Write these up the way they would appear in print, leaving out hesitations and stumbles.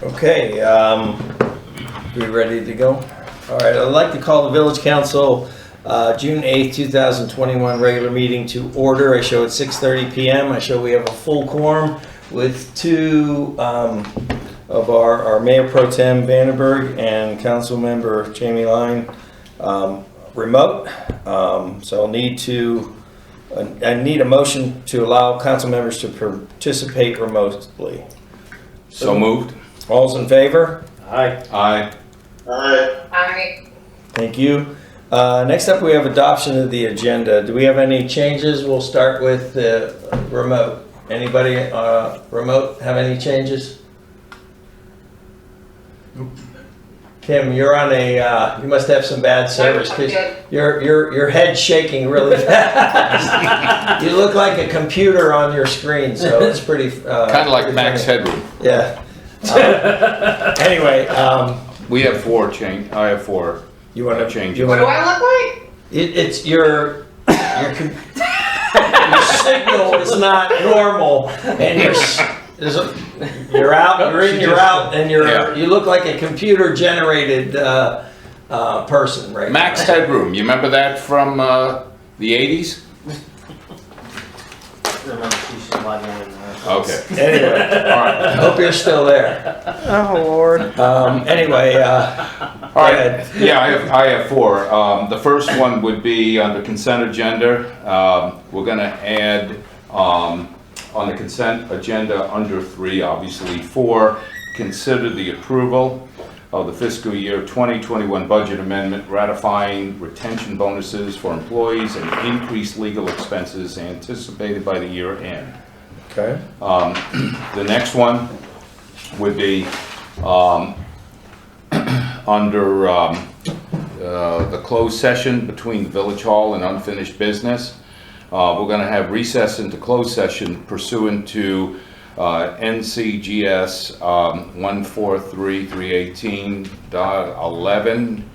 Okay, we ready to go? All right, I'd like to call the Village Council June 8th, 2021 regular meeting to order. I show at 6:30 p.m. I show we have a full quorum with two of our Mayor Pro Tem Vandenberg and Council Member Jamie Line remote. So I need a motion to allow council members to participate remotely. So moved. All's in favor? Aye. Aye. Aye. Thank you. Next up, we have adoption of the agenda. Do we have any changes? We'll start with the remote. Anybody remote have any changes? Nope. Kim, you're on you must have some bad service I'm because good. your head's shaking really fast. You look like a computer on your screen, so it's pretty. Kind of like pretty Max funny. Headroom. Yeah. Anyway, We have four change. I have four. you want to Change. You What want do I look like? It's your signal is not normal, and you're out, you're in, you're out, and Yeah. you look like a computer generated person right Max now. Headroom. You remember that from the 80s? Remember, she should log in. Okay. Anyway, All right. I hope you're still there. Oh, Lord. Anyway, All go right. ahead. Yeah, I have four. The first one would be under consent agenda. We're going to add on the consent agenda under 3, obviously 4, consider the approval of the fiscal year 2021 budget amendment ratifying retention bonuses for employees and increased legal expenses anticipated by the year end. Okay. The next one would be under the closed session between the Village Hall and unfinished business. We're going to have recess into closed session pursuant to NCGS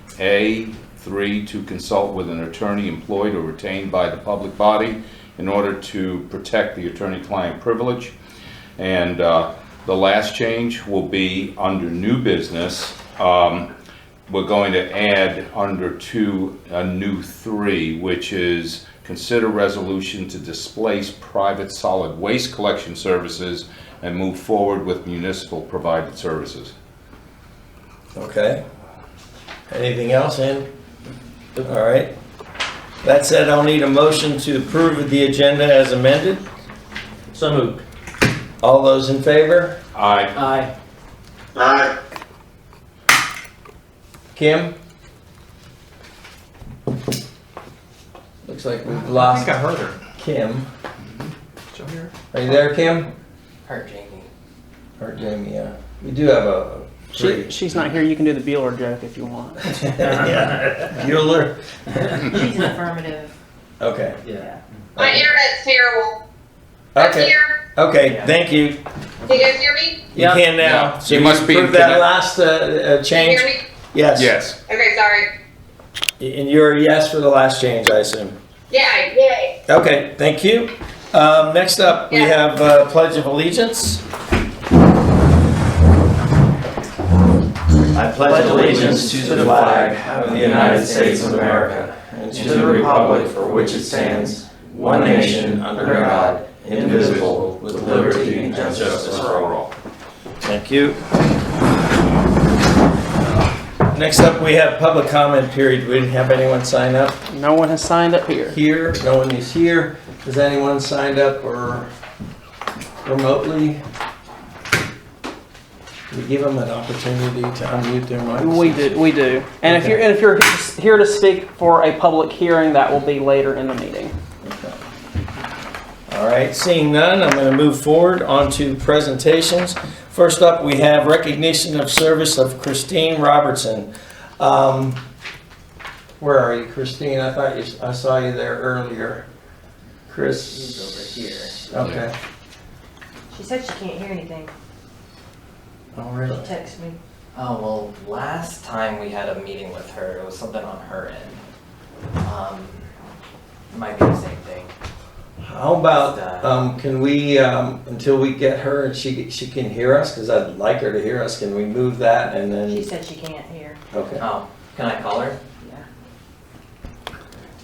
143.318.11A3 to consult with an attorney employed or retained by the public body in order to protect the attorney-client privilege. And the last change will be under new business. We're going to add under 2 a new 3, which is consider resolution to displace private solid waste collection services and move forward with municipal provided services. Okay. Anything else, Ann? All right. That said, I'll need a motion to approve the agenda as amended. So moved. All those in favor? Aye. Aye. Kim? Looks like we've I lost think I heard her. Kim. Did you hear Are you there, Kim? Hurt Jamie. Or Jamie, yeah. We do have a She's not here. You can do the Bueller joke if you want. yeah. Bueller. She's an affirmative. Okay. Yeah. My internet's terrible. I'm Okay. here. Okay, thank you. Can you guys hear me? You can now. Yeah. So You must be approved that connect- last Can you change? hear me? Yes. Yes. Okay, sorry. And you're a yes for the last change, I assume. Yeah, yay. Okay, thank you. Next up, we have Pledge of Allegiance. I pledge allegiance to the flag of the United States of America and to the republic for which it stands, one nation, under God, indivisible, with liberty and justice for all. Thank you. Next up, we have public comment period. We didn't have anyone sign up No one has signed up here. here. No one is here. Has anyone signed up or remotely? We give them an opportunity to unmute their mics. We do. And Okay. if you're here to speak for a public hearing, that will be later in the meeting. All right, seeing none, I'm going to move forward on to presentations. First up, we have recognition of service of Christine Robertson. Where are you, Christine? I thought I saw you there earlier. Chris? She's over here. Okay. She said she can't hear anything. Oh, She really? texted me. Oh, well, last time we had a meeting with her, it was something on her end. It might be the same thing. How about, can we, until we get her and she can hear us, because I'd like her to hear us, can we move that and She then, said she can't hear. okay. Oh, can I call her?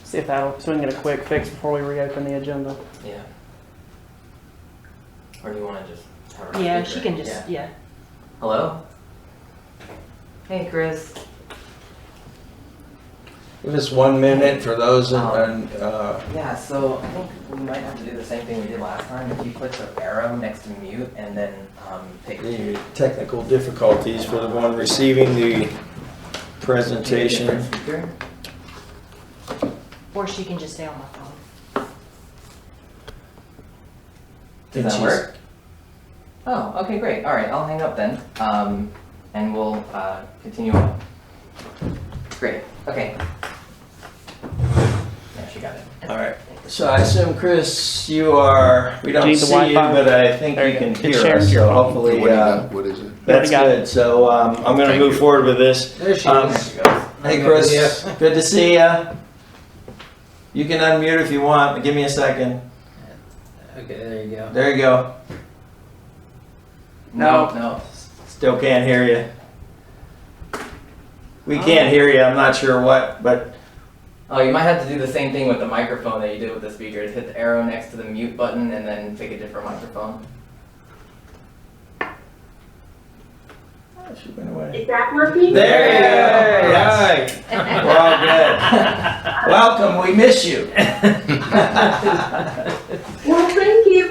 See if that'll, so we can get a quick fix before we reopen the agenda. Yeah. Or do you want to just have her? on Yeah, speaker? she can just, yeah. Hello? Hey, Chris. Give us 1 minute for those Yeah, so I think we might have to do the same thing we did last time. If you click the arrow next to mute and then pick. the technical difficulties for the one receiving the presentation. Different speaker. Or she can just stay on my phone. Does that work? Oh, okay, great. All right, I'll hang up then. And we'll continue on. Great. Okay. Yeah, she got it. All right, so I assume, Chris, you are, we Do don't you need the see you, Wi-Fi? but I think There you you can go. It's hear sharing us, your so phone. hopefully, What is it? that's got it. good. So I'm gonna Thank move you. forward with this. There she Um, is. There she goes. Hey, Chris, good to see ya. You can unmute if you want, but give me a second. Okay, there you go. There you go. No. Still can't hear you. We can't hear you, I'm not sure what, but Oh, you might have to do the same thing with the microphone that you did with the speakers. Hit the arrow next to the mute button and then pick a different microphone. she went away. Is that working? There you go. Yes. Right. We're all good. Welcome, we miss you. Well, thank you.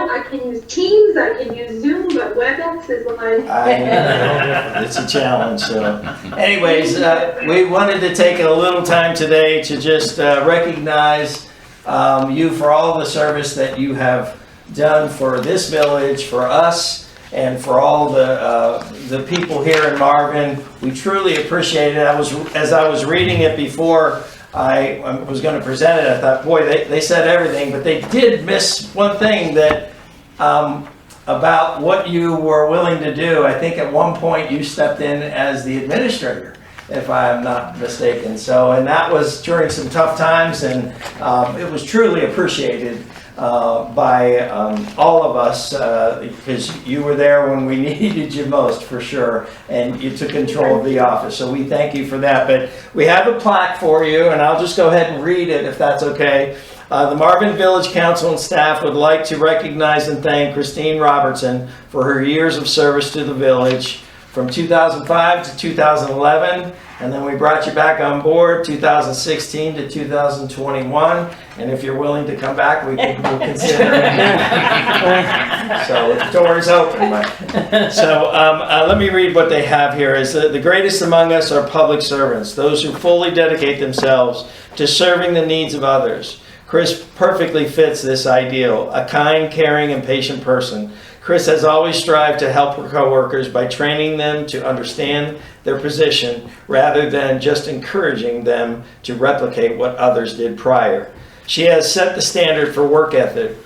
I can use Teams, I can use Zoom, but WebEx is one. I know, it's a challenge, so. Anyways, we wanted to take a little time today to just recognize you for all the service that you have done for this village, for us, and for all the people here in Marvin. We truly appreciate it. As I was reading it before I was going to present it, I thought, boy, they said everything, but they did miss one thing that about what you were willing to do. I think at one point you stepped in as the administrator, if I'm not mistaken. So, and that was during some tough times, and it was truly appreciated by all of us because you were there when we needed you most, for sure, and you took control of the office. So we thank you for that. But we have a plaque for you, and I'll just go ahead and read it if that's okay. The Marvin Village Council and staff would like to recognize and thank Christine Robertson for her years of service to the village from 2005 to 2011, and then we brought you back on board 2016 to 2021, and if you're willing to come back, we'll consider it. So the door's open. So let me read what they have here. Is the greatest among us are public servants, those who fully dedicate themselves to serving the needs of others. Chris perfectly fits this ideal, a kind, caring, and patient person. Chris has always strived to help her coworkers by training them to understand their position rather than just encouraging them to replicate what others did prior. She has set the standard for work ethic,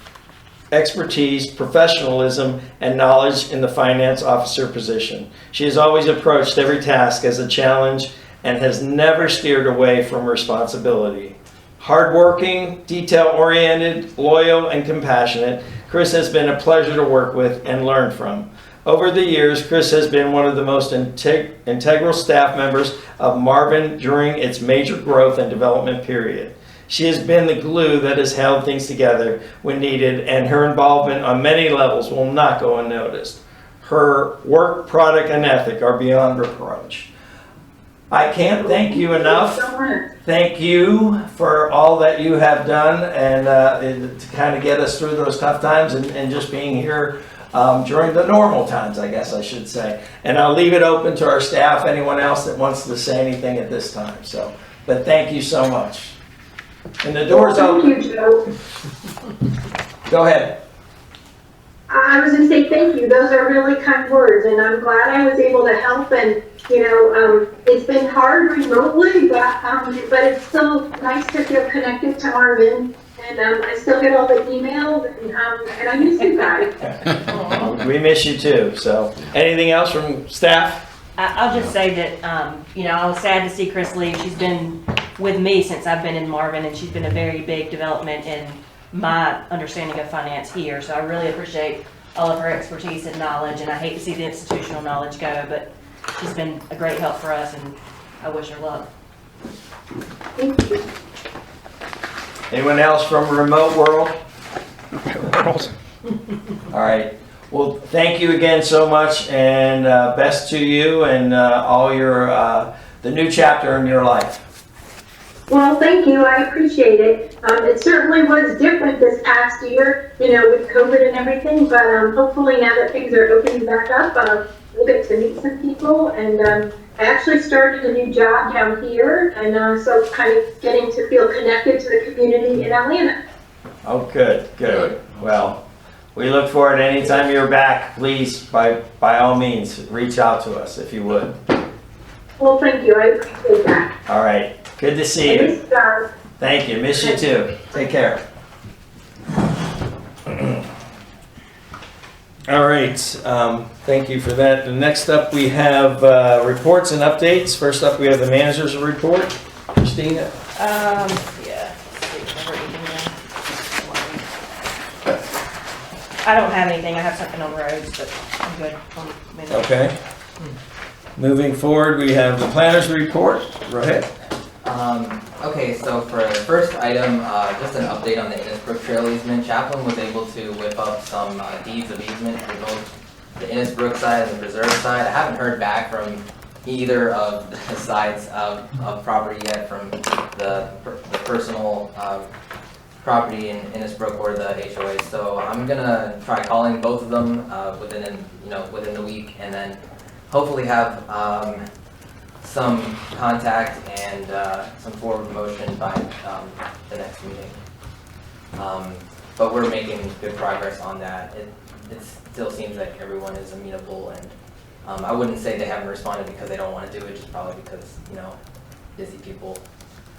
expertise, professionalism, and knowledge in the finance officer position. She has always approached every task as a challenge and has never steered away from responsibility. Hardworking, detail-oriented, loyal, and compassionate, Chris has been a pleasure to work with and learn from. Over the years, Chris has been one of the most integral staff members of Marvin during its major growth and development period. She has been the glue that has held things together when needed, and her involvement on many levels will not go unnoticed. Her work, product, and ethic are beyond reproach. I can't thank you enough. Thank you for all that you have done and to kind of get us through those tough times and just being here during the normal times, I guess I should say. And I'll leave it open to our staff, anyone else that wants to say anything at this time. So, but thank you so much. And the door's open. Thank you, Joe. Go ahead. I was going to say thank you. Those are really kind words, and I'm glad I was able to help. And it's been hard remotely, but it's still nice to feel connected to Marvin. And I still get all the emails, and I miss you guys. We miss you too. So, anything else from staff? I'll just say that, I was sad to see Chris leave. She's been with me since I've been in Marvin, and she's been a very big development in my understanding of finance here. So I really appreciate all of her expertise and knowledge, and I hate to see the institutional knowledge go, but she's been a great help for us, and I wish her luck. Thank you. Anyone else from a remote world? All right. Well, thank you again so much, and best to you and all your the new chapter in your life. Well, thank you. I appreciate it. It certainly was different this past year, with COVID and everything, but hopefully now that things are opening back up, we'll get to meet some people. And I actually started a new job down here, and so kind of getting to feel connected to the community in Atlanta. Oh, good. Well, we look forward. Anytime you're back, please, by all means, reach out to us if you would. Well, thank you. I appreciate that. All right. Good to see And you. this job, Thank you. Miss you too. Take care. All right. Thank you for that. And next up, we have reports and updates. First up, we have the manager's report. Christina. Yeah. Let's see if I wrote anything down. I don't have anything. I have something on roads, but I'm good. Okay. Moving forward, we have the planner's report. Rohit. Okay, so for the first item, just an update on the Innisbrook Trail easement. Chaplain was able to whip up some deeds of easement for both the Innisbrook side and the preserve side. I haven't heard back from either of the sides of property yet, from the personal property in Innisbrook or the HOA. So I'm gonna try calling both of them within the week, and then hopefully have some contact and some forward motion by the next meeting. But we're making good progress on that. It still seems like everyone is amenable, and I wouldn't say they haven't responded because they don't want to do it, just probably because, busy people.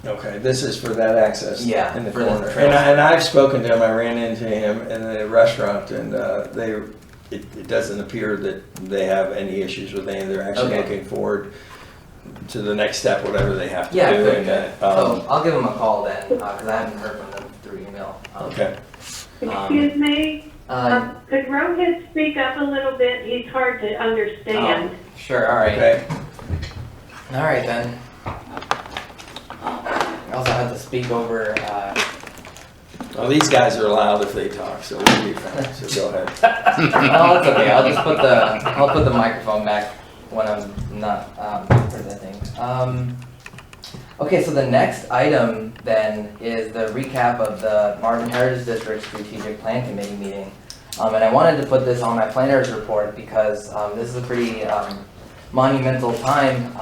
Okay, this is for that access Yeah, in the for the corner. trail. And I've spoken to him. I ran into him in the restaurant, and it doesn't appear that they have any issues with any. They're actually Okay. looking forward to the next step, whatever they have to Yeah, do. good, And, good. So I'll give them a call then, because I haven't heard from them through email. okay. Excuse me, Uh, could Rohit speak up a little bit? He's hard to understand. Sure, all right. Okay. All right then. I also have to speak over. Well, these guys are loud if they talk, so we'll be fine. So go ahead. Oh, it's okay. I'll put the microphone back when I'm not presenting. Okay, so the next item then is the recap of the Marvin Heritage District Strategic Plan Committee meeting. And I wanted to put this on my planner's report because this is a pretty monumental time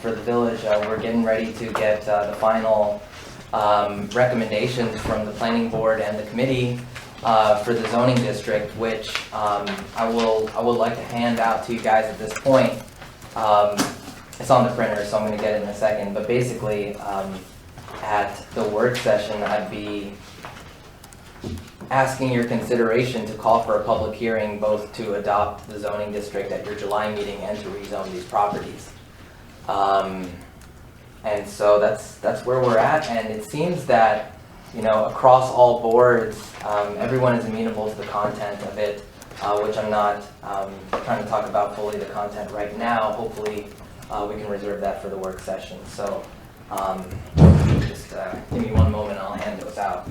for the village. We're getting ready to get the final recommendations from the planning board and the committee for the zoning district, which I would like to hand out to you guys at this point. It's on the printer, so I'm going to get it in a second. But basically, at the work session, I'd be asking your consideration to call for a public hearing, both to adopt the zoning district at your July meeting and to rezone these properties. And so that's where we're at, and it seems that, across all boards, everyone is amenable to the content of it, which I'm not trying to talk about fully the content right now. Hopefully, we can reserve that for the work session. So just give me one moment, I'll hand those out.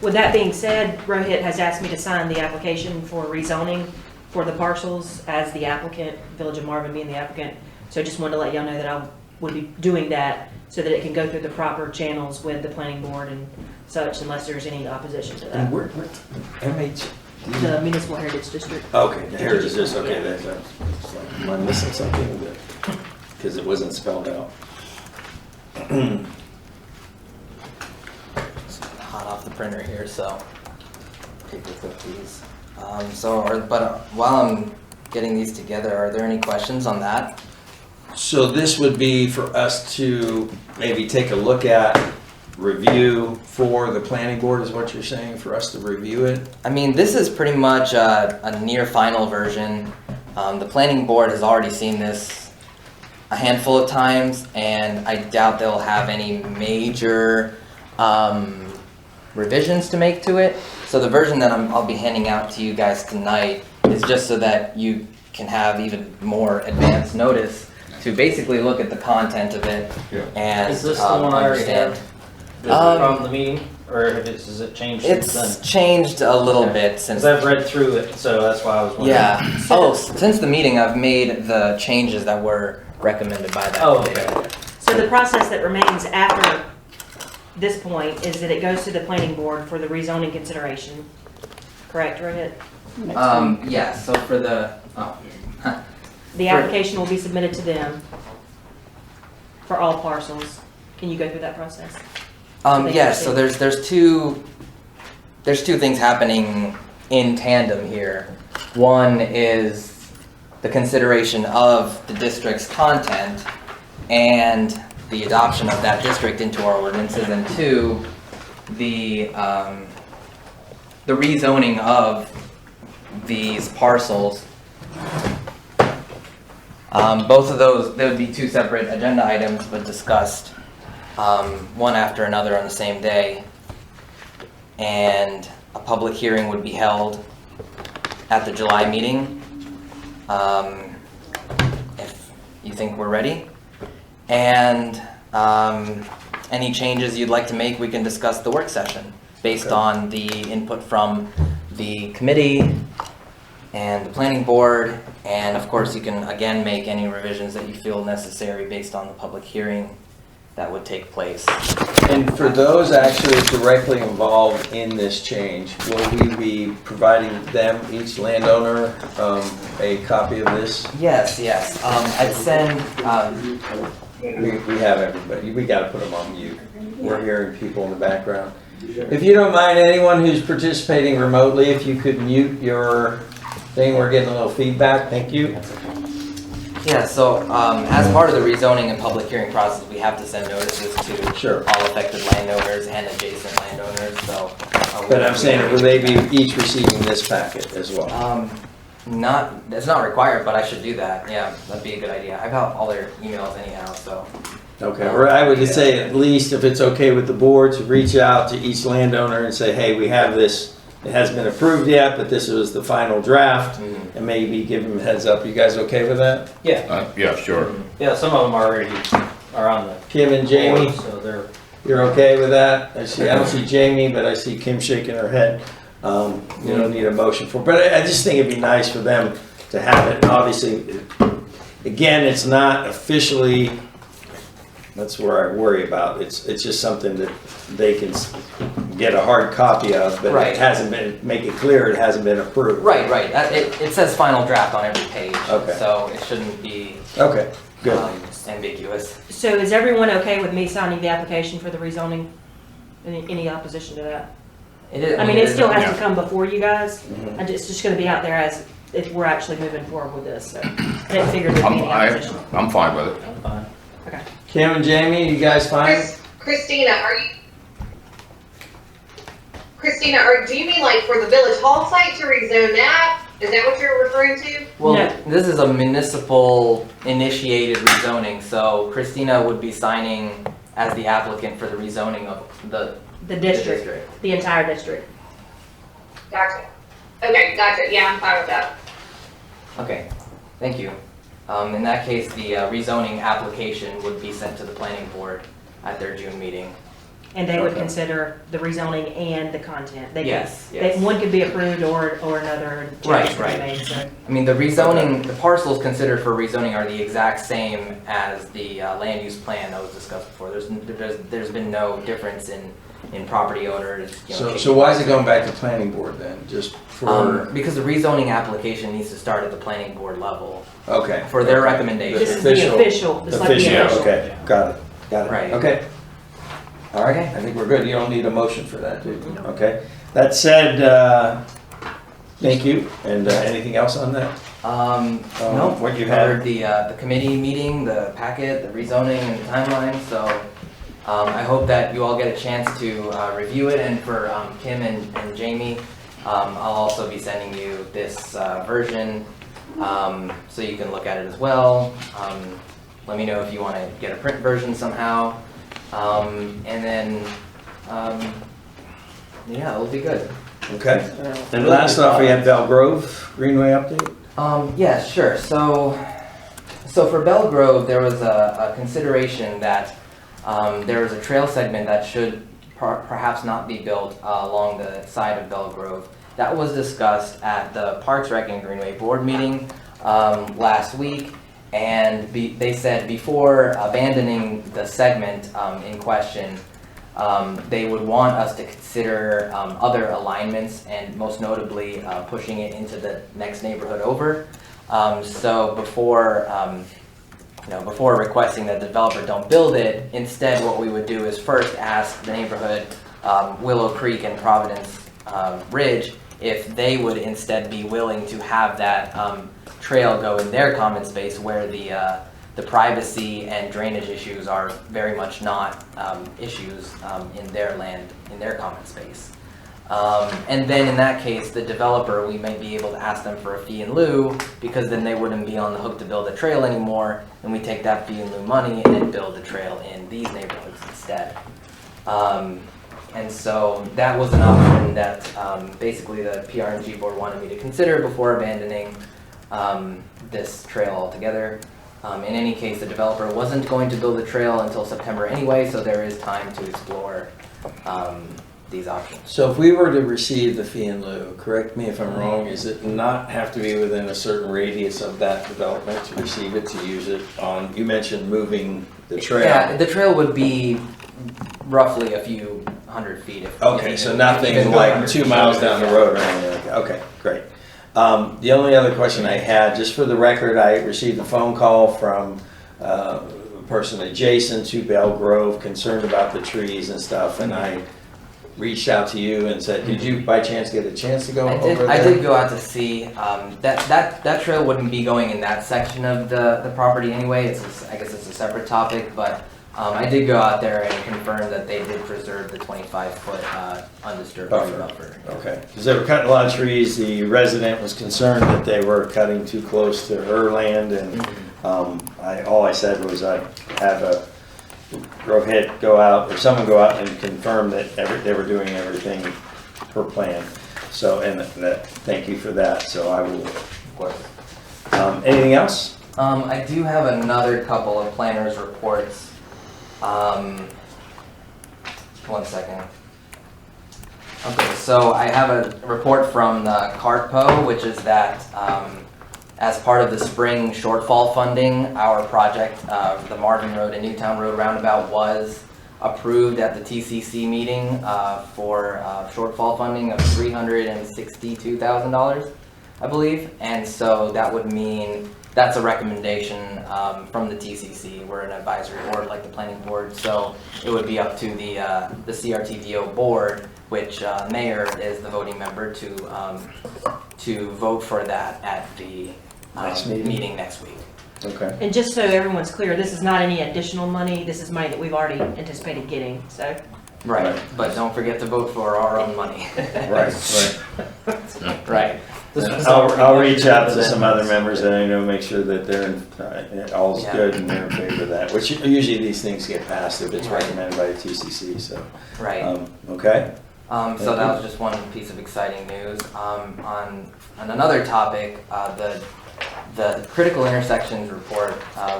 With that being said, Rohit has asked me to sign the application for rezoning for the parcels as the applicant, Village of Marvin being the applicant. So I just wanted to let y'all know that I would be doing that so that it can go through the proper channels with the planning board and such, unless there's any opposition to And that. where MH? The Municipal Heritage District. Okay, the heritage is okay. That's like, am I missing something? Because it wasn't spelled out. Hot off the printer here, so paperclip these. While I'm getting these together, are there any questions on that? So this would be for us to maybe take a look at, review for the planning board, is what you're saying, for us to review it? I mean, this is pretty much a near final version. The planning board has already seen this a handful of times, and I doubt they'll have any major revisions to make to it. So the version that I'll be handing out to you guys tonight is just so that you can have even more advanced notice to basically look at the content of it Yeah. and Is this the one I already understand. have from the meeting, or has it changed since then? It's changed a little Okay. bit since. Because I've read through it, so that's why I was wondering. Yeah. Oh, since the meeting, I've made the changes that were recommended by that Oh, committee. okay. So the process that remains after this point is that it goes to the planning board for the rezoning consideration. Correct, Rohit? Yeah, so for the, The For- application will be submitted to them for all parcels. Can you go through that process? yes, so there's two things happening in tandem here. One is the consideration of the district's content and the adoption of that district into our ordinances, and two, the rezoning of these parcels. Both of those, there would be two separate agenda items, but discussed one after another on the same day. And a public hearing would be held at the July meeting, if you think we're ready. And any changes you'd like to make, we can discuss the work session based on the input from the committee and the planning board. And of course, you can again make any revisions that you feel necessary based on the public hearing that would take place. And for those actually directly involved in this change, will we be providing them, each landowner, a copy of this? Yes, I'd send, We have everybody, we gotta put them on mute. We're hearing people in the background. If you don't mind, anyone who's participating remotely, if you could mute your thing, we're getting a little feedback, thank you. yeah, so as part of the rezoning and public hearing process, we have to send notices to Sure. all affected landowners and adjacent landowners, so. But I'm saying, will they be each receiving this packet as well? It's not required, but I should do that, yeah, that'd be a good idea. I've got all their emails anyhow, so. Okay, or I would just say, at least if it's okay with the board, to reach out to each landowner and say, hey, we have this, it hasn't been approved yet, but this was the final draft, and maybe give them a heads up. You guys okay with that? Yeah, Yeah, sure. yeah, some of them already are on the Kim and Jamie, board, so they're, you're okay with that? I don't see Jamie, but I see Kim shaking her head. You don't need a motion for, but I just think it'd be nice for them to have it. And obviously, again, it's not officially, that's where I worry about. It's just something that they can get a hard copy of, but Right. it hasn't been, make it clear it hasn't been approved. Right, it says final draft on every page, Okay. so it shouldn't be Okay, good. ambiguous. So is everyone okay with me signing the application for the rezoning? Any opposition to that? It is, I mean, it still has Yeah. to come before you guys, Mhm. and it's just gonna be out there as if we're actually moving forward with this, so. I didn't figure there'd be any opposition. I'm fine with it. I'm fine. Kim and Jamie, you guys fine? Christina, do you mean like for the village hall site to rezone that? Is that what you're referring to? Well, No. this is a municipal initiated rezoning, so Christina would be signing as the applicant for the rezoning of the The district, the entire district. Gotcha. Okay, gotcha. Yeah, I'm fine with that. Okay, thank you. In that case, the rezoning application would be sent to the planning board at their June meeting. And they would Okay. consider the rezoning and the content. They could- Yes, they- yes. One could be approved or another Right, change could be right. made, so. I mean, the rezoning, the parcels considered for rezoning are the exact same as the land use plan that was discussed before. There's been no difference in property owners, you know. So why is it going back to planning board then? Just for, Because the rezoning application needs to start at the planning board level okay. for their recommendation. This is the official, it's like the Official, official. okay, got it, Right. okay. All right, Okay. I think we're good, you don't need a motion for that, do you? Okay, that said, thank you, and anything else on that? No, what you covered the committee meeting, the packet, the rezoning, and the timeline, so I hope that you all get a chance to review it, and for Kim and Jamie, I'll also be sending you this version, so you can look at it as well. Let me know if you want to get a print version somehow, and then Yeah, it'll be good. Okay. And last off, we have Bell Grove Greenway update. Yeah, sure. So for Bell Grove, there was a consideration that there was a trail segment that should perhaps not be built along the side of Bell Grove. That was discussed at the Parks Rec and Greenway Board meeting last week, and they said before abandoning the segment in question, they would want us to consider other alignments, and most notably pushing it into the next neighborhood over. So before before requesting that the developer don't build it, instead what we would do is first ask the neighborhood, Willow Creek and Providence Ridge, if they would instead be willing to have that trail go in their common space where the privacy and drainage issues are very much not issues in their land, in their common space. And then in that case, the developer, we might be able to ask them for a fee in lieu, because then they wouldn't be on the hook to build a trail anymore, and we take that fee in lieu money and then build the trail in these neighborhoods instead. And so that was an option that basically the PRNG board wanted me to consider before abandoning this trail altogether. In any case, the developer wasn't going to build the trail until September anyway, so there is time to explore these options. So if we were to receive the fee in lieu, correct me if I'm wrong, is it not have to be within a certain radius of that development to receive it, to use it on, you mentioned moving the trail. Yeah, the trail would be roughly a few hundred feet. Okay, so nothing like 2 miles down the road or anything like that. Okay, great. The only other question I had, just for the record, I received a phone call from a person adjacent to Bell Grove concerned about the trees and stuff, and I reached out to you and said, did you by chance get a chance to go over there? I did go out to see. That trail wouldn't be going in that section of the property anyway. I guess it's a separate topic, but I did go out there and confirm that they did preserve the 25-foot undisturbed tree buffer. Okay, because they were cutting a lot of trees. The resident was concerned that they were cutting too close to her land, and all I said was I'd have a Rohit go out, or someone go out and confirm that they were doing everything per plan. So, and thank you for that. So I will. Of course. Anything else? I do have another couple of planners' reports. 1 second. Okay, so I have a report from the CARTPO, which is that as part of the spring shortfall funding, our project, the Marvin Road and Newtown Road roundabout, was approved at the TCC meeting for shortfall funding of $362,000, I believe. And so that would mean that's a recommendation from the TCC. We're an advisory board like the planning board, so it would be up to the CRTVO board, which mayor is the voting member, to vote for that at the meeting next week. Okay. And just so everyone's clear, this is not any additional money. This is money that we've already anticipated getting, so. Right, but don't forget to vote for our own money. Right. Right. I'll reach out to some other members that I know, make sure that they're all's good and they're in favor of that. Which usually these things get passed if it's recommended by the TCC. So. Right. Okay. So that was just one piece of exciting news. On another topic, the critical intersections report,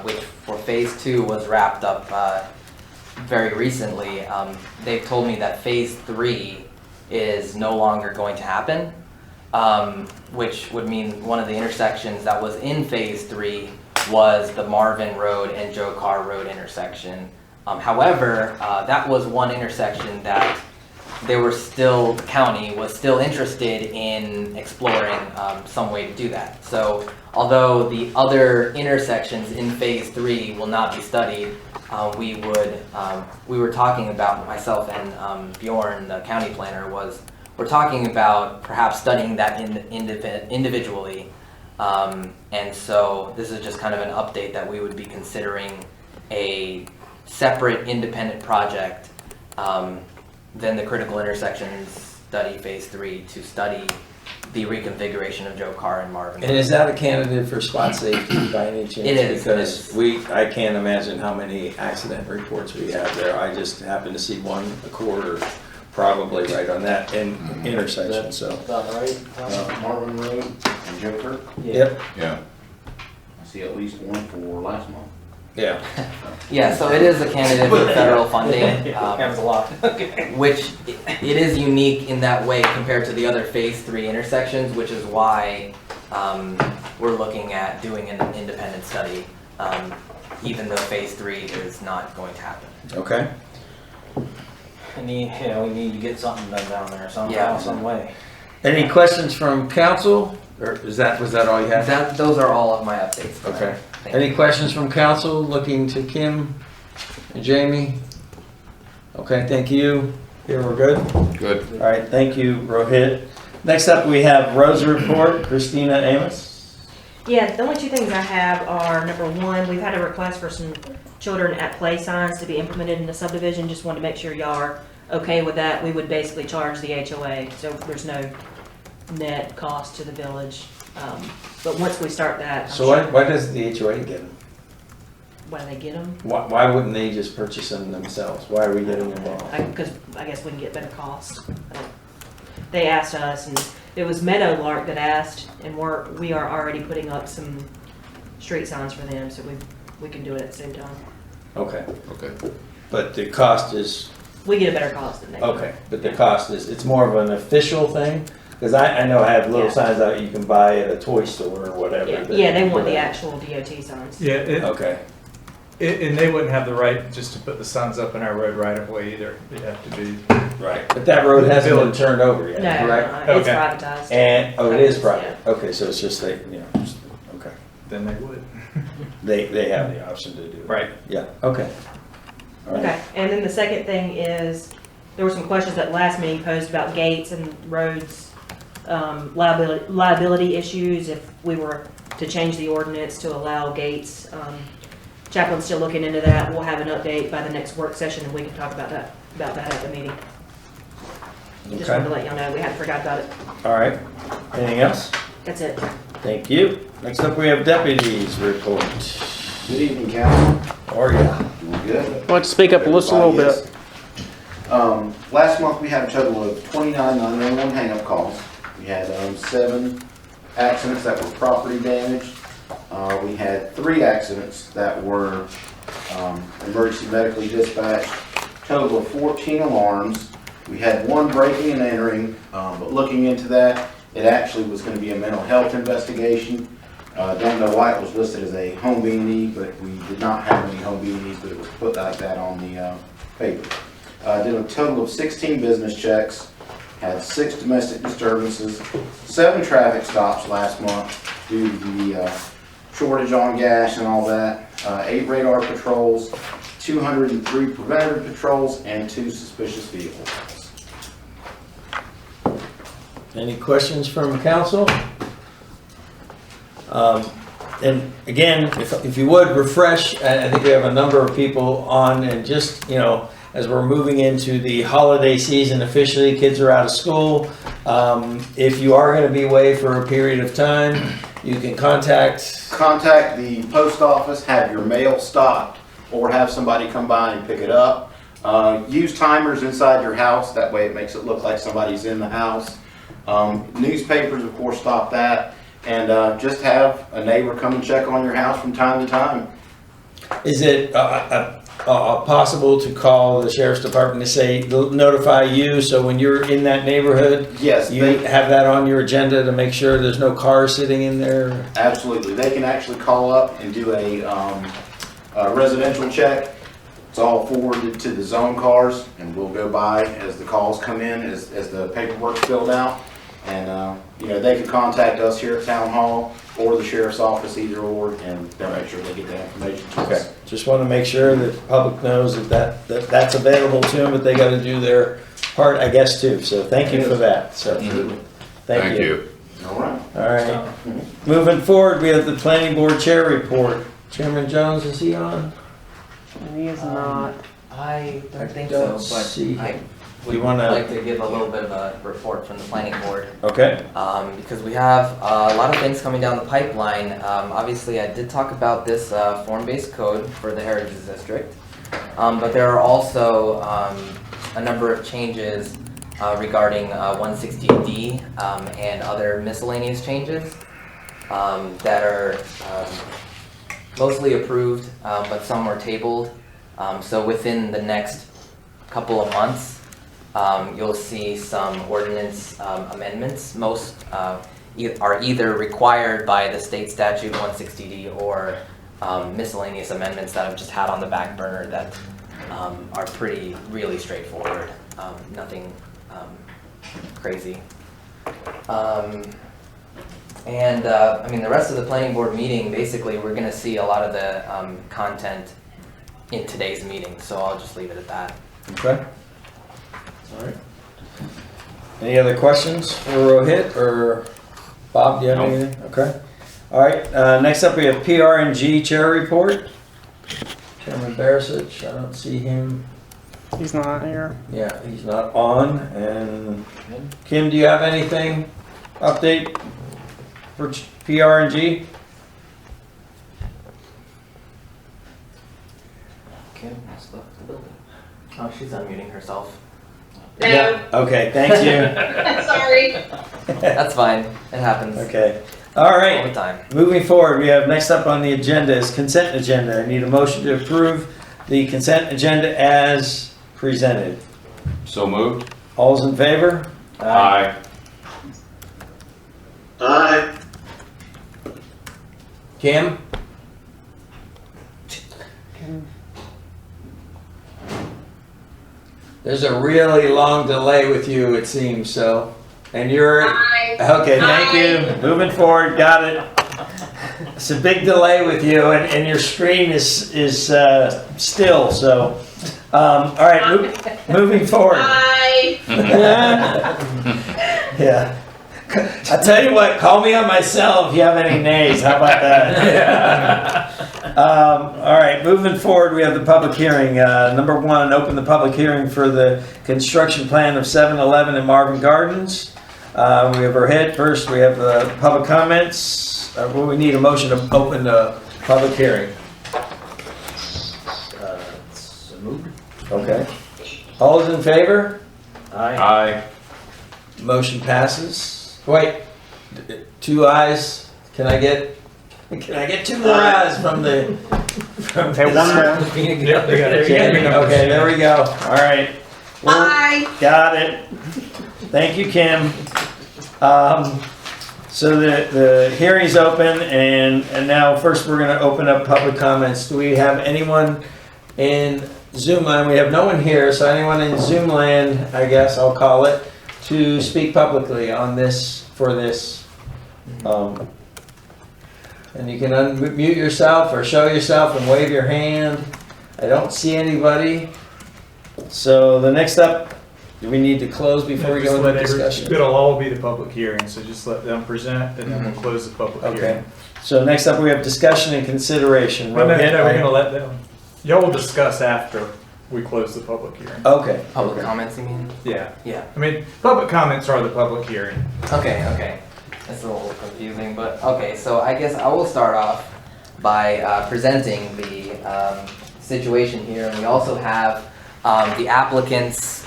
which for phase 2 was wrapped up very recently, they've told me that phase 3 is no longer going to happen, which would mean one of the intersections that was in phase 3 was the Marvin Road and Joe Carr Road intersection. However, that was one intersection that the county was still interested in exploring some way to do that. So although the other intersections in phase 3 will not be studied, we were talking about, myself and Bjorn, the county planner, we're talking about perhaps studying that individually. And so this is just kind of an update that we would be considering a separate independent project than the critical intersections study phase 3 to study the reconfiguration of Joe Carr and Marvin. And is that a candidate for spot safety by any chance? It is. Because I can't imagine how many accident reports we have there. I just happened to see one a quarter probably right on that intersection, so. About right? Marvin Road and Joker. Yep, Yeah. I see at least one for last month. yeah. Yeah, so it is a candidate for federal funding, Happens a lot. which it is unique in that way compared to the other phase 3 intersections, which is why we're looking at doing an independent study, even though phase 3 is not going to happen. Okay. We need to get something done down there somehow, Yeah. some way. Any questions from council, or was that all you had? Those are all of my updates. tonight. Okay. Thank you. Any questions from council, looking to Kim and Jamie? Okay, thank you. Here, we're good? Good. All right, thank you, Rohit. Next up, we have Rosa report, Christina Amos. Yeah, the only two things I have are, number one, we've had a request for some children at play signs to be implemented in the subdivision. Just wanted to make sure y'all are okay with that. We would basically charge the HOA, so there's no net cost to the village. But once we start that, I'm So sure- why does the HOA get them? why do they get them? Why wouldn't they just purchase them themselves? Why are we getting involved? Because I guess we can get better cost. They asked us, and it was Meadowlark that asked, and we are already putting up some street signs for them, so we can do it at the same time. Okay, Okay. but the cost is, We get a better cost than they do. okay, but the cost is, it's more of an official thing? Because I know I have little Yeah. signs out you can buy at a toy store or whatever. Yeah, that- yeah, they want the actual DOT signs. Yeah, Okay, and they wouldn't have the right just to put the signs up in our road right of way either. It'd have to be. right. But that road hasn't been Village. turned over yet, No, correct? it's Okay. privatized. And, oh, it is Yeah. private. Okay, so it's just they, just, okay. Then they would. They have the option to do it. Right. Yeah, okay. All right. Okay, and then the second thing is, there were some questions at last meeting posed about gates and roads, liability issues, if we were to change the ordinance to allow gates. Chaplain's still looking into that. We'll have an update by the next work session, and we can talk about that at the meeting. Just wanted to let y'all know, we hadn't forgot about it. All right. Anything else? That's it. Thank you. Next up, we have deputies report. Good evening, council. Or yeah. Doing good? Why don't you speak up just a little bit? Last month, we had a total of 29 911 hang-up calls. We had 7 accidents that were property damage. We had 3 accidents that were emergency medically dispatched. Total of 14 alarms. We had 1 breaking and entering, but looking into that, it actually was going to be a mental health investigation. Don't know why it was listed as a home B&E, but we did not have any home B&Es, but it was put like that on the paper. Did a total of 16 business checks, had 6 domestic disturbances, 7 traffic stops last month due to the shortage on gas and all that, 8 radar patrols, 203 preventative patrols, and 2 suspicious vehicles. Any questions from council? And again, if you would refresh, I think we have a number of people on, and just, as we're moving into the holiday season officially, kids are out of school. If you are going to be away for a period of time, you can contact The post office, have your mail stopped, or have somebody come by and pick it up. Use timers inside your house, that way it makes it look like somebody's in the house. Newspapers, of course, stop that. And just have a neighbor come and check on your house from time to time. Is it possible to call the sheriff's department to say, notify you, so when you're in that neighborhood, Yes, you have that on your agenda to make sure there's no cars sitting in there? absolutely. They can actually call up and do a residential check. It's all forwarded to the zone cars, and we'll go by as the calls come in, as the paperwork's filled out. And, they can contact us here at Town Hall or the sheriff's office, either or, and they'll make sure they get that information to Okay, us. just want to make sure that the public knows that's available to them, but they got to do their part, I guess, too. So thank you for that. So, Absolutely. thank you. All right. All right. Moving forward, we have the planning board chair report. Chairman Jones, is he on? He is not. I don't think don't so, but see I him. would You wanna- like to give a little bit of a report from the planning board. Okay. Because we have a lot of things coming down the pipeline. Obviously, I did talk about this form-based code for the Heritage District, but there are also a number of changes regarding 160D and other miscellaneous changes that are mostly approved, but some were tabled. So within the next couple of months, you'll see some ordinance amendments. Most are either required by the state statute 160D or miscellaneous amendments that I've just had on the back burner that are really straightforward. Nothing crazy. I mean, the rest of the planning board meeting, basically, we're going to see a lot of the content in today's meeting, so I'll just leave it at that. Okay. All right. Any other questions for Rohit or Bob? Do you have No. anything? Okay. All right. Next up, we have PRNG Chair Report. Chairman Barisic, I don't see him. He's not here. Yeah, he's not on. And Kim, do you have anything update for PRNG? Kim has left the building. Oh, she's unmuting herself. No. Yeah. Okay. Thank you. Sorry. That's fine. It happens Okay. All all right. the time. Moving forward, we have next up on the agenda is consent agenda. I need a motion to approve the consent agenda as presented. So moved? All's in favor? Aye. Aye. Kim? There's a really long delay with you, it seems, so. And you're, Aye. okay, thank you. Moving forward, got it. It's a big delay with you and your screen is still, so. All right, moving forward. Bye. Yeah. I'll tell you what, call me on my cell if you have any nays. How about that? All right, moving forward, we have the public hearing. Number one, open the public hearing for the construction plan of 7-Eleven in Marvin Gardens. We have our head first. We have the public comments. We need a motion to open the public hearing. So moved. Okay. All is in favor? Aye. Aye. Motion passes. Wait, two ayes. Can I get two more ayes from the? Okay, one more. Yep, they got it. Okay, there we go. All right. Well, Bye. got it. Thank you, Kim. So the hearing's open, and now first we're going to open up public comments. Do we have anyone in Zoom land? We have no one here, so anyone in Zoom land, I guess I'll call it, to speak publicly on this, for this. And you can unmute yourself or show yourself and wave your hand. I don't see anybody. So the next up, do we need to close before we go into discussion? It'll all be the public hearing, so just let them present and then we'll close the public Okay. hearing. So next up, we have discussion and consideration. Well, no, Rohit, we're gonna let them. Y'all will discuss after we close the public hearing. Okay. Public Okay. comments, you mean? Yeah. Yeah. I mean, public comments are the public hearing. Okay. It's a little confusing, but okay, so I guess I will start off by presenting the situation here, and we also have the applicants.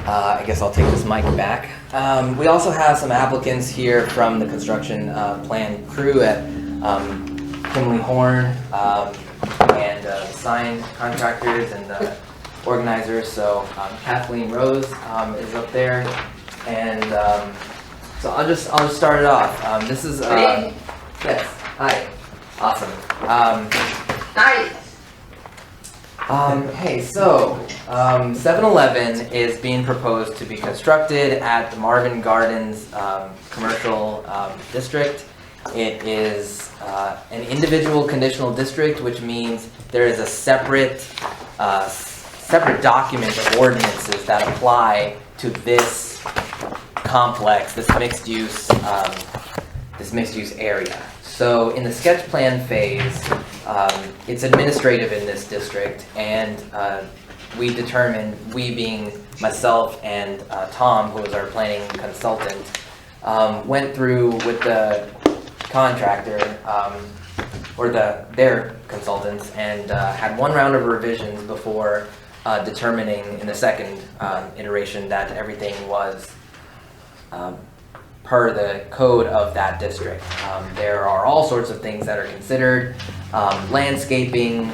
I guess I'll take this mic back. We also have some applicants here from the construction plan crew at Kimley Horn and sign contractors and organizers. So Kathleen Rose is up there, and so I'll just start it off. This is Hey. yes. Hi. Awesome. Nice. Hey, so 7-Eleven is being proposed to be constructed at the Marvin Gardens commercial district. It is an individual conditional district, which means there is a separate document of ordinances that apply to this complex, this mixed use area. So in the sketch plan phase, it's administrative in this district, and we determined, we being myself and Tom, who was our planning consultant, went through with the contractor, or their consultants, and had one round of revisions before determining in the second iteration that everything was per the code of that district. There are all sorts of things that are considered, landscaping,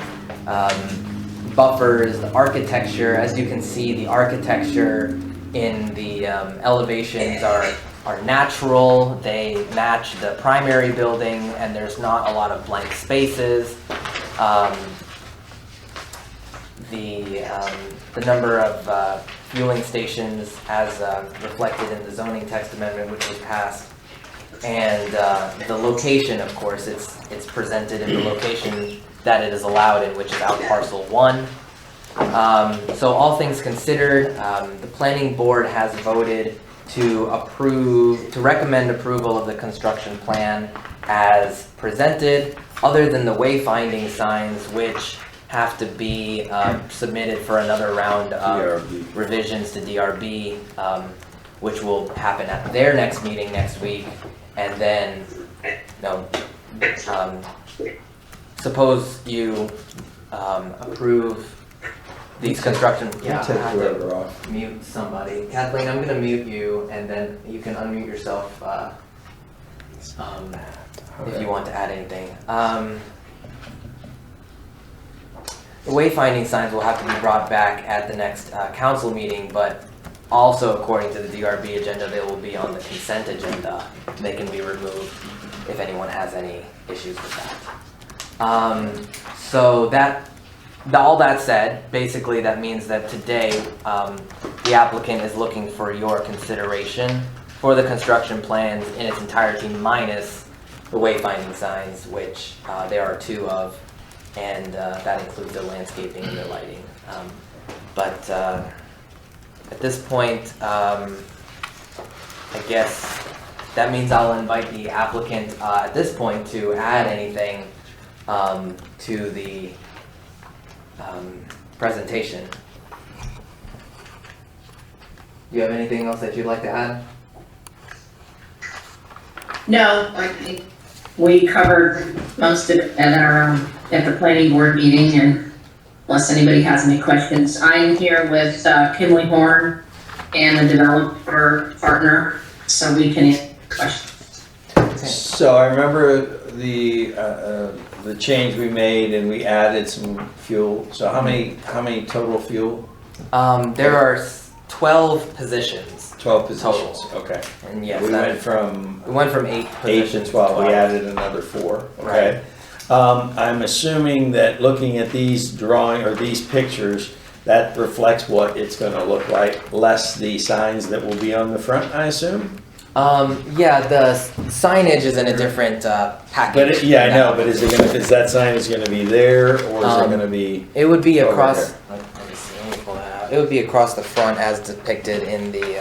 buffers, the architecture. As you can see, the architecture in the elevations are natural. They match the primary building, and there's not a lot of blank spaces. The number of fueling stations as reflected in the zoning text amendment which was passed, and the location, of course, it's presented in the location that it is allowed in, which is out parcel 1. So all things considered, the planning board has voted to recommend approval of the construction plan as presented, other than the wayfinding signs, which have to be submitted for another round of DRB. revisions to DRB, which will happen at their next meeting next week. And then, suppose you approve these construction. Yeah, I Take have whoever to off. mute somebody. Kathleen, I'm gonna mute you, and then you can unmute yourself if you want to add anything. The wayfinding signs will have to be brought back at the next council meeting, but also according to the DRB agenda, they will be on the consent agenda. They can be removed if anyone has any issues with that. So all that said, basically that means that today the applicant is looking for your consideration for the construction plans in its entirety minus the wayfinding signs, which there are 2 of. And that includes the landscaping and the lighting. But at this point, I guess that means I'll invite the applicant at this point to add anything to the presentation. Do you have anything else that you'd like to add? No, I think we covered most of it at the planning board meeting, and unless anybody has any questions, I'm here with Kimley Horn and the developer partner, so we can answer questions. So I remember the change we made, and we added some fuel. So how many total fuel? There are 12 positions. 12 positions. Total. Okay. And yes, We went from 8 8 positions to 12. We added another 4. Okay. Right. I'm assuming that looking at these these pictures, that reflects what it's going to look like, less the signs that will be on the front, I assume. Yeah, the signage is in a different package. But I know. But is that sign going to be there, or is it going to be? It would be over across. there? Let me see. Let me pull that out. It would be across the front as depicted in the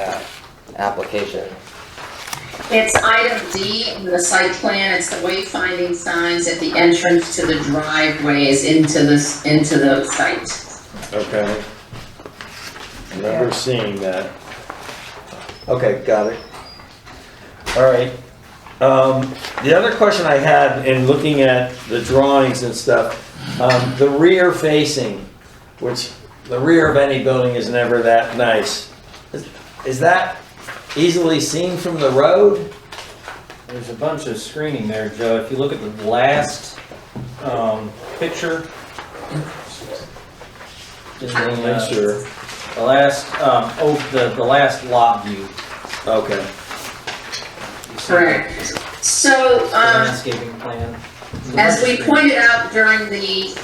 application. It's item D in the site plan. It's the wayfinding signs at the entrance to the driveways into the site. Okay. I remember seeing that. Okay, got it. All right. The other question I had in looking at the drawings and stuff, the rear facing, which the rear of any building is never that nice. Is that easily seen from the road? There's a bunch of screening there, Joe. If you look at the last picture, Just want to make sure. the last the last lot view. Okay. Correct. So, The landscaping plan. as we pointed out during the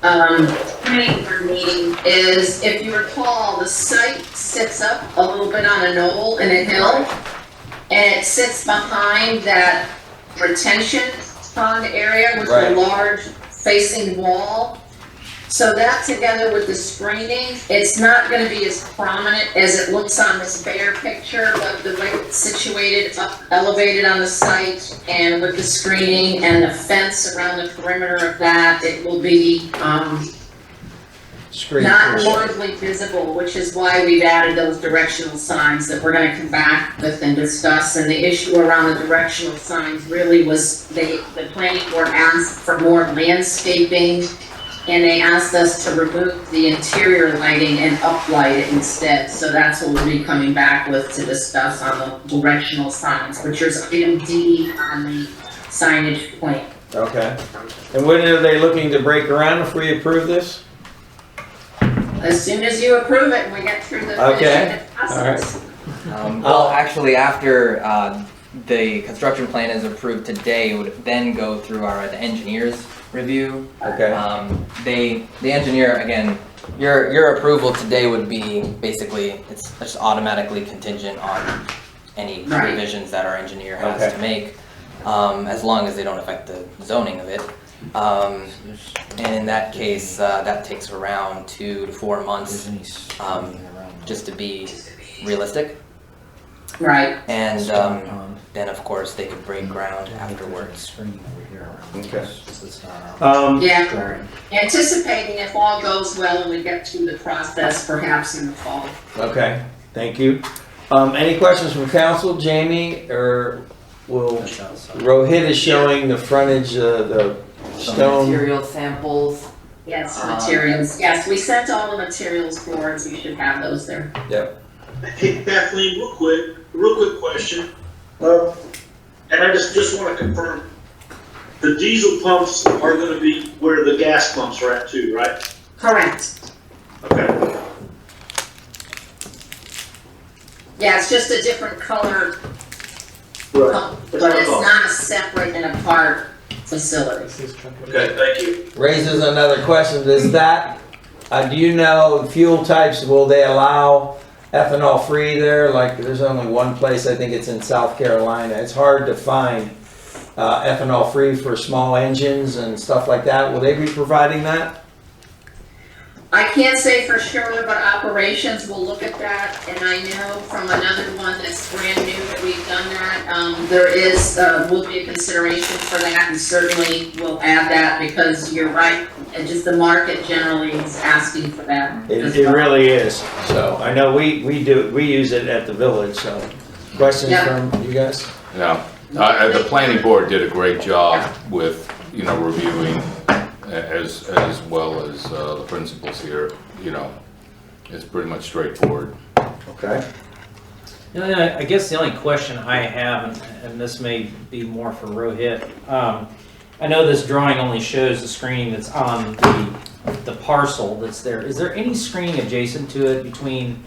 planning board meeting, is if you recall, the site sits up a little bit on a knoll in a hill, and it sits behind that retention pond area with Right. a large facing wall. So that together with the screening, it's not gonna be as prominent as it looks on this bare picture, but the way it's situated, up elevated on the site, and with the screening and the fence around the perimeter of that, it will be, Screen not first. largely visible, which is why we've added those directional signs that we're gonna come back with and discuss. And the issue around the directional signs really was the planning board asked for more landscaping and they asked us to remove the interior lighting and uplight it instead. So that's what we'll be coming back with to discuss on the directional signs, which is item D on the signage plan. Okay. And when are they looking to break ground if we approve this? As soon as you approve it and we get through the Okay. finishing process. Well, actually, after the construction plan is approved today, it would then go through the engineer's review. Okay. The engineer, again, your approval today would be basically, it's just automatically contingent on any Right. revisions that our engineer has Okay. to make, as long as they don't affect the zoning of it. And in that case, that takes around 2 to 4 months, just to be realistic. Right. And then, of course, they could break ground afterwards. Okay. Yeah, anticipating if all goes well and we get through the process, perhaps in the fall. Okay, thank you. Any questions from council, Jamie, or will, Rohit is showing the frontage, the Some stone. material samples. Yes, materials. Yes, we sent all the materials forward, so you should have those there. Yep. Hey Kathleen, real quick question. And I just want to confirm, the diesel pumps are going to be where the gas pumps are at too, right? Correct. Okay. Yeah, it's just a different color, Right. but it's not a separate and apart facility. Okay, thank you. Raises another question, does that, do you know fuel types, will they allow ethanol free there? Like, there's only one place, I think it's in South Carolina. It's hard to find ethanol free for small engines and stuff like that. Will they be providing that? I can't say for sure, but operations will look at that, and I know from another one that's brand new that we've done that, there is, will be a consideration for that, and certainly we'll add that, because you're right, and just the market generally is asking for that. It really is. So I know we use it at the village, so questions Yeah. from you guys? Yeah, the planning board did a great job with, reviewing as well as the principals here, it's pretty much straightforward. Okay. I guess the only question I have, and this may be more for Rohit, I know this drawing only shows the screening that's on the parcel that's there. Is there any screening adjacent to it between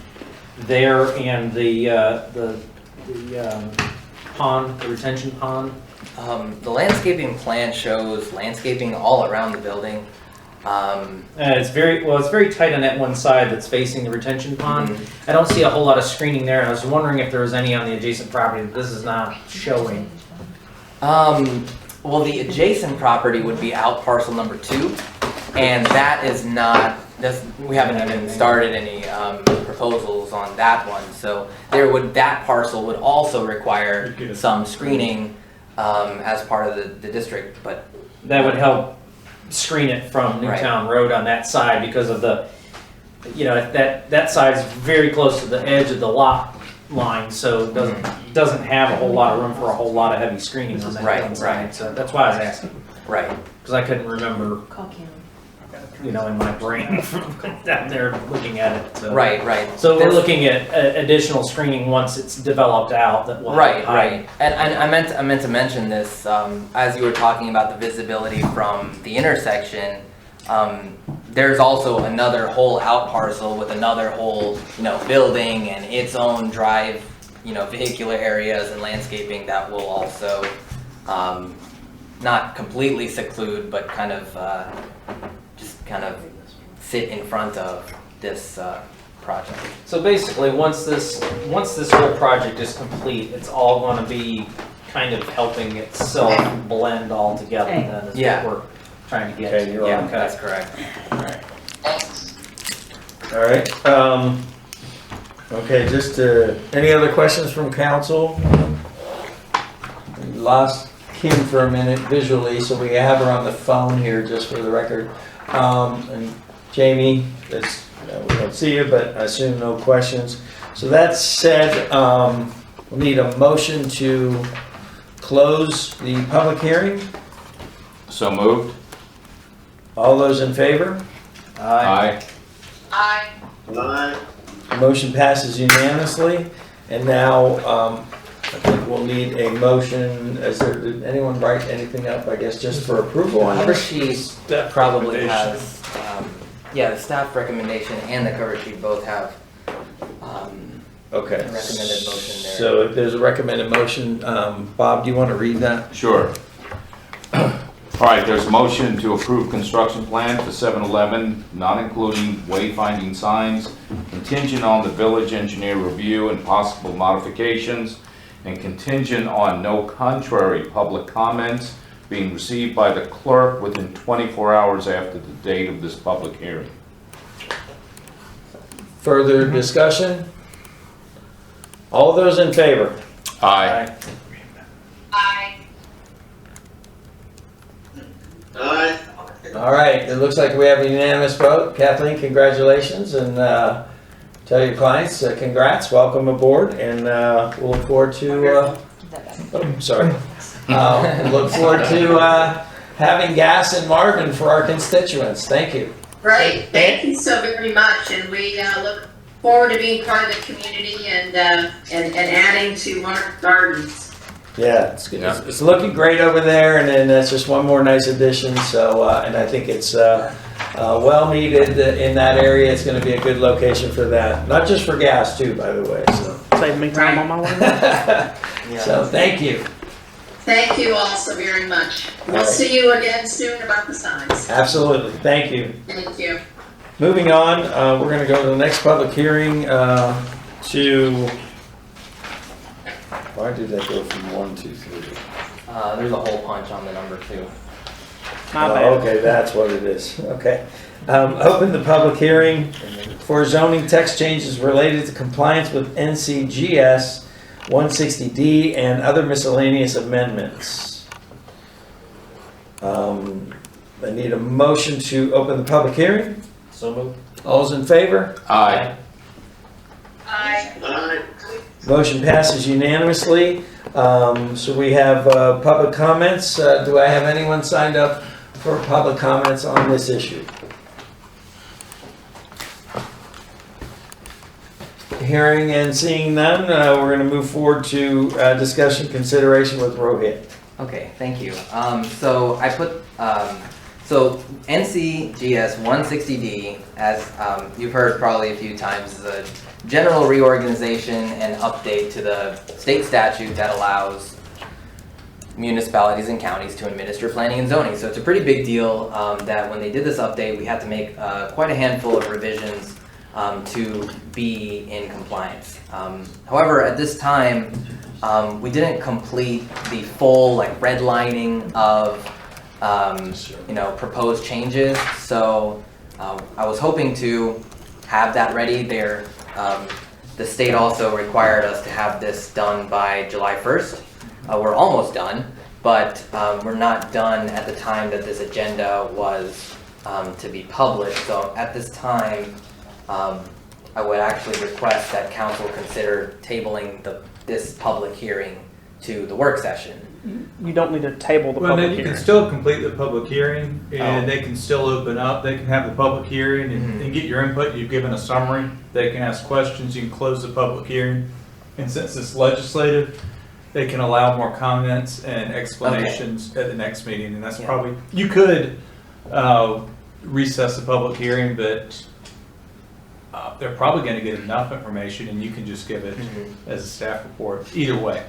there and the pond, the retention pond? The landscaping plan shows landscaping all around the building. It's very tight on that one side that's facing the retention pond. I don't see a whole lot of screening there, and I was wondering if there was any on the adjacent property that this is not showing. Well, the adjacent property would be out parcel number 2, and that is not, we haven't even started any proposals on that one, so that parcel would also require some screening as part of the district, but That would help screen it from Newtown Road on that side because of the, that side's very close to the edge of the lot line, so it doesn't have a whole lot of room for a whole lot of heavy screening on that one side. So that's why I was asking. Right. Because I couldn't remember, in my brain down there looking at it. So. Right. So we're looking at additional screening once it's developed out. That will Right. And I meant to mention this as you were talking about the visibility from the intersection. There's also another whole out parcel with another whole, building and its own drive, vehicular areas and landscaping that will also not completely seclude, but kind of sit in front of this project. So basically, once this whole project is complete, it's all going to be kind of helping itself blend all together. Then is what we're trying to get to. Yeah, that's correct. All right. Okay, just any other questions from council? We lost Kim for a minute visually, so we have her on the phone here just for the record. And Jamie, we don't see you, but I assume no questions. So that said, we'll need a motion to close the public hearing. So moved? All those in favor? Aye. Aye. Aye. The motion passes unanimously. And now, I think we'll need a motion. Did anyone write anything up, I guess, just for approval on Cover this? sheet probably has, the staff recommendation and the cover sheet both have, Okay. a recommended motion there. So if there's a recommended motion, Bob, do you want to read that? Sure. All right, there's a motion to approve construction plan for 7-Eleven, not including wayfinding signs, contingent on the village engineer review and possible modifications, and contingent on no contrary public comments being received by the clerk within 24 hours after the date of this public hearing. Further discussion? All those in favor? Aye. Aye. Aye. All right, it looks like we have a unanimous vote. Kathleen, congratulations, and tell your clients, congrats, welcome aboard, and we'll look forward to, sorry. Look forward to having gas in Marvin for our constituents. Thank you. Great, thank you so very much, and we look forward to being part of the community and adding to Monarch Gardens. Yeah, it's good. Yeah. It's looking great over there, and then that's just one more nice addition. So, and I think it's well needed in that area. It's going to be a good location for that, not just for gas too, by the way. So, Save me time on my way. so thank you. Thank you all so very much. We'll All right. see you again soon about the signs. Absolutely, thank you. Thank you. Moving on, we're going to go to the next public hearing to. Why did that go from 1, 2, 3? There's a hole punch on the number 2. My Oh, bad. okay, that's what it is. Okay. Open the public hearing for zoning text changes related to compliance with NCGS 160D and other miscellaneous amendments. I need a motion to open the public hearing. So moved. All's in favor? Aye. Aye. Aye. Motion passes unanimously. So we have public comments. Do I have anyone signed up for public comments on this issue? Hearing and seeing none, we're going to move forward to discussion consideration with Rohit. Okay, thank you. So I put, so NCGS 160D, as you've heard probably a few times, is a general reorganization and update to the state statute that allows municipalities and counties to administer planning and zoning. So it's a pretty big deal that when they did this update, we had to make quite a handful of revisions to be in compliance. However, at this time, we didn't complete the full redlining of proposed changes. So I was hoping to have that ready there. The state also required us to have this done by July 1st. We're almost done, but we're not done at the time that this agenda was to be published. So at this time, I would actually request that council consider tabling this public hearing to the work session. You don't need to table the Well, public then you hearing. can still complete the public hearing, and Oh. they can still open up. They can have the public hearing and get your input. You've given a summary. They can ask questions. You can close the public hearing. And since it's legislative, they can allow more comments and explanations at the next meeting. And that's Yeah. probably, you could recess the public hearing, but they're probably going to get enough information, and you can just give it as a staff report. Either way.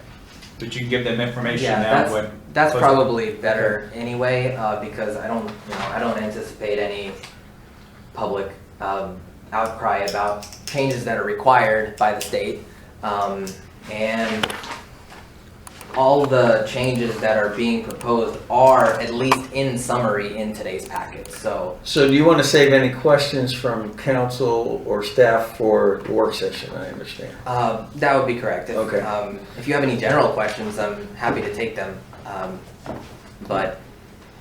But you can give them information Yeah, now. that's probably better anyway, because I don't anticipate any public outcry about changes that are required by the state, and all the changes that are being proposed are at least in summary in today's packet. So So do you want to save any questions from council or staff for the work session? I understand. that would be correct. Okay. If you have any general questions, I'm happy to take them, but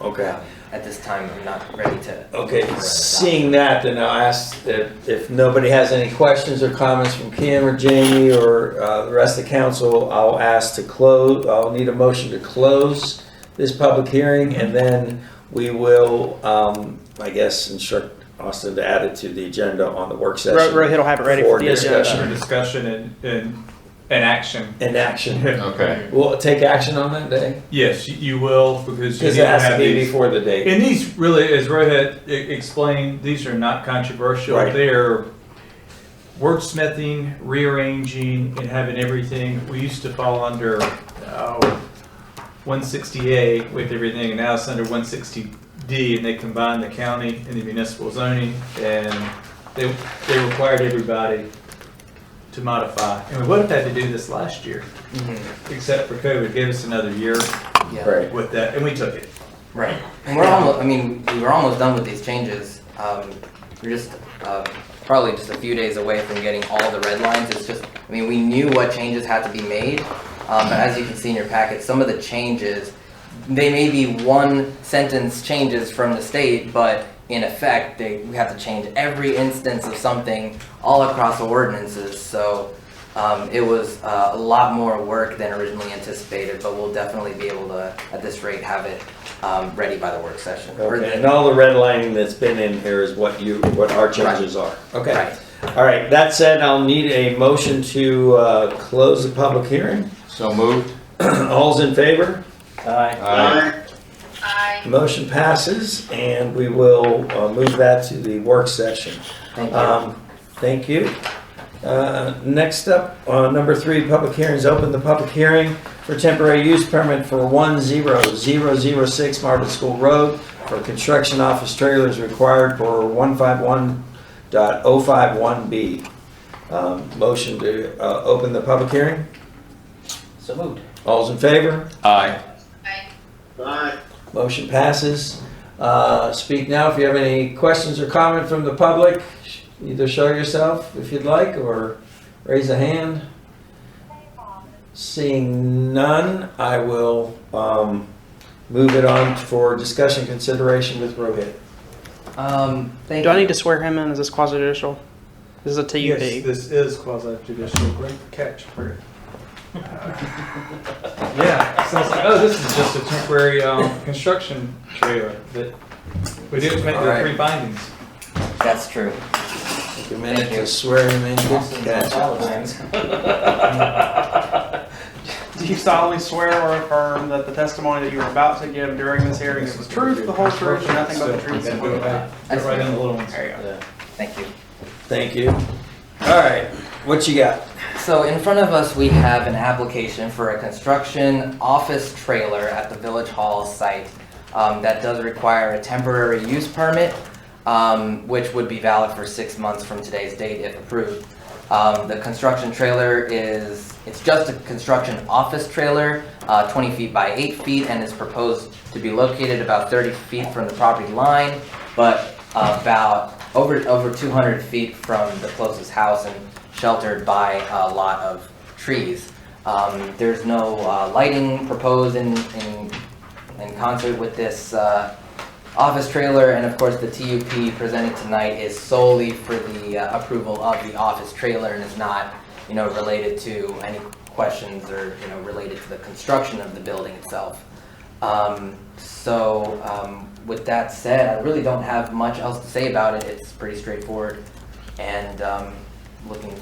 Okay. at this time, I'm not ready to. Okay, seeing that, then I'll ask that if nobody has any questions or comments from Kim or Jamie or the rest of the council, I'll ask to close, I'll need a motion to close this public hearing, and then we will, I guess, instruct Austin to add it to the agenda on the work session. Rohit will have it ready for the discussion. agenda. For discussion and action. In action. Okay. We'll take action on that day? Yes, you will, because you Because need it to has to have be these. before the date. And these really, as Rohit explained, these are not controversial. Right. They're wordsmithing, rearranging, and having everything. We used to fall under 160A with everything, and now it's under 160D, and they combined the county and the municipal zoning, and they required everybody to modify. And we would have had to do this last year, except for COVID. Gave us another year Yeah. Right. with that, and we took it. Right. And we're almost, I mean, we were almost done with these changes. We're just probably just a few days away from getting all the red lines. It's just, I mean, we knew what changes had to be made, but as you can see in your packet, some of the changes, they may be one sentence changes from the state, but in effect, we have to change every instance of something all across the ordinances. So it was a lot more work than originally anticipated, but we'll definitely be able to, at this rate, have it ready by the work session. Or Okay, the- and all the redlining that's been in here is what our changes are. Okay. Right. All right, that said, I'll need a motion to close the public hearing. So moved. All's in favor? Aye. Motion passes, and we will move that to the work session. Thank you. Thank you. Next up, number 3, public hearings. Open the public hearing for temporary use permit for 10006 Marvin School Road for construction office trailers required for 151.051B. Motion to open the public hearing. So moved. All's in favor? Aye. Aye. Motion passes. Speak now if you have any questions or comment from the public. Either show yourself if you'd like or raise a hand. Seeing none, I will move it on for discussion consideration with Rohit. Thank Do I you. need to swear him in? Is this quasi judicial? This is a TUP. Yes, this is quasi judicial. Great catch, Bert. Yeah, so it's like, oh, this is just a temporary construction trailer that we didn't make the Alright. 3 findings. That's true. Take a minute to swear him in. Good catch. Do you solemnly swear or affirm that the testimony that you are about to give during this hearing is the truth, the whole truth, and nothing but the truth? Do it right in the little ones. There you go. Thank you. Thank you. All right, what you got? So in front of us, we have an application for a construction office trailer at the Village Hall site that does require a temporary use permit, which would be valid for 6 months from today's date if approved. The construction trailer it's just a construction office trailer, 20 feet by 8 feet, and is proposed to be located about 30 feet from the property line, but about over 200 feet from the closest house and sheltered by a lot of trees. There's no lighting proposed in concert with this office trailer, and of course the TUP presented tonight is solely for the approval of the office trailer and is not, related to any questions or, related to the construction of the building itself. With that said, I really don't have much else to say about it. It's pretty straightforward, and looking to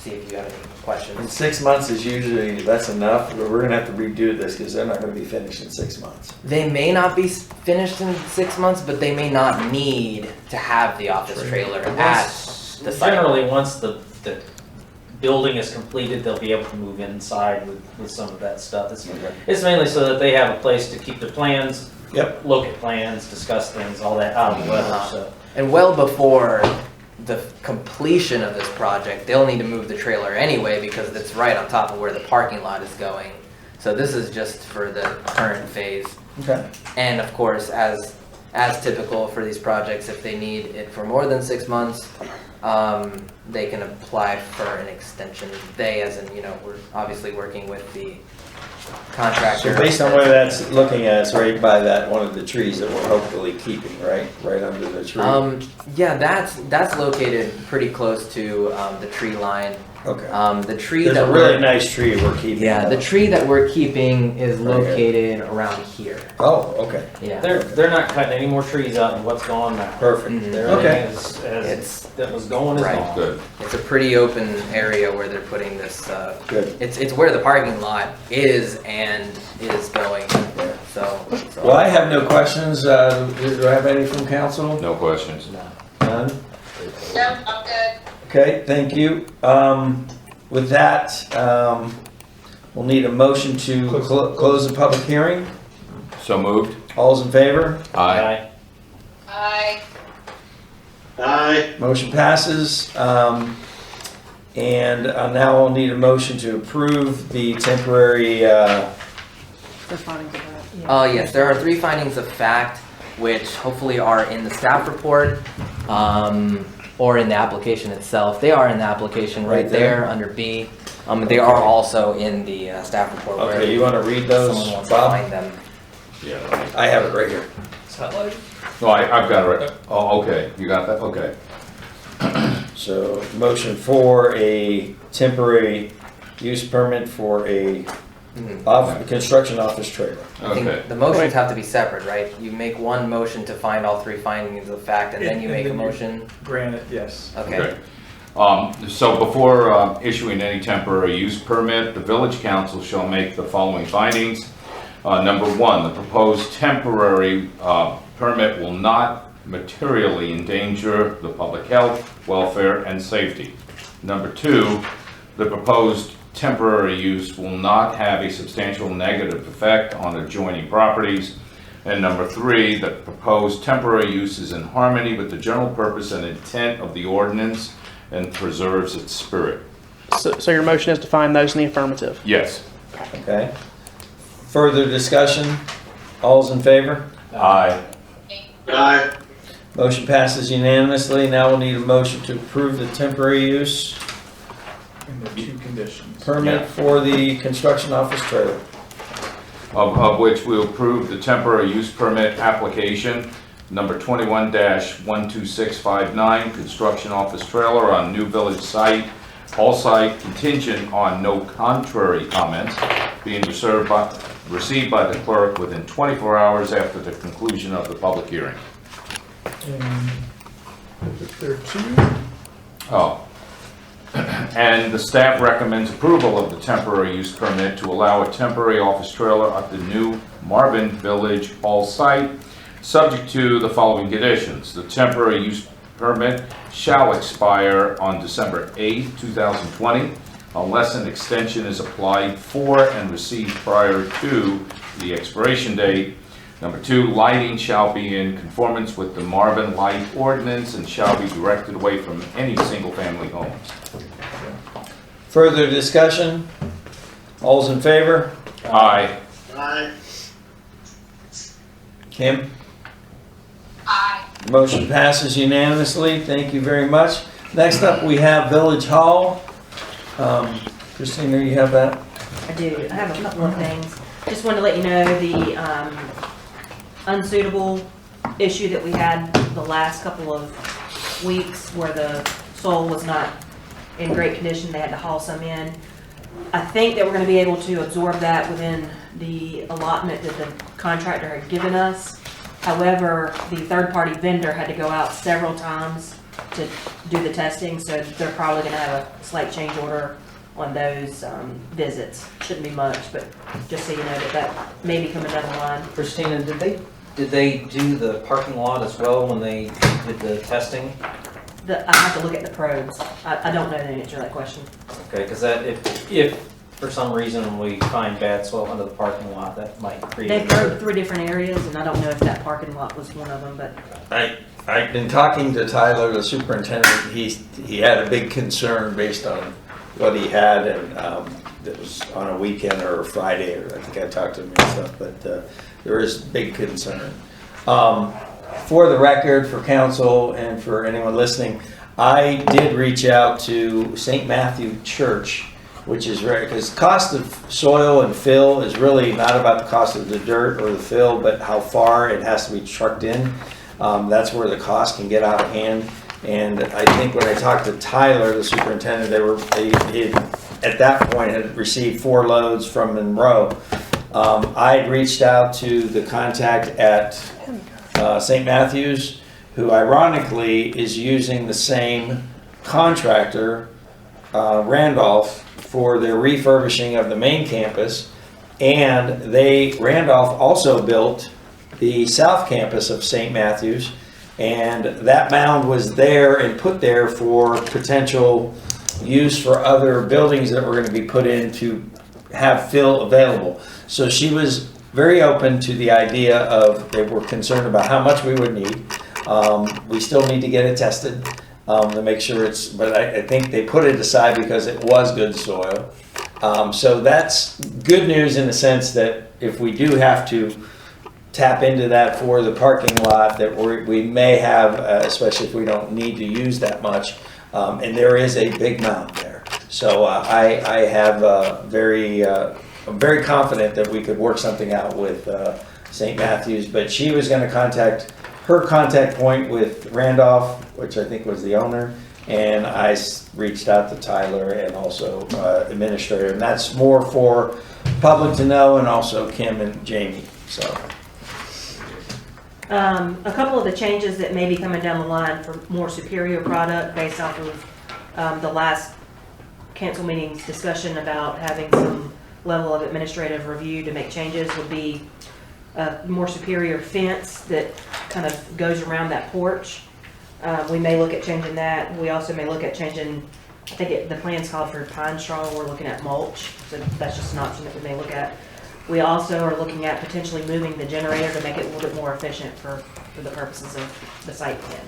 see if you have any And questions. 6 months is usually, that's enough, but we're gonna have to redo this because they're not gonna be finished in 6 months. They may not be finished in 6 months, but they may not need to have the office trailer at the site. Generally, once the building is completed, they'll be able to move inside with some of that stuff. It's mainly so that they have a place to keep their plans, Yep. look at plans, discuss things, all that out of the weather, so. And well before the completion of this project, they'll need to move the trailer anyway because it's right on top of where the parking lot is going. So this is just for the current phase. Okay. And of course, as typical for these projects, if they need it for more than 6 months, they can apply for an extension. They, as in, we're obviously working with the contractor. So based on where that's looking at, it's right by that, one of the trees that we're hopefully keeping, right? Right under the tree. Yeah, that's located pretty close to the tree line. Okay. The tree There's that a really nice tree we're keeping. yeah, the tree that we're keeping is Right here. located around here. Oh, okay. Yeah. They're not cutting any more trees out than what's gone now. Perfect. Mhm. Okay. Everything is, as It's that was going is right. gone. Good. It's a pretty open area where they're putting this. Good. It's where the parking lot is and is going. So. Well, I have no questions. Do I have any from council? No questions. None? No, I'm good. Okay, thank you. With that, we'll need a motion to close the public hearing. So moved. All's in favor? Aye. Aye. Aye. Motion passes. And now I'll need a motion to approve the temporary, Yes, there are 3 findings of fact, which hopefully are in the staff report, or in the application itself. They are in the application right Right there. there under B. They are also in the staff report. where okay, you want to read if those, someone wants to Bob? find them. Yeah. I have it right here. No, I've got it right. Oh, okay. You got that? Okay. So, motion for a temporary use permit for a construction office trailer. I think Okay. the motions have to be separate, right? You make one motion to find all 3 findings of fact, and then you make a motion. Granted, yes. Okay. So before issuing any temporary use permit, the village council shall make the following findings. Number 1, the proposed temporary permit will not materially endanger the public health, welfare, and safety. Number 2, the proposed temporary use will not have a substantial negative effect on adjoining properties. And number 3, the proposed temporary use is in harmony with the general purpose and intent of the ordinance and preserves its spirit. So your motion is to find those in the affirmative. Yes. Okay. Further discussion? All's in favor? Aye. Aye. Motion passes unanimously. Now we'll need a motion to approve the temporary use And the 2 conditions. permit for the construction office trailer. Of which we'll approve the temporary use permit application, number 21-12659, construction office trailer on new village site, all site contingent on no contrary comments, being received by the clerk within 24 hours after the conclusion of the public hearing. And there are 2. Oh. And the staff recommends approval of the temporary use permit to allow a temporary office trailer at the new Marvin Village Hall site, subject to the following conditions. The temporary use permit shall expire on December 8th, 2020, unless an extension is applied for and received prior to the expiration date. Number 2, lighting shall be in conformance with the Marvin Light Ordinance and shall be directed away from any single-family homes. Further discussion? All's in favor? Aye. Aye. Kim? Aye. Motion passes unanimously. Thank you very much. Next up, we have Village Hall. Christina, you have that? I do. I have a couple of things. Just wanted to let you know the unsuitable issue that we had the last couple of weeks where the soil was not in great condition. They had to haul some in. I think that we're going to be able to absorb that within the allotment that the contractor had given us. However, the third-party vendor had to go out several times to do the testing, so they're probably going to have a slight change order on those visits. Shouldn't be much, but just so you know that may be coming down the line. Christina, did they do the parking lot as well when they did the testing? I have to look at the probes. I don't know the answer to that question. Okay, because that if for some reason we find bad soil under the parking lot, that might create. They probed 3 different areas, and I don't know if that parking lot was one of them, but I've been talking to Tyler, the superintendent. He had a big concern based on what he had, and it was on a weekend or a Friday, or I think I talked to him and stuff, but there is big concern. For the record, for council and for anyone listening, I did reach out to St. Matthew Church, which is rare, because cost of soil and fill is really not about the cost of the dirt or the fill, but how far it has to be trucked in. That's where the cost can get out of hand. And I think when I talked to Tyler, the superintendent, he at that point had received 4 loads from Monroe. I had reached out to the contact at St. Matthews, who ironically is using the same contractor, Randolph, for their refurbishing of the main campus. And Randolph also built the south campus of St. Matthews. And that mound was there and put there for potential use for other buildings that were going to be put in to have fill available. So she was very open to the idea of, they were concerned about how much we would need. We still need to get it tested to make sure but I think they put it aside because it was good soil. So that's good news in the sense that if we do have to tap into that for the parking lot, that we may have, especially if we don't need to use that much. And there is a big mound there. So I have I'm very confident that we could work something out with St. Matthews, but she was going to contact her contact point with Randolph, which I think was the owner, and I reached out to Tyler and also administrator, and that's more for public to know, and also Kim and Jamie. So a couple of the changes that may be coming down the line for more superior product based off of the last council meeting's discussion about having some level of administrative review to make changes would be a more superior fence that kind of goes around that porch. We may look at changing that. We also may look at changing, I think the plan's called for pine straw. We're looking at mulch, so that's just an option that we may look at. We also are looking at potentially moving the generator to make it a little bit more efficient for the purposes of the site plan.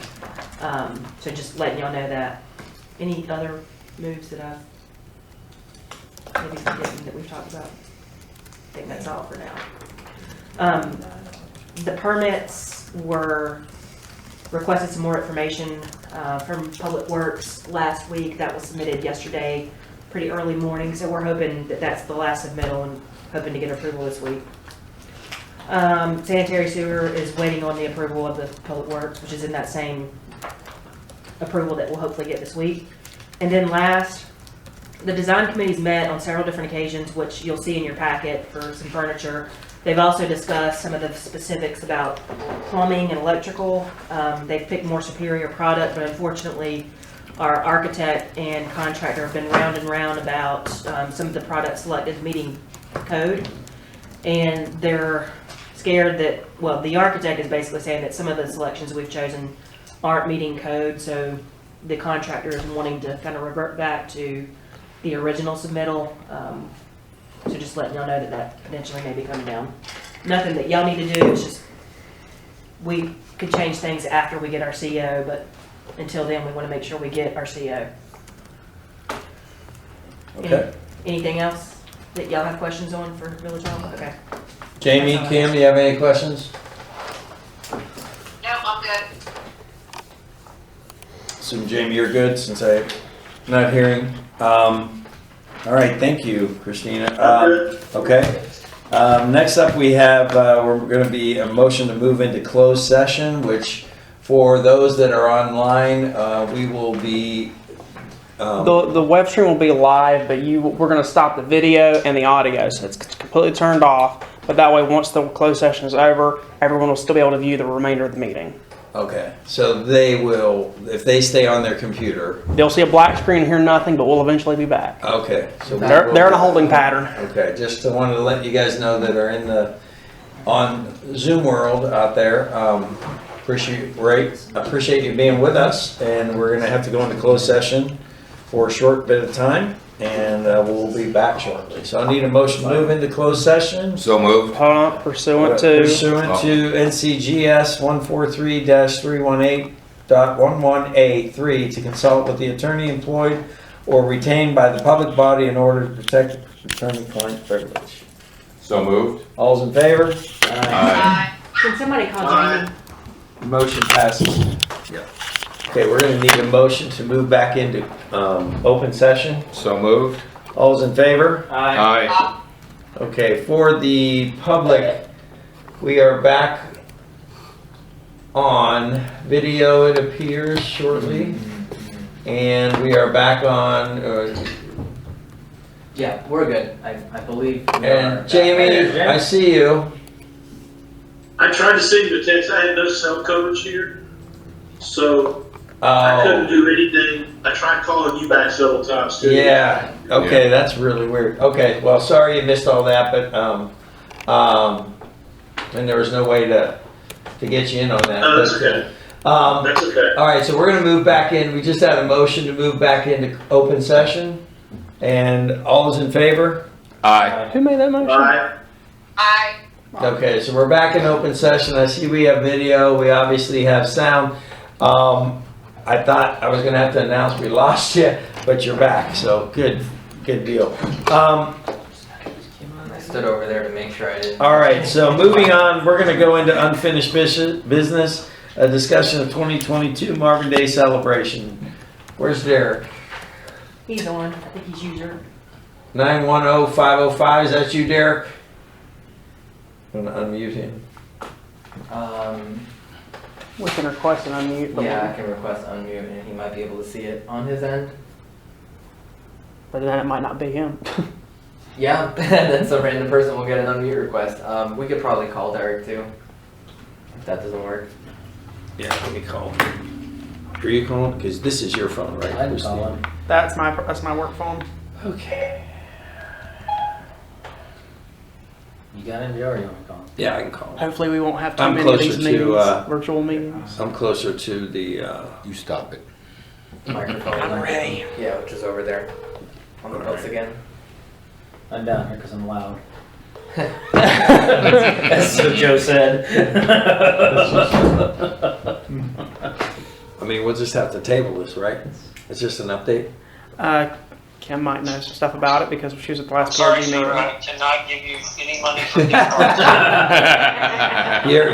So just letting y'all know that. Any other moves that I've maybe forgetting that we've talked about? I think that's all for now. The permits were requested some more information from Public Works last week. That was submitted yesterday, pretty early morning. So we're hoping that that's the last submittal and hoping to get approval this week. Sanitary sewer is waiting on the approval of the Public Works, which is in that same approval that we'll hopefully get this week. And then last, the design committee's met on several different occasions, which you'll see in your packet for some furniture. They've also discussed some of the specifics about plumbing and electrical. They've picked more superior product, but unfortunately our architect and contractor have been round and round about some of the products selected meeting code. And they're scared that, well, the architect is basically saying that some of the selections we've chosen aren't meeting code, so the contractor is wanting to kind of revert back to the original submittal. So just letting y'all know that that potentially may be coming down. Nothing that y'all need to do, it's just we could change things after we get our CO, but until then we want to make sure we get our CO. okay. Anything else that y'all have questions on for Village Hall? Okay. Jamie, Kim, do you have any questions? No, I'm good. So Jamie, you're good since I'm not hearing. All right, thank you, Christina. Okay. Next up, we have we're going to be a motion to move into closed session, which for those that are online, we will be. The web stream will be live, but we're going to stop the video and the audio, so it's completely turned off. But that way, once the closed session is over, everyone will still be able to view the remainder of the meeting. Okay, so they will, if they stay on their computer. They'll see a black screen and hear nothing, but we'll eventually be back. Okay, so They're in a holding pattern. Okay, just wanted to let you guys know that are on Zoom world out there. Appreciate you being with us, and we're going to have to go into closed session for a short bit of time, and we'll be back shortly. So I need a motion to move into closed session. So moved. Hold on, pursuant to NCGS 143-318.11A3 to consult with the attorney employed or retained by the public body in order to protect attorney-client privilege. So moved. All's in favor? Aye. Can somebody call Jamie? Motion passes. Yeah. Okay, we're going to need a motion to move back into open session. So moved. All's in favor? Aye. Okay, for the public, we are back on video, it appears, shortly. And we are back on, Yeah, we're good. I believe. we are and back. Jamie, I see you. I tried to send you a text. I had no cell coverage here, so I couldn't Oh, do anything. I tried calling you back several times too. yeah, okay, that's really weird. Okay, well, sorry you missed all that, but, and there was no way to get you in on that. No, that's but, okay. That's okay. All right, so we're gonna move back in. We just had a motion to move back into open session. And all is in favor? Aye. Who made that motion? Bye. Okay, so we're back in open session. I see we have video. We obviously have sound. I thought I was gonna have to announce we lost you, but you're back, so good deal. I stood over there to make sure I didn't. All right, so moving on, we're gonna go into unfinished business, a discussion of 2022 Marvin Day celebration. Where's Derek? He's on, I think he's user. 910-505, is that you, Derek? I'm gonna unmute him. We can request an unmute. But Yeah, I can request unmute, and he might be able to see it on his end. But then it might not be him. Yeah, then some random person will get an unmute request. We could probably call Derek too, if that doesn't work. Yeah, let me call him. Are you calling? Because this is your phone, right? I can call him. That's my work phone. Okay. You got him, Joe, or you want me to call him? Yeah, I can call him. Hopefully we won't have too I'm many of these closer to, meetings, virtual meetings. I'm closer to the, You stop it. Microphone. I'm ready. Yeah, which is over there on the post again. I'm down here because I'm loud. That's what Joe said. I mean, we'll just have to table this, right? It's just an update? Kim might know some stuff about it because she was at the last Sorry, PRG sir, meeting. I cannot give you any money for gift cards.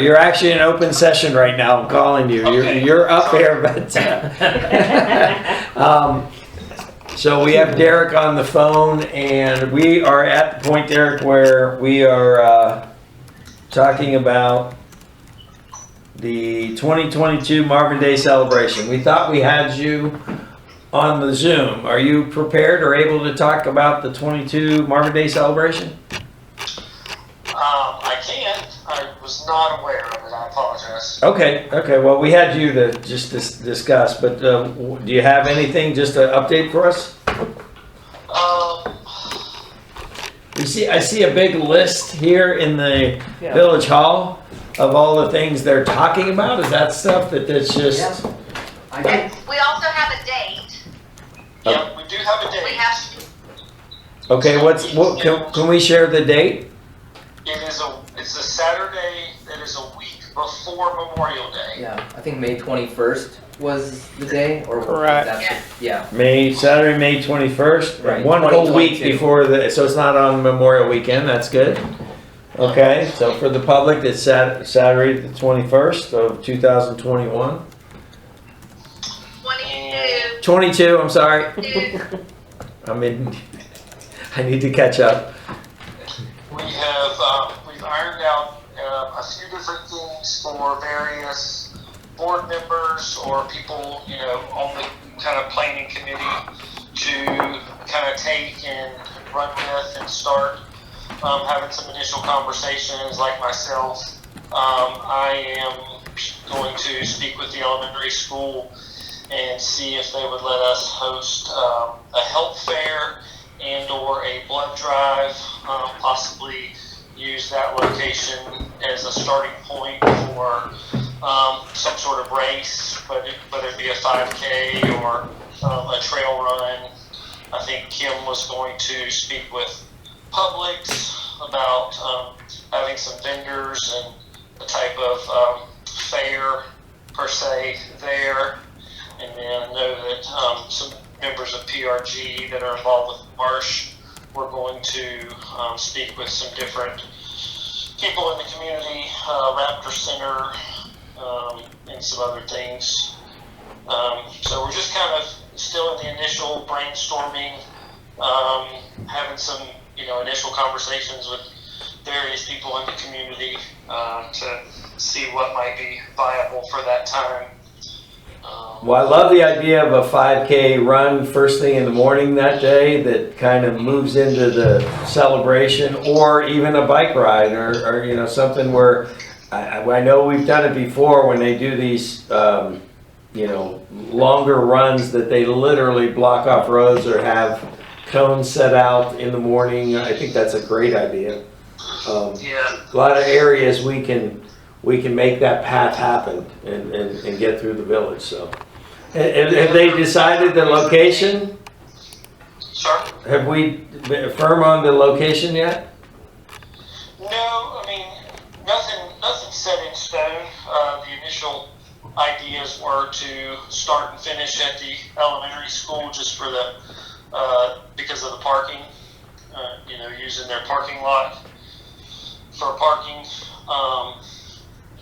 You're actually in open session right now. I'm calling you. Okay. You're up here, but, so we have Derek on the phone, and we are at the point, Derek, where we are talking about the 2022 Marvin Day celebration. We thought we had you on the Zoom. Are you prepared or able to talk about the 22 Marvin Day celebration? I can't. I was not aware of it. I apologize. Okay. Well, we had you to just discuss, but do you have anything just to update for us? I see a big list here in the Village Hall of all the things they're talking about. Is that stuff that's just? Yeah. And we also have a date. Yeah, we do have a We date. have, Okay. Can we share the date? It's a Saturday that is a week before Memorial Day. Yeah, I think May 21st was the day, or Correct. Yeah. Saturday, May 21st. Right, One whole week 2022. before so it's not on Memorial Weekend. That's good. Okay. So for the public, it's Saturday, the 21st of 2021. 22. 22. I'm sorry. 22. I need to catch up. We have, we've ironed out a few different things for various board members or people, on the kind of planning committee to kind of take and run with and start having some initial conversations like myself. I am going to speak with the elementary school and see if they would let us host a health fair and or a blood drive, possibly use that location as a starting point for some sort of race, but it'd be a 5K or a trail run. I think Kim was going to speak with Publix about having some vendors and the type of fair per se there. And then I know that some members of PRG that are involved with Marsh, we're going to speak with some different people in the community, Raptor Center, and some other things. So we're just kind of still in the initial brainstorming, having some, initial conversations with various people in the community to see what might be viable for that time. Well, I love the idea of a 5K run first thing in the morning that day that kind of moves into the celebration, or even a bike ride, or you know, something where I know we've done it before when they do these, you know, longer runs that they literally block off roads or have cones set out in the morning. I think that's a great idea. Yeah. A lot of areas we can make that path happen and get through the village. So, have they decided the location? Sure. Have we been firm on the location yet? No, I mean, nothing set in stone. The initial ideas were to start and finish at the elementary school just for the, because of the parking, you know, using their parking lot for parking.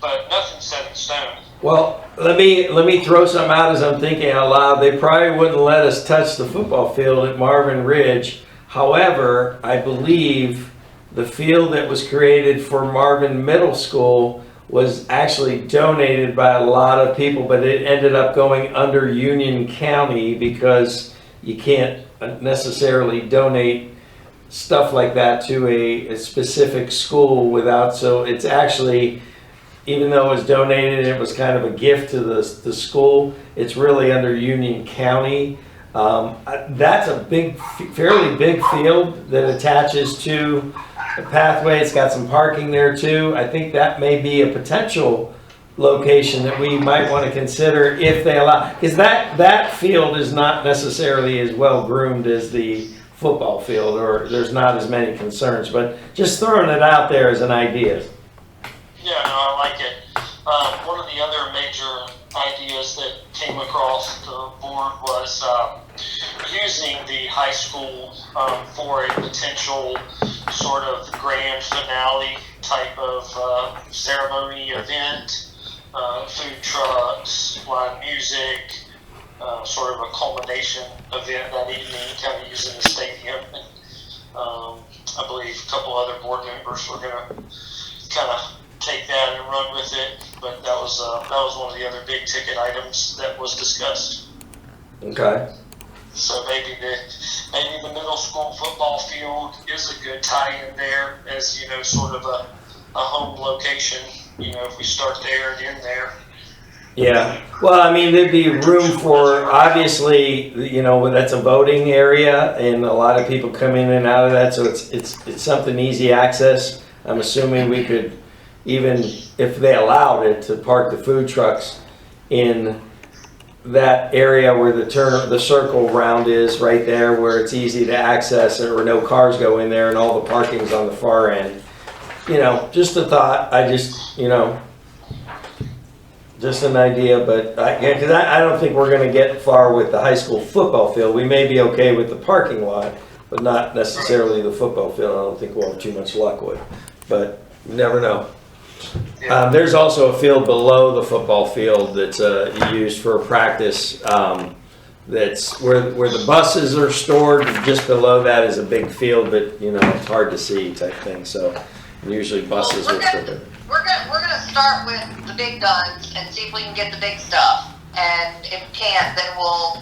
But nothing set in stone. Well, let me throw something out as I'm thinking out loud. They probably wouldn't let us touch the football field at Marvin Ridge. However, I believe the field that was created for Marvin Middle School was actually donated by a lot of people, but it ended up going under Union County because you can't necessarily donate stuff like that to a specific school without, so it's actually, even though it was donated, it was kind of a gift to the school, it's really under Union County. That's a big, fairly big field that attaches to a pathway. It's got some parking there too. I think that may be a potential location that we might want to consider if they allow, because that field is not necessarily as well groomed as the football field, or there's not as many concerns, but just throwing it out there as an idea. Yeah, no, I like it. One of the other major ideas that came across the board was using the high school for a potential sort of grand finale type of ceremony event, food trucks, live music, sort of a culmination event that evening, kind of using the stadium. And I believe a couple other board members were going to kind of take that and run with it, but that was one of the other big ticket items that was discussed. Okay. So maybe the middle school football field is a good tie-in there, as you know, sort of a home location. You know, if we start there and end there. Yeah. Well, I mean, there'd be room for, obviously, you know, that's a voting area, and a lot of people come in and out of that, so it's something easy access. I'm assuming we could, even if they allowed it, to park the food trucks in that area where the circle round is, right there, where it's easy to access, or no cars go in there, and all the parking's on the far end. You know, just a thought. I just, you know, just an idea, but because I don't think we're going to get far with the high school football field. We may be okay with the parking lot, but not necessarily the football field. I don't think we'll have too much luck with, but you never know. There's also a field below the football field that's used for practice. That's where the buses are stored. Just below that is a big field, but you know, it's hard to see type thing. So usually buses are stored. We're gonna start with the big guns and see if we can get the big stuff. And if we can't, then we'll,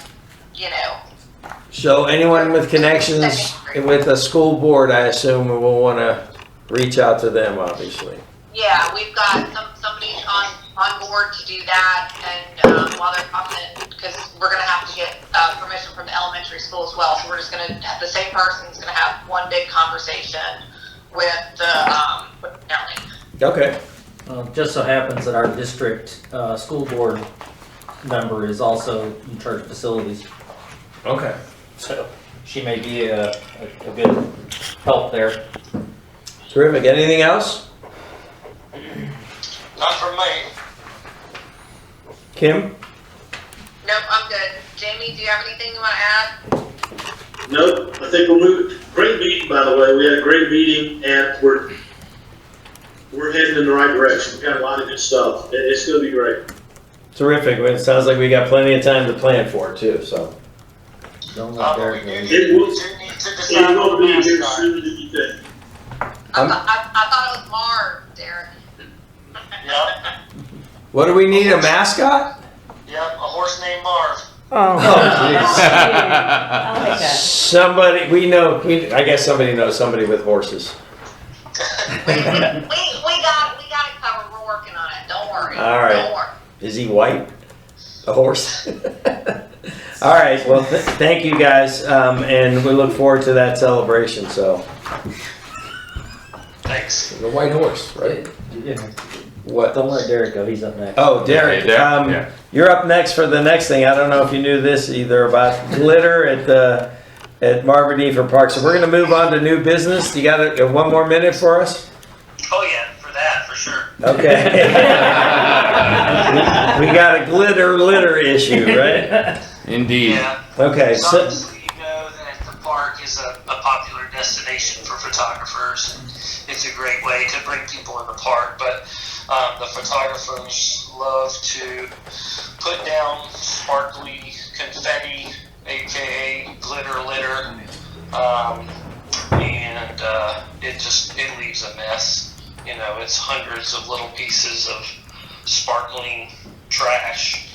you know. So anyone with connections with a school board, I assume, will want to reach out to them, obviously. Yeah, we've got somebody on board to do that, and while they're talking, because we're going to have to get permission from the elementary school as well, so we're just going to have the same person's going to have one big conversation with the county. Okay. Just so happens that our district school board member is also in charge of facilities, Okay. so she may be a good help there. Terrific. Anything else? Not from me. Kim? Nope, I'm good. Jamie, do you have anything you want to add? Nope, I think we'll move. Great meeting, by the way. We had a great meeting, and we're heading in the right direction. We got a lot of good stuff. It's going to be great. Terrific. Well, it sounds like we got plenty of time to plan for it too. So. Don't look there. It will be here sooner than you think. I thought it was Marv, Derek. Yeah. What do we need, a mascot? Yep, a horse named Marv. Oh, I like that. Somebody, I guess somebody knows somebody with horses. We got it covered. We're working on it. Don't worry. All right. Don't worry. Is he white? A horse? All right, well, thank you guys, and we look forward to that celebration, so. Thanks. The white horse, right? What? Don't let Derek go, he's up next. Oh, Derek, Yeah. you're up next for the next thing. I don't know if you knew this either about glitter at Marvin Defer Park. So we're gonna move on to new business. You got one more minute for us? Oh yeah, for that, for sure. Okay. We got a litter issue, right? Indeed. Yeah. Okay, so, Obviously, you know that the park is a popular destination for photographers. It's a great way to bring people in the park, but the photographers love to put down sparkly confetti, aka glitter litter, and it leaves a mess. You know, it's hundreds of little pieces of sparkling trash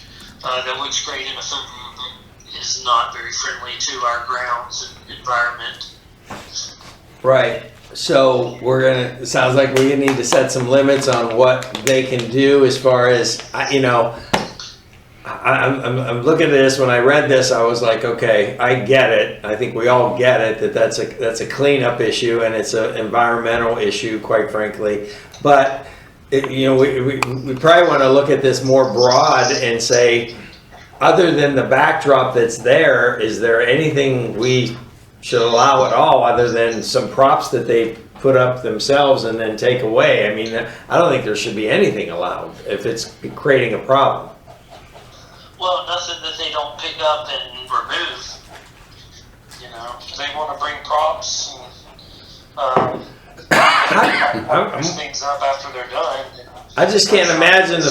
that looks great in a photo, but is not very friendly to our grounds and environment. right. So it sounds like we need to set some limits on what they can do as far as, I'm looking at this. When I read this, I was like, okay, I get it. I think we all get it that's a cleanup issue and it's an environmental issue, quite frankly. But we probably want to look at this more broad and say, other than the backdrop that's there, is there anything we should allow at all other than some props that they put up themselves and then take away? I mean, I don't think there should be anything allowed if it's creating a problem. Well, nothing that they don't pick up and remove. You know, they want to bring props and things up after they're done. I just can't imagine the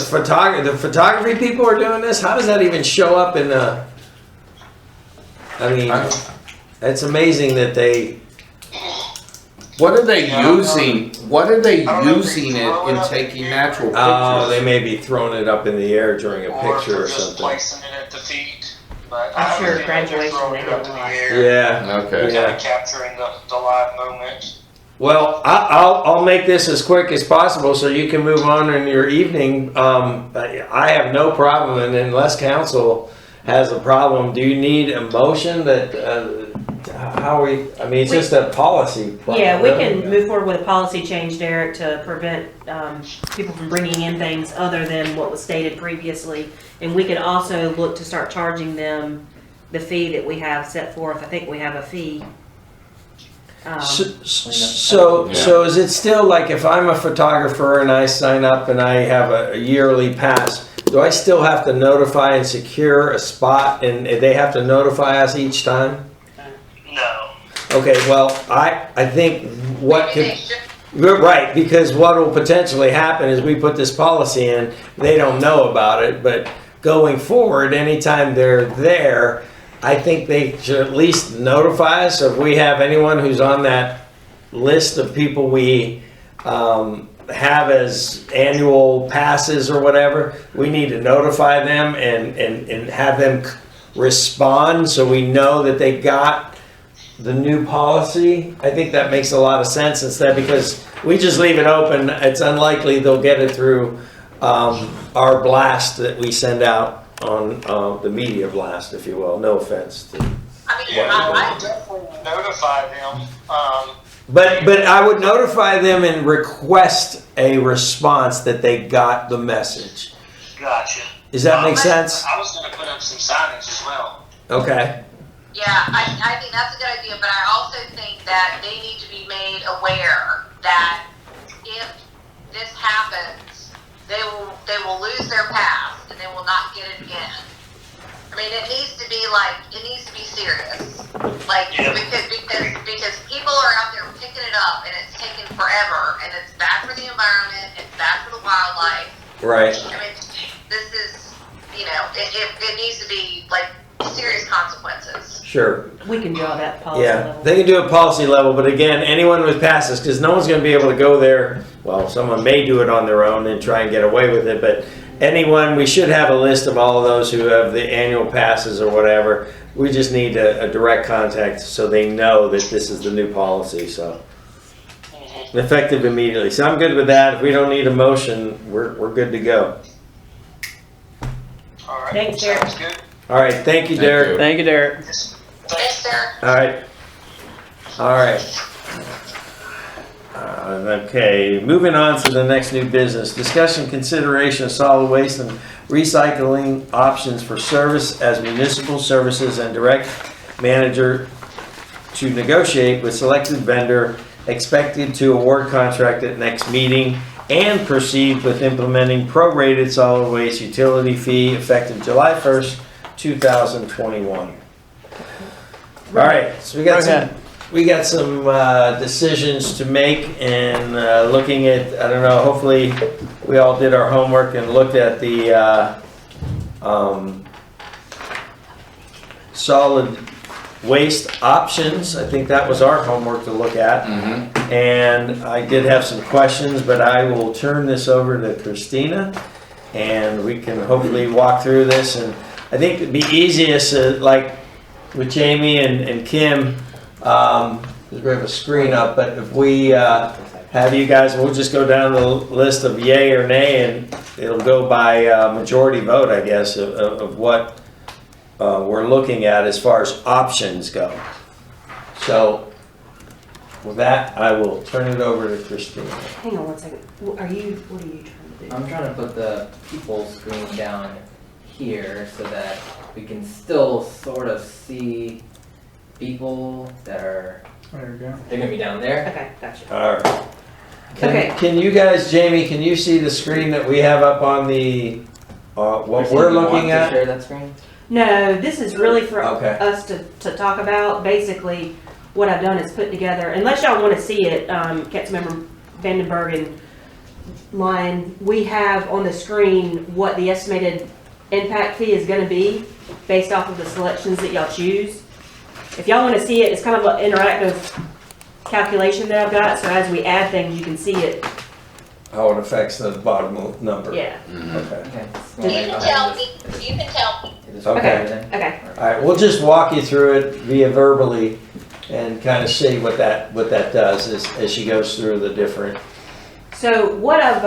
photography people are doing this. How does that even show up in the? I mean, it's amazing that they. What are they using? What are they using it in taking natural pictures? Oh, they may be throwing it up in the air during a picture or just something. placing it at the feet. But I'm sure think graduation they're throwing they it up do in a the lot. air. Yeah. Okay. Kind Yeah. of capturing the live moment. Well, I'll make this as quick as possible so you can move on in your evening. I have no problem, and unless council has a problem, do you need a motion that, it's just a policy. Yeah, we can move forward with a policy change, Derek, to prevent people from bringing in things other than what was stated previously. And we can also look to start charging them the fee that we have set forth. I think we have a fee. So is it still like if I'm a photographer and I sign up and I have a yearly pass, do I still have to notify and secure a spot and they have to notify us each time? No. Okay, well, I think what Maybe could, they should. you're right, because what will potentially happen is we put this policy in, they don't know about it, but going forward, anytime they're there, I think they should at least notify us. If we have anyone who's on that list of people we have as annual passes or whatever, we need to notify them and have them respond so we know that they got the new policy. I think that makes a lot of sense instead, because we just leave it open. It's unlikely they'll get it through our blast that we send out on the media blast, if you will. No offense to. I definitely notify them. But I would notify them and request a response that they got the message. Gotcha. Does that make sense? I was going to put up some signage as well. Okay. Yeah, I think that's a good idea, but I also think that they need to be made aware that if this happens, they will lose their pass and they will not get it again. I mean, it needs to be serious. Because people are out there picking it up and it's taking forever and it's bad for the environment, it's bad for the wildlife. Right. I mean, this is, it needs to be serious consequences. Sure. We can draw that policy Yeah, level. they can do it policy level, but again, anyone with passes, because no one's going to be able to go there. Well, someone may do it on their own and try and get away with it, but anyone, we should have a list of all of those who have the annual passes or whatever. We just need a direct contact so they know that this is the new policy, so. Effective immediately. So I'm good with that. If we don't need a motion, we're good to go. All right. Thanks, Derek. Sounds good. All right, thank you, Derek. Thank you, Derek. Thanks, Derek. All right. All right. Okay, moving on to the next new business. Discussion consideration of solid waste and recycling options for service as municipal services and direct manager to negotiate with selected vendor expected to award contract at next meeting and proceed with implementing prorated solid waste utility fee effective July 1st, 2021. All right, so we got some decisions to make, and looking at, I don't know, hopefully we all did our homework and looked at the solid waste options. I think that was our homework to look at. And I did have some questions, but I will turn this over to Christina and we can hopefully walk through this. And I think it'd be easiest, like with Jamie and Kim, we have a screen up, but if we have you guys, we'll just go down the list of yay or nay, and it'll go by majority vote, I guess, of what we're looking at as far as options go. So with that, I will turn it over to Christina. Hang on one second. What are you trying to do? I'm trying to put the people screen down here so that we can still sort of see people that are, There you go. they're gonna be down there. Okay, gotcha. All right. Okay. Can you guys, Jamie, can you see the screen that we have up on the, what Christine, we're do you want looking to at? share that screen? No, this is really for Okay. us to talk about. Basically, what I've done is put together, unless y'all want to see it, Councilmember Vandenberg and Lyon, we have on the screen what the estimated impact fee is going to be based off of the selections that y'all choose. If y'all want to see it, it's kind of an interactive calculation that I've got, so as we add things, you can see it. How it affects the bottom number. Yeah. Okay. Okay. You can tell me. You can tell me. Okay. Okay. All right, we'll just walk you through it via verbally and kind of see what that does as she goes through the different. So what I've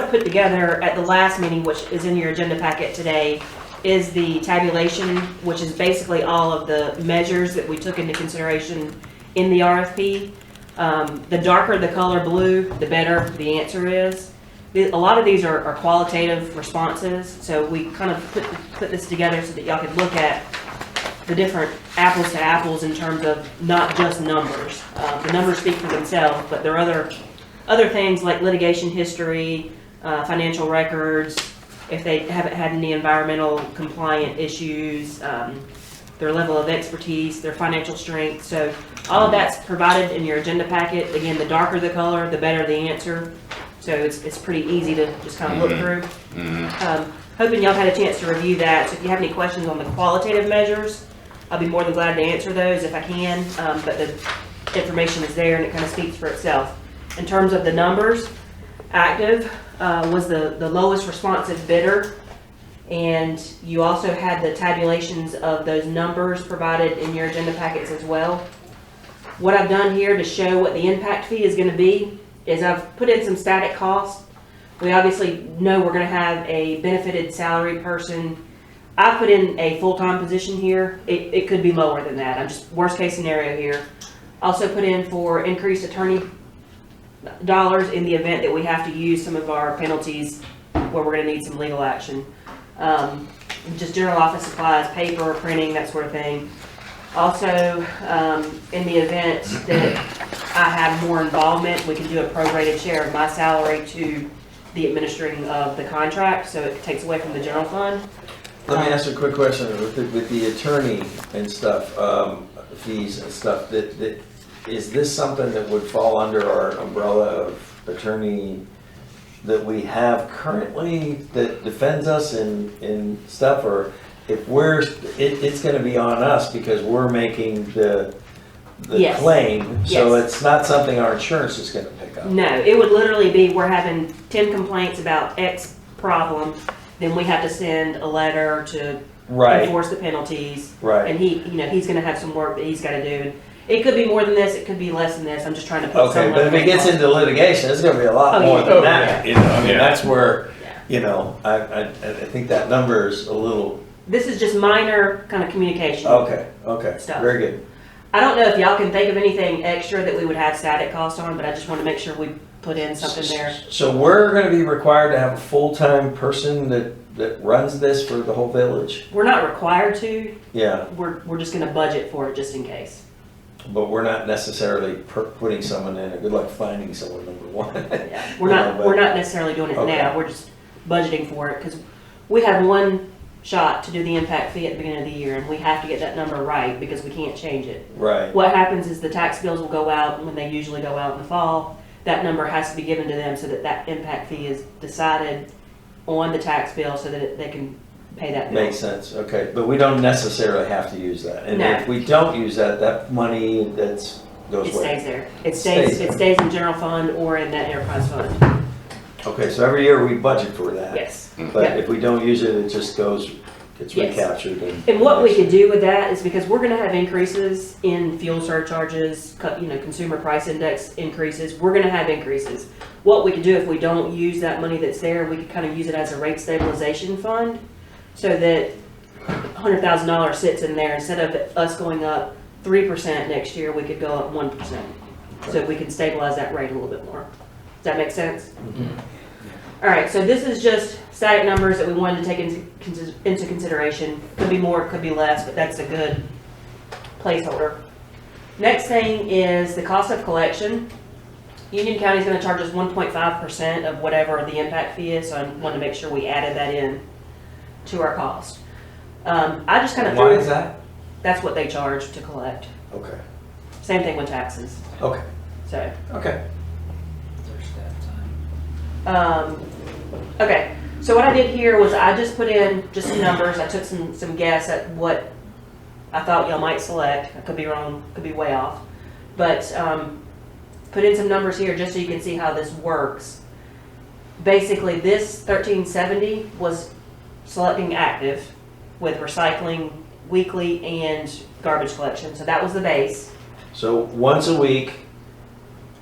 put together at the last meeting, which is in your agenda packet today, is the tabulation, which is basically all of the measures that we took into consideration in the RFP. The darker the color blue, the better the answer is. A lot of these are qualitative responses, so we kind of put this together so that y'all could look at the different apples to apples in terms of not just numbers. The numbers speak for themselves, but there are other things like litigation history, financial records, if they haven't had any environmental compliant issues, their level of expertise, their financial strength. So all of that's provided in your agenda packet. Again, the darker the color, the better the answer. So it's pretty easy to just kind of look through. Hoping y'all had a chance to review that. So if you have any questions on the qualitative measures, I'll be more than glad to answer those if I can. But the information is there and it kind of speaks for itself. In terms of the numbers, Active was the lowest responsive bidder. And you also had the tabulations of those numbers provided in your agenda packets as well. What I've done here to show what the impact fee is going to be is I've put in some static costs. We obviously know we're going to have a benefited salary person. I put in a full-time position here. It could be lower than that. I'm just worst case scenario here. Also put in for increased attorney dollars in the event that we have to use some of our penalties where we're going to need some legal action. Just general office supplies, paper, printing, that sort of thing. Also, in the event that I have more involvement, we can do a prorated share of my salary to the administering of the contract, so it takes away from the general fund. Let me ask a quick question with the attorney and stuff, fees and stuff. Is this something that would fall under our umbrella of attorney that we have currently that defends us in stuff, or if it's going to be on us because we're making the Yes. claim, so Yes. it's not something our insurance is going to pick up. No, it would literally be, we're having 10 complaints about X problem, then we have to send a letter to Right, enforce the penalties. right. And he's gonna have some work that he's gotta do. And it could be more than this, it could be less than this. I'm just trying to put some. Okay, but if it gets level. into litigation, it's gonna be a lot Oh, more yeah. than Oh, that. You know, I mean, Yeah. that's where, Yeah. you know, I think that number is a little, This is just minor kind of communication. okay, Stuff. very good. I don't know if y'all can think of anything extra that we would have static cost on, but I just wanna make sure we put in something there. So we're gonna be required to have a full-time person that runs this for the whole village? We're not required to, Yeah, we're just gonna budget for it just in case. but we're not necessarily putting someone in, good luck finding someone, number one. Yeah, we're You not, know, but- we're not necessarily doing it Okay. now, we're just budgeting for it, because we have one shot to do the impact fee at the beginning of the year, and we have to get that number right, because we can't change it. Right, What happens is the tax bills will go out when they usually go out in the fall, that number has to be given to them so that that impact fee is decided on the tax bill so that they can pay that bill. makes sense, okay, but we don't necessarily have to use that. And No. if we don't use that, that money goes It where? stays there. It Stays stays there. in general fund or in that enterprise fund, Okay, so every year we budget for that. yes. But Yep. if we don't use it, it just goes, gets Yes. recaptured. And what we could do with that is because we're gonna have increases in fuel surcharges, consumer price index increases, we're gonna have increases. What we could do if we don't use that money that's there, we could kind of use it as a rate stabilization fund so that $100,000 sits in there. Instead of us going up 3% next year, we could go up 1%. So we can stabilize that rate a little bit more. Does that make sense? All right, so this is just static numbers that we wanted to take into consideration. Could be more, could be less, but that's a good placeholder. Next thing is the cost of collection. Union County is going to charge us 1.5% of whatever the impact fee is, so I wanted to make sure we added that in to our cost. I just kind of Why is that? That's what they charge to collect. Okay, Same thing with taxes. okay, So. okay. Okay, so what I did here was I just put in just some numbers. I took some guess at what I thought y'all might select. I could be wrong, could be way off. But put in some numbers here just so you can see how this works. Basically, this 1370 was selecting active with recycling, weekly, and garbage collection. So that was the base. So once a week,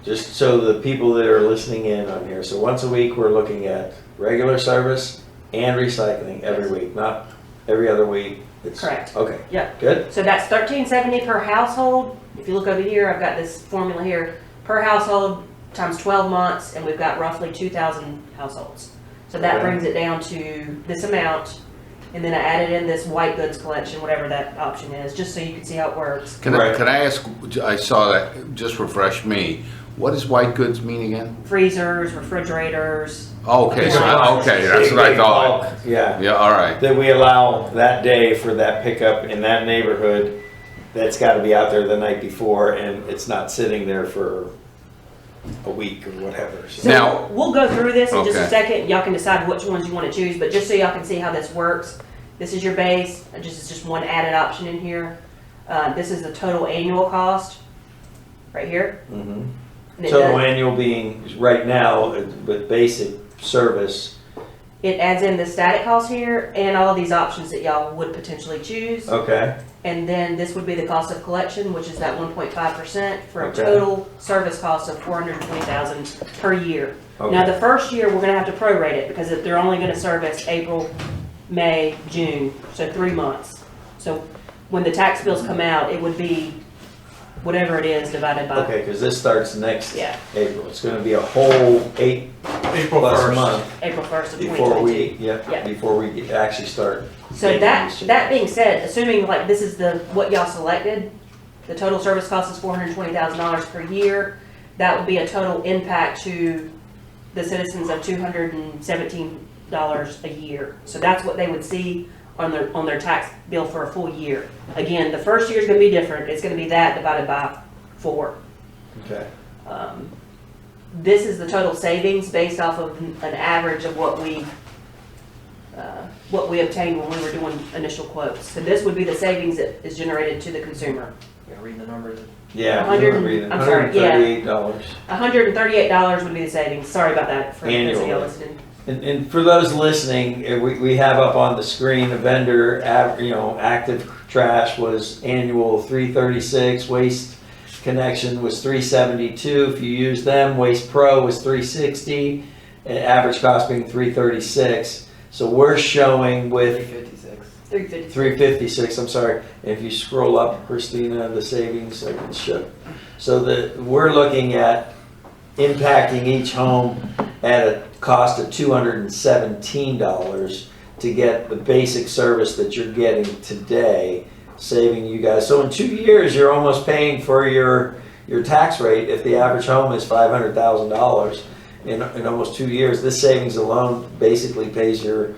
just so the people that are listening in on here, so once a week, we're looking at regular service and recycling every week, not every other week. It's- Correct. Okay. Yep. Good? So that's $13.70 per household. If you look over here, I've got this formula here. Per household times 12 months, and we've got roughly 2,000 households. So that Okay. brings it down to this amount. And then I added in this white goods collection, whatever that option is, just so you can see how it works. Can Right. I ask, I saw that, just refresh me, what does white goods mean again? Freezers, refrigerators. Okay, so, Yeah. okay, that's what I Big thought. bulk, yeah. Yeah, all right. That we allow that day for that pickup in that neighborhood, that's gotta be out there the night before, and it's not sitting there for a week or whatever. So- So Now- we'll go through this in just a Okay. second. Y'all can decide which ones you want to choose, but just so y'all can see how this works, this is your base. This is just one added option in here. This is the total annual cost, right here. Mhm. And it Total does- annual being, right now, with basic service, It adds in the static cost here and all of these options that y'all would potentially choose. okay, And then this would be the cost of collection, which is that 1.5% for a Okay. total service cost of $420,000 per year. okay. Now, the first year, we're gonna have to prorate it because if they're only gonna service April, May, June, so 3 months. So when the tax bills come out, it would be whatever it is divided by, Okay, because this starts next yeah, April. It's gonna be a whole 8 April plus 1st. month April 1st of before 2022. we, yeah, Yeah. before we actually start. So making that, these that changes. being said, assuming like this is what y'all selected, the total service cost is $420,000 per year. That would be a total impact to the citizens of $217 a year. So that's what they would see on their tax bill for a full year. Again, the first year is gonna be different. It's gonna be that divided by 4. Okay, This is the total savings based off of an average of what we obtained when we were doing initial quotes. So this would be the savings that is generated to the consumer. Yeah, read the numbers. Yeah, I'm sorry, yeah. $138. $138 would be the savings. Sorry about that for those of Annually. y'all listening. And for those listening, we have up on the screen, the vendor, active trash was annual $336, Waste Connection was $372. If you use them, Waste Pro was $360, and average cost being $336. So we're showing with $356, I'm sorry. If you scroll up, Christina, the savings, I can show. So we're looking at impacting each home at a cost of $217 to get the basic service that you're getting today, saving you guys. So in 2 years, you're almost paying for your tax rate. If the average home is $500,000 in almost 2 years, this savings alone basically pays your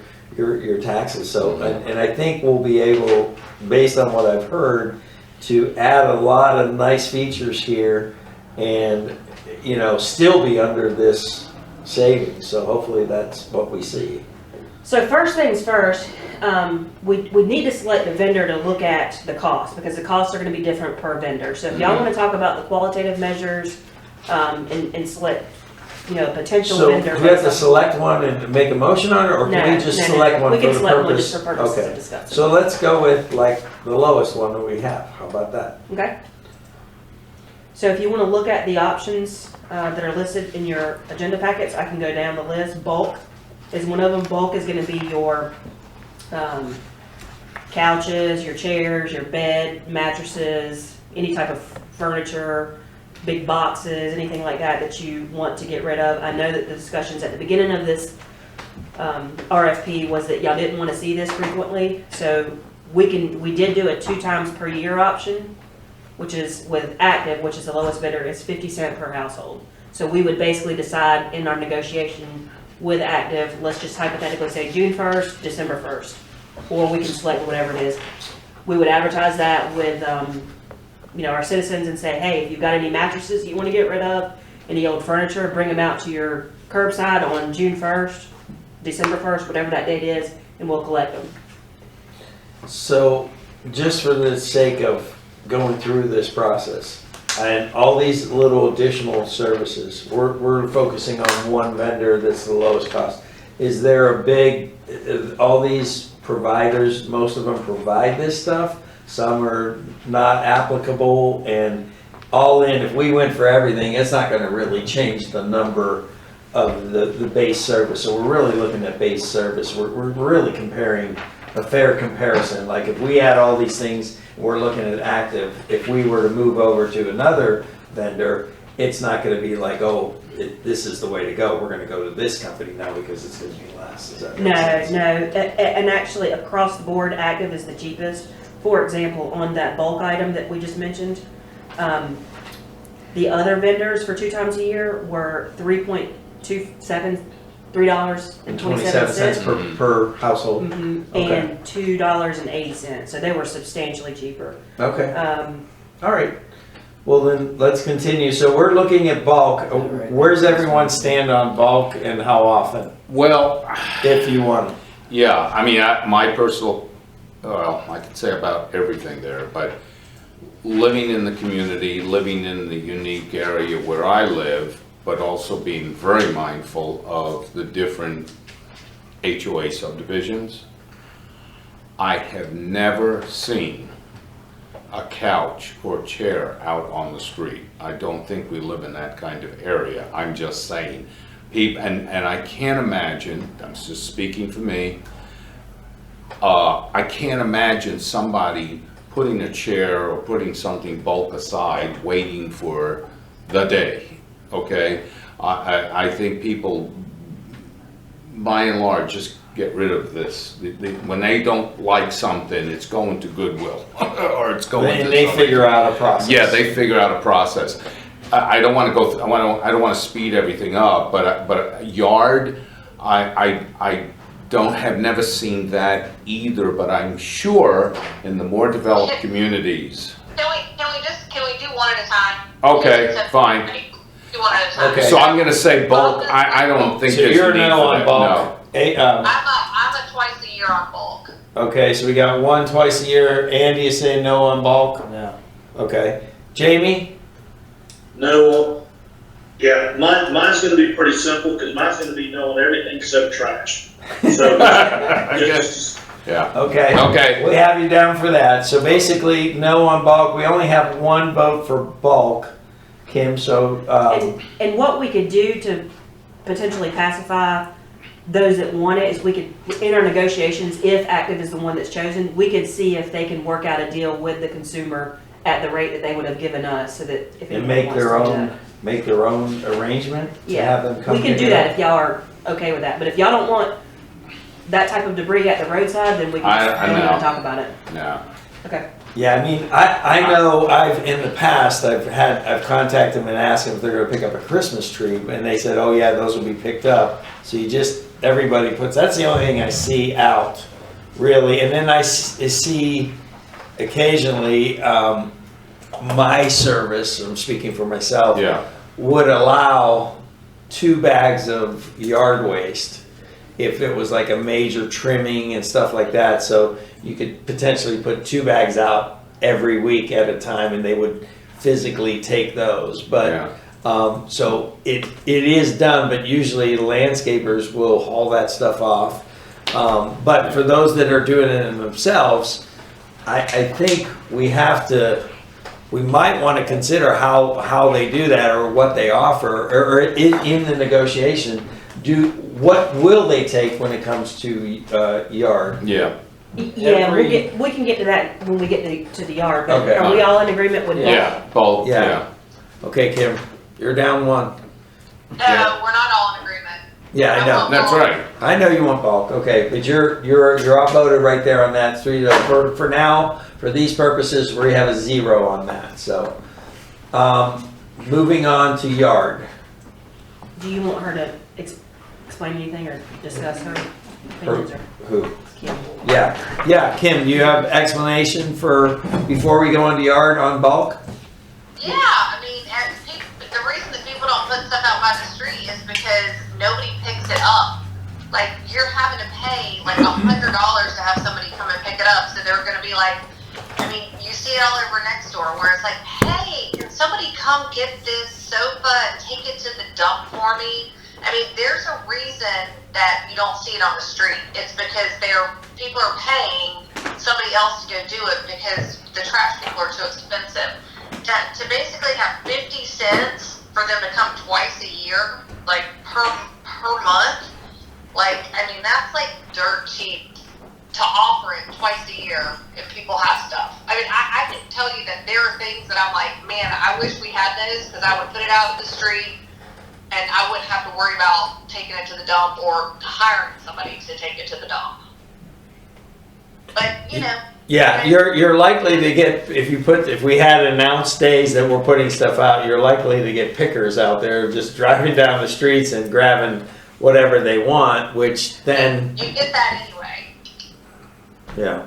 taxes. So, and I think we'll be able, based on what I've heard, to add a lot of nice features here and, still be under this savings. So hopefully that's what we see. So first things first, we need to select the vendor to look at the cost, because the costs are going to be different per vendor. So if y'all want to talk about the qualitative measures and select, potential So vendor. do we have to select one and make a motion on it, or can we just select one we for can the select purpose? one just for purposes Okay. of discussing. So let's go with like the lowest one that we have. How about that? Okay. So if you want to look at the options that are listed in your agenda packets, I can go down the list. Bulk is one of them. Bulk is going to be your couches, your chairs, your bed, mattresses, any type of furniture, big boxes, anything like that you want to get rid of. I know that the discussions at the beginning of this RFP was that y'all didn't want to see this frequently, so we did do a 2 times per year option, which is with Active, which is the lowest bidder, is 50 cents per household. So we would basically decide in our negotiation with Active, let's just hypothetically say June 1st, December 1st, or we can select whatever it is. We would advertise that with our citizens and say, hey, if you've got any mattresses you want to get rid of, any old furniture, bring them out to your curbside on June 1st, December 1st, whatever that date is, and we'll collect them. So just for the sake of going through this process and all these little additional services, we're focusing on one vendor that's the lowest cost. Is there all these providers, most of them provide this stuff? Some are not applicable, and all in, if we went for everything, it's not going to really change the number of the base service. So we're really looking at base service. We're really comparing a fair comparison. Like if we add all these things, we're looking at Active. If we were to move over to another vendor, it's not going to be like, this is the way to go. We're going to go to this company now because it's going to be less. Does that make sense? No, and actually across the board, Active is the cheapest. For example, on that bulk item that we just mentioned, the other vendors for 2 times a year were $3.27 per household. Mm-hmm. Okay. And $2.80. So they were substantially cheaper. Okay. All right. Well, then let's continue. So we're looking at bulk. Where's everyone stand on bulk and how often? Well, if you want. Yeah, I mean, my personal, I could say about everything there, but living in the community, living in the unique area where I live, but also being very mindful of the different HOA subdivisions, I have never seen a couch or chair out on the street. I don't think we live in that kind of area. I'm just saying. And I can't imagine, I'm just speaking for me, I can't imagine somebody putting a chair or putting something bulk aside waiting for the day, okay? I think people, by and large, just get rid of this. When they don't like something, it's going to Goodwill or it's going to. They figure out a process. Yeah, they figure out a process. I don't want to go. I don't want to speed everything up, but yard, I have never seen that either. But I'm sure in the more developed communities. Can we do one at a time? Okay, fine. Do one at a time. Okay. So I'm going to say bulk. I don't think So there's you're a need no for on that. bulk. No. I'm a twice a year on bulk. Okay, so we got one twice a year. Andy is saying no on bulk? No. Okay. Jamie? No, yeah, mine's gonna be pretty simple, because mine's gonna be no on everything except trash. So, just, Yeah. Okay. Okay. We have you down for that. So basically, no on bulk. We only have one vote for bulk, Kim, so, And what we could do to potentially pacify those that want it is we could, in our negotiations, if Active is the one that's chosen, we could see if they can work out a deal with the consumer at the rate that they would have given us, so that if and anyone make wants their to do own, that. make their own arrangement to Yeah, have them come we can pick do it that up? if y'all are okay with that, but if y'all don't want that type of debris at the roadside, then we can I just don't know. even talk about it. No. Okay. Yeah, I mean, I know in the past, I've contacted them and asked them if they're gonna pick up a Christmas tree, and they said, oh yeah, those will be picked up. So you just, everybody puts, that's the only thing I see out, really. And then I see occasionally, my service, I'm speaking for myself, Yeah. would allow 2 bags of yard waste if it was like a major trimming and stuff like that. So you could potentially put 2 bags out every week at a time, and they would physically take those. But Yeah. so it is done, but usually landscapers will haul that stuff off. But for those that are doing it themselves, I think we might want to consider how they do that, or what they offer, or in the negotiation, what will they take when it comes to yard? Yeah. Yeah, we can get to that when we get to the yard, but Okay. are we all in agreement with that? Yeah. Both. Yeah. Yeah. Okay, Kim, you're down 1. No, we're not all in agreement. Yeah, I know. That's right. I know you want bulk. Okay, but you're outvoted right there on that 3 to for now. For these purposes, we have a 0 on that. So, moving on to yard. Do you want her to explain anything or discuss her opinions or Who? Kim? Yeah, Kim, do you have explanation before we go into yard on bulk? Yeah, I mean, the reason that people don't put stuff out by the street is because nobody picks it up. Like, you're having to pay like $100 to have somebody come and pick it up, so they're gonna be like, I mean, you see it all over next door where it's like, hey, can somebody come get this sofa and take it to the dump for me? I mean, there's a reason that you don't see it on the street. It's because people are paying somebody else to go do it because the trash people are too expensive. To basically have 50 cents for them to come twice a year, like per month, like, I mean, that's like dirt cheap to offer it twice a year if people have stuff. I mean, I can tell you that there are things that I'm like, man, I wish we had those, because I would put it out in the street and I wouldn't have to worry about taking it to the dump or hiring somebody to take it to the dump. But, you know. Yeah, you're likely to get, if we had announced days that we're putting stuff out, you're likely to get pickers out there just driving down the streets and grabbing whatever they want, which then, You get that anyway. yeah.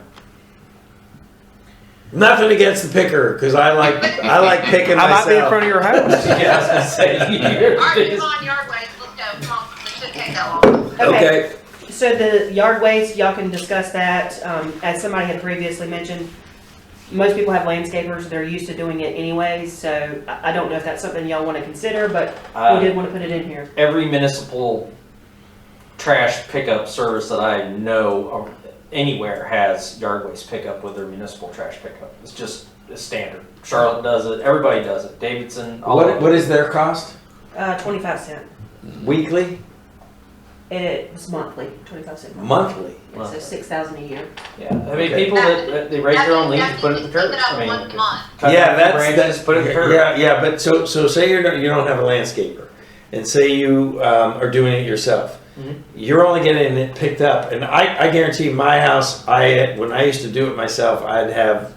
Nothing against the picker, because I like picking I might myself. be in front of your house. Yeah, I was gonna say, All right, come on, yard waste, let's go. Come on, it shouldn't take that long. Okay, So the yard waste, y'all can discuss that. As somebody had previously mentioned, most people have landscapers, they're used to doing it anyways, so I don't know if that's something y'all want to consider, but we did want to put it in here. Every municipal trash pickup service that I know anywhere has yard waste pickup with their municipal trash pickup. It's just a standard. Charlotte does it, everybody does it. Davidson, all of them. what is their cost? 25 cent. Weekly? It's monthly, 25 cent. Monthly? So 6,000 a year. Yeah, I mean, Okay. people that they rake their own leaves, put it in the curb. I mean, cut Yeah, down some branches, put it in the curb. Yeah, but so say you don't have a landscaper, and say you are doing it yourself. Mhm. You're only getting it picked up, and I guarantee my house, when I used to do it myself, I'd have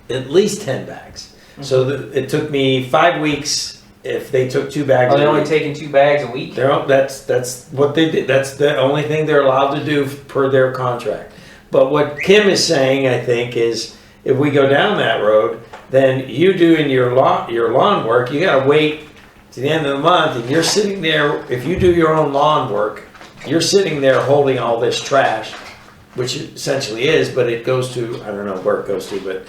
at least 10 bags. So it took me 5 weeks if they took 2 bags. Are they a only week. taking 2 bags a week? That's what they did. That's the only thing they're allowed to do per their contract. But what Kim is saying, I think, is if we go down that road, then you doing your lawn work, you got to wait to the end of the month, and you're sitting there. If you do your own lawn work, you're sitting there holding all this trash, which it essentially is, but it goes to, I don't know where it goes to, but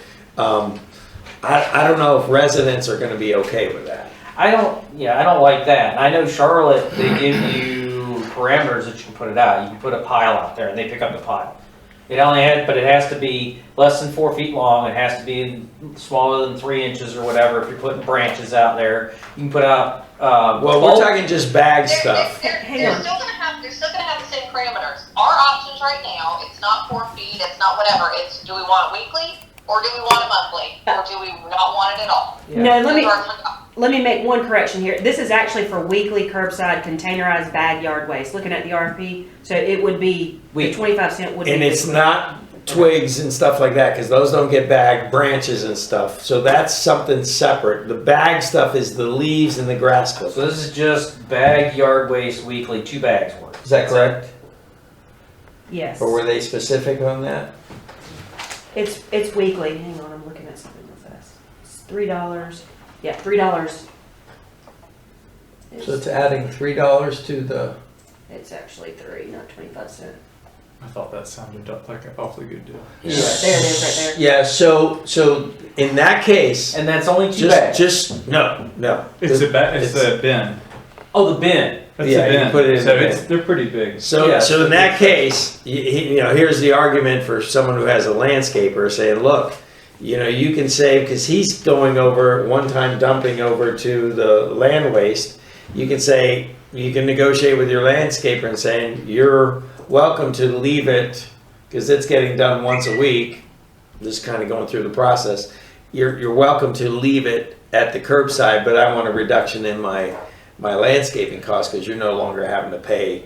I don't know if residents are gonna be okay with that. I don't like that. I know Charlotte, they give you parameters that you can put it out. You can put a pile out there and they pick up the pile. But it has to be less than 4 feet long. It has to be smaller than 3 inches or whatever. If you're putting branches out there, you can put out, Well, we're talking just bag They're, stuff. they're still gonna have the same parameters. Our options right now, it's not 4 feet, it's not whatever, it's do we want it weekly, or do we want it monthly, or do we not want it at all? No, Those are our- let me make one correction here. This is actually for weekly curbside containerized bag yard waste. Looking at the RFP, so it would be, the 25 cent would be. And it's not twigs and stuff like that, because those don't get bagged, branches and stuff. So that's something separate. The bag stuff is the leaves and the grass clippings. So this is just bag yard waste weekly, 2 bags worth. Is that correct? Yes. Or were they specific on that? It's weekly. Hang on, I'm looking at something real fast. It's $3. Yeah, $3. So it's adding $3 to the, It's actually 3, not 25 cents. I thought that sounded like an awfully good deal. Yeah, there it is, right there. yeah, so in that case, And that's only 2 bags. no. It's a bin. Oh, the bin. That's Yeah, a you bin. put it in So the bin. they're pretty big. So, Yeah, so in that case, here's the argument for someone who has a landscaper saying, look, you can save, because he's going over, one time dumping over to the land waste. You can say, you can negotiate with your landscaper and saying, you're welcome to leave it, because it's getting done once a week, just kind of going through the process. You're welcome to leave it at the curbside, but I want a reduction in my landscaping costs, because you're no longer having to pay,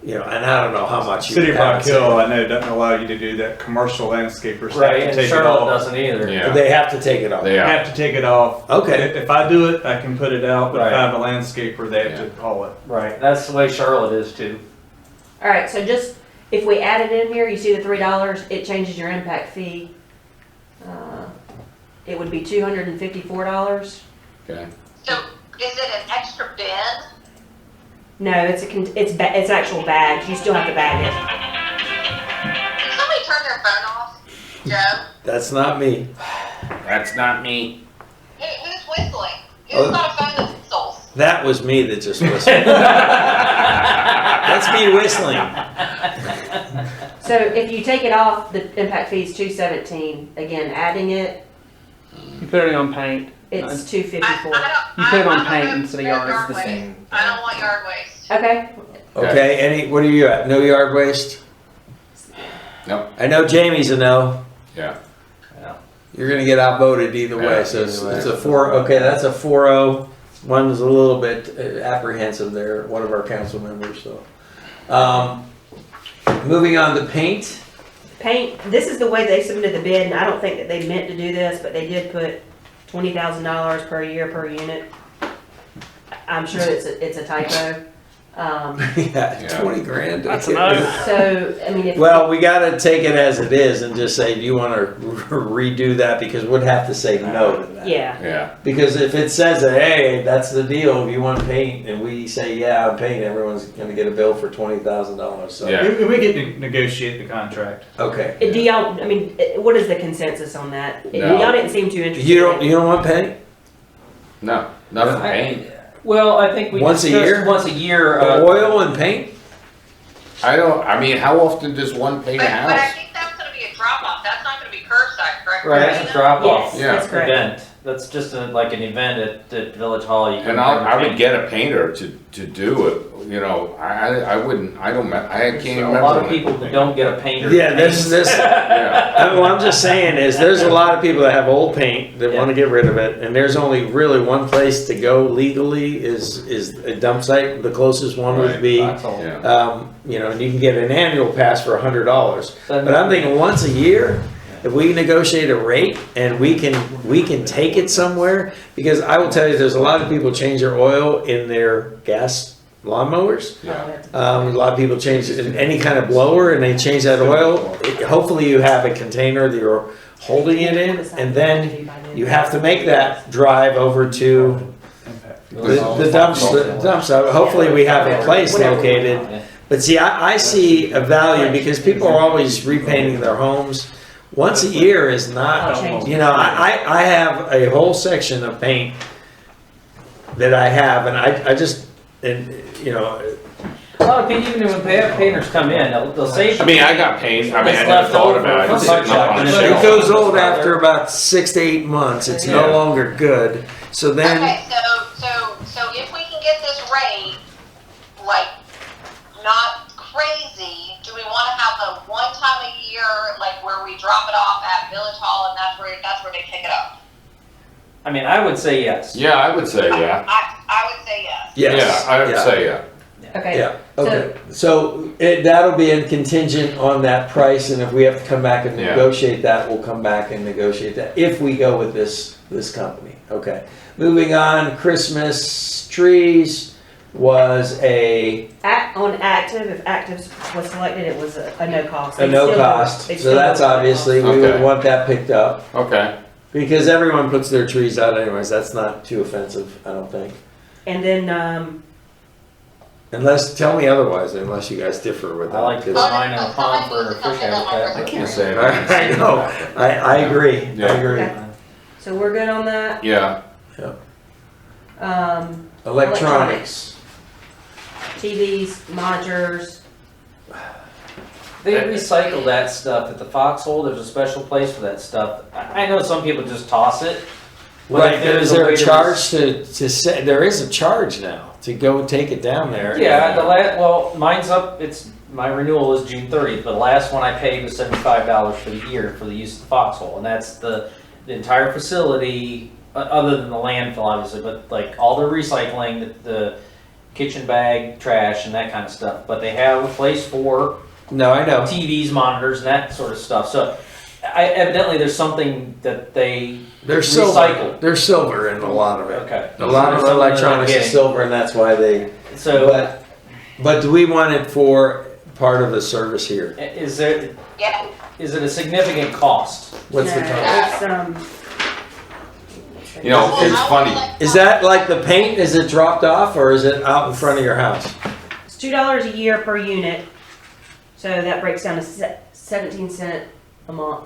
and I don't know how much you City of would have Rock to Hill, say. I know, doesn't allow you to do that. Commercial landscapers Right, have and to take it Charlotte off. doesn't either. Yeah. They have to take it off. They I are. have to take it off. Okay. If I do it, I can put it out, but if Right. I have a landscaper, they have to haul it. Right, that's the way Charlotte is too. All right, so just, if we add it in here, you see the $3, it changes your impact fee. It would be $254. Okay. So, is it an extra bin? No, it's actual bags. You still have to bag it. Can somebody turn their phone off? Joe? That's not me. That's not me. Who's whistling? Oh. Who's got a phone that whistles? That was me that just whistled. That's me whistling. So if you take it off, the impact fee is $217. Again, adding it, You put it on paint. it's I $254. You put it on I'm paint okay instead of with yard. It's the waste. same. I don't want yard waste. Okay. Okay, what are you at? No yard waste? Nope. I know Jamie's a no. Yeah. You're gonna get outvoted either way, Yeah, so it's either way. a 4, okay, that's a 4-0. One's a little bit apprehensive there, one of our council members, so. Moving on to paint. Paint, this is the way they submitted the bid, and I don't think that they meant to do this, but they did put $20,000 per year per unit. I'm sure it's a typo. Yeah, 20 grand. That's a no. So, I mean, if. Well, we gotta take it as it is and just say, do you wanna redo that? Because we'd have to say no to that. Yeah. Yeah. Because if it says that, hey, that's the deal, if you want paint, and we say, yeah, I'm paint, everyone's gonna get a bill for $20,000, so. Yeah. We get to negotiate the contract. Okay. Do y'all, I mean, what is the consensus on that? No. Y'all didn't seem too interested. You don't want paint? No, nothing paint. Well, I think we Once a discussed year? Once a year. Oil and paint? I mean, how often does one paint a But I house? think that's gonna be a drop off, that's not gonna be curbside, correct? Right, that's a drop off. Yes, Yeah. that's correct. Event. That's just like an event at Village Hall. You can And I would get a painter to do it, I wouldn't, I can't remember. A lot of when- people that don't get a painter. Yeah, to this, paint. Yeah. what I'm just saying is, there's a lot of people that have old paint that wanna get rid of it, and there's only really one place to go legally is a dump site. The closest one would Right. be, That's all. Yeah. and you can get an annual pass for $100. So- But I'm thinking once a year, if we negotiate a rate and we can take it somewhere, because I will tell you, there's a lot of people change their oil in their gas lawnmowers. Yeah. A lot of people change it in any kind of blower and they change that oil. Hopefully you have a container that you're holding it in, and then you have to make that drive over to the dump site. Hopefully we have a place located. But see, I see a value, because people are always repainting their homes once a year is not, I'll change you know, I have a whole section of paint that I have, and I just, and, you know, A lot of people, even when painters come in, they'll save. I mean, I got paint, I mean, I It's never left thought over about it, from it's sitting up on the sunshine. shelf. it goes old after about 6 to 8 months. It's no Yeah. longer good. So then, Okay, so if we can get this rate, like, not crazy, do we wanna have a one time a year, like, where we drop it off at Village Hall and that's where they pick it up? I mean, I would say yes. Yeah, I would say yeah. I would say yes. yes. Yeah, I would say yeah. Okay. Yeah, okay. So that'll be in contingent on that price, and if we have to come back and Yeah. negotiate that, we'll come back and negotiate that, if we go with this company. Okay. Moving on, Christmas trees was a On active, if active was selected, it was a no cost. no They still cost. they So still that's go with no obviously, we Okay. would want that picked up. Okay. Because everyone puts their trees out anyways, that's not too offensive, I don't think. cost. And then, Unless, tell me otherwise, unless you guys differ with that. I like the 'cause- sign in the pond for fish habitat. I can't say it. I know, I agree, I Yeah. agree. Okay. so we're good on that. Yeah, Electronics. TVs, monitors. They recycle that stuff at the Foxhole. There's a special place for that stuff. I know some people just toss it. but Right, if there's is there way a to charge to say, there is a charge now to go take it down there? Yeah, well, mine's up, my renewal is June 30th, but the last one I paid was $75 for the year for the use of the Foxhole, and that's the entire facility, other than the landfill, obviously, but like all the recycling, the kitchen bag, trash, and that kind of stuff. But they have a place for No, I know. TVs, monitors, and that sort of stuff. So evidently there's something that they There's silver, recycle. there's silver in a lot of it. Okay. A lot of Something electronics that is I'm silver, and that's why they, So but do we want it for part of the service here? is there, Yeah. is it a significant cost? What's the No, cost? It's, you know, it's funny. Is that like the paint, is it dropped off, or is it out in front of your house? it's $2 a year per unit, so that breaks down to 17 cents a month.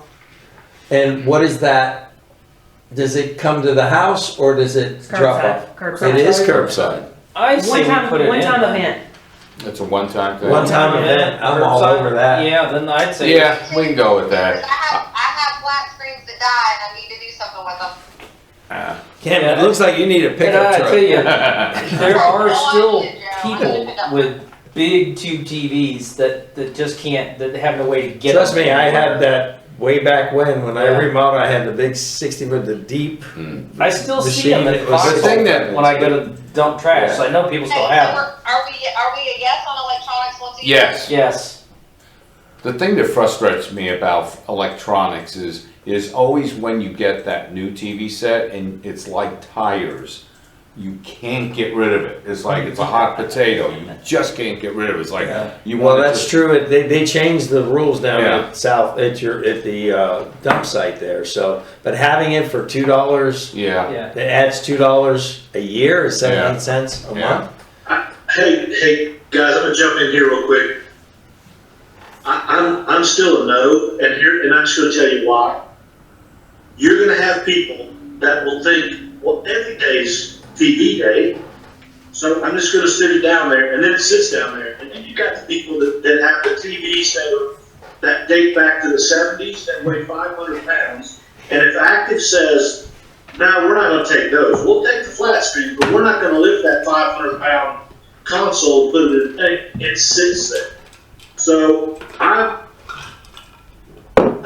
And what is that, does it come to the house, or does it It's drop curbside, off? curbside. It is curbside. I say we put it in. One-time event. It's a one-time thing. One-time event, I'm all Curbside. over that. Yeah, then I'd say. Yeah, we can go with Because that. I have flat screens that die and I need to do something with them. Kim, Yeah. it looks like you need a And pickup I tell truck. you, there are No still idea, Joe. people with big tube TVs that just can't, that have no way to get. Trust them me, I anywhere. had that way back when I Yeah. remodeled, I had the big 60 with the deep. I still see them machine. at It was the Foxhole thing that- when I go to dump trash, so I know people still Hey, have so them. are we a yes on electronics once a year? Yes. Yes. The thing that frustrates me about electronics is always when you get that new TV set and it's like tires. You can't get rid of it. It's like it's a hot potato. You just can't get rid of it. It's like you Well, want that's true. They changed the rules down Yeah. at South, at the dump site there, so, but having it for $2, Yeah. Yeah. it adds $2 a year, is 17 cents a Yeah. month. Hey, guys, I'm gonna jump in here real quick. I'm still a no, and I'm just gonna tell you why. You're gonna have people that will think, well, every day's TV day, so I'm just gonna sit it down there, and then it sits down there, and then you got the people that have the TVs that date back to the 70s, that weigh 500 pounds, and if Active says, no, we're not gonna take those, we'll take the flat screen, but we're not gonna lift that 500-pound console and put it in the thing, it sits there. So I'm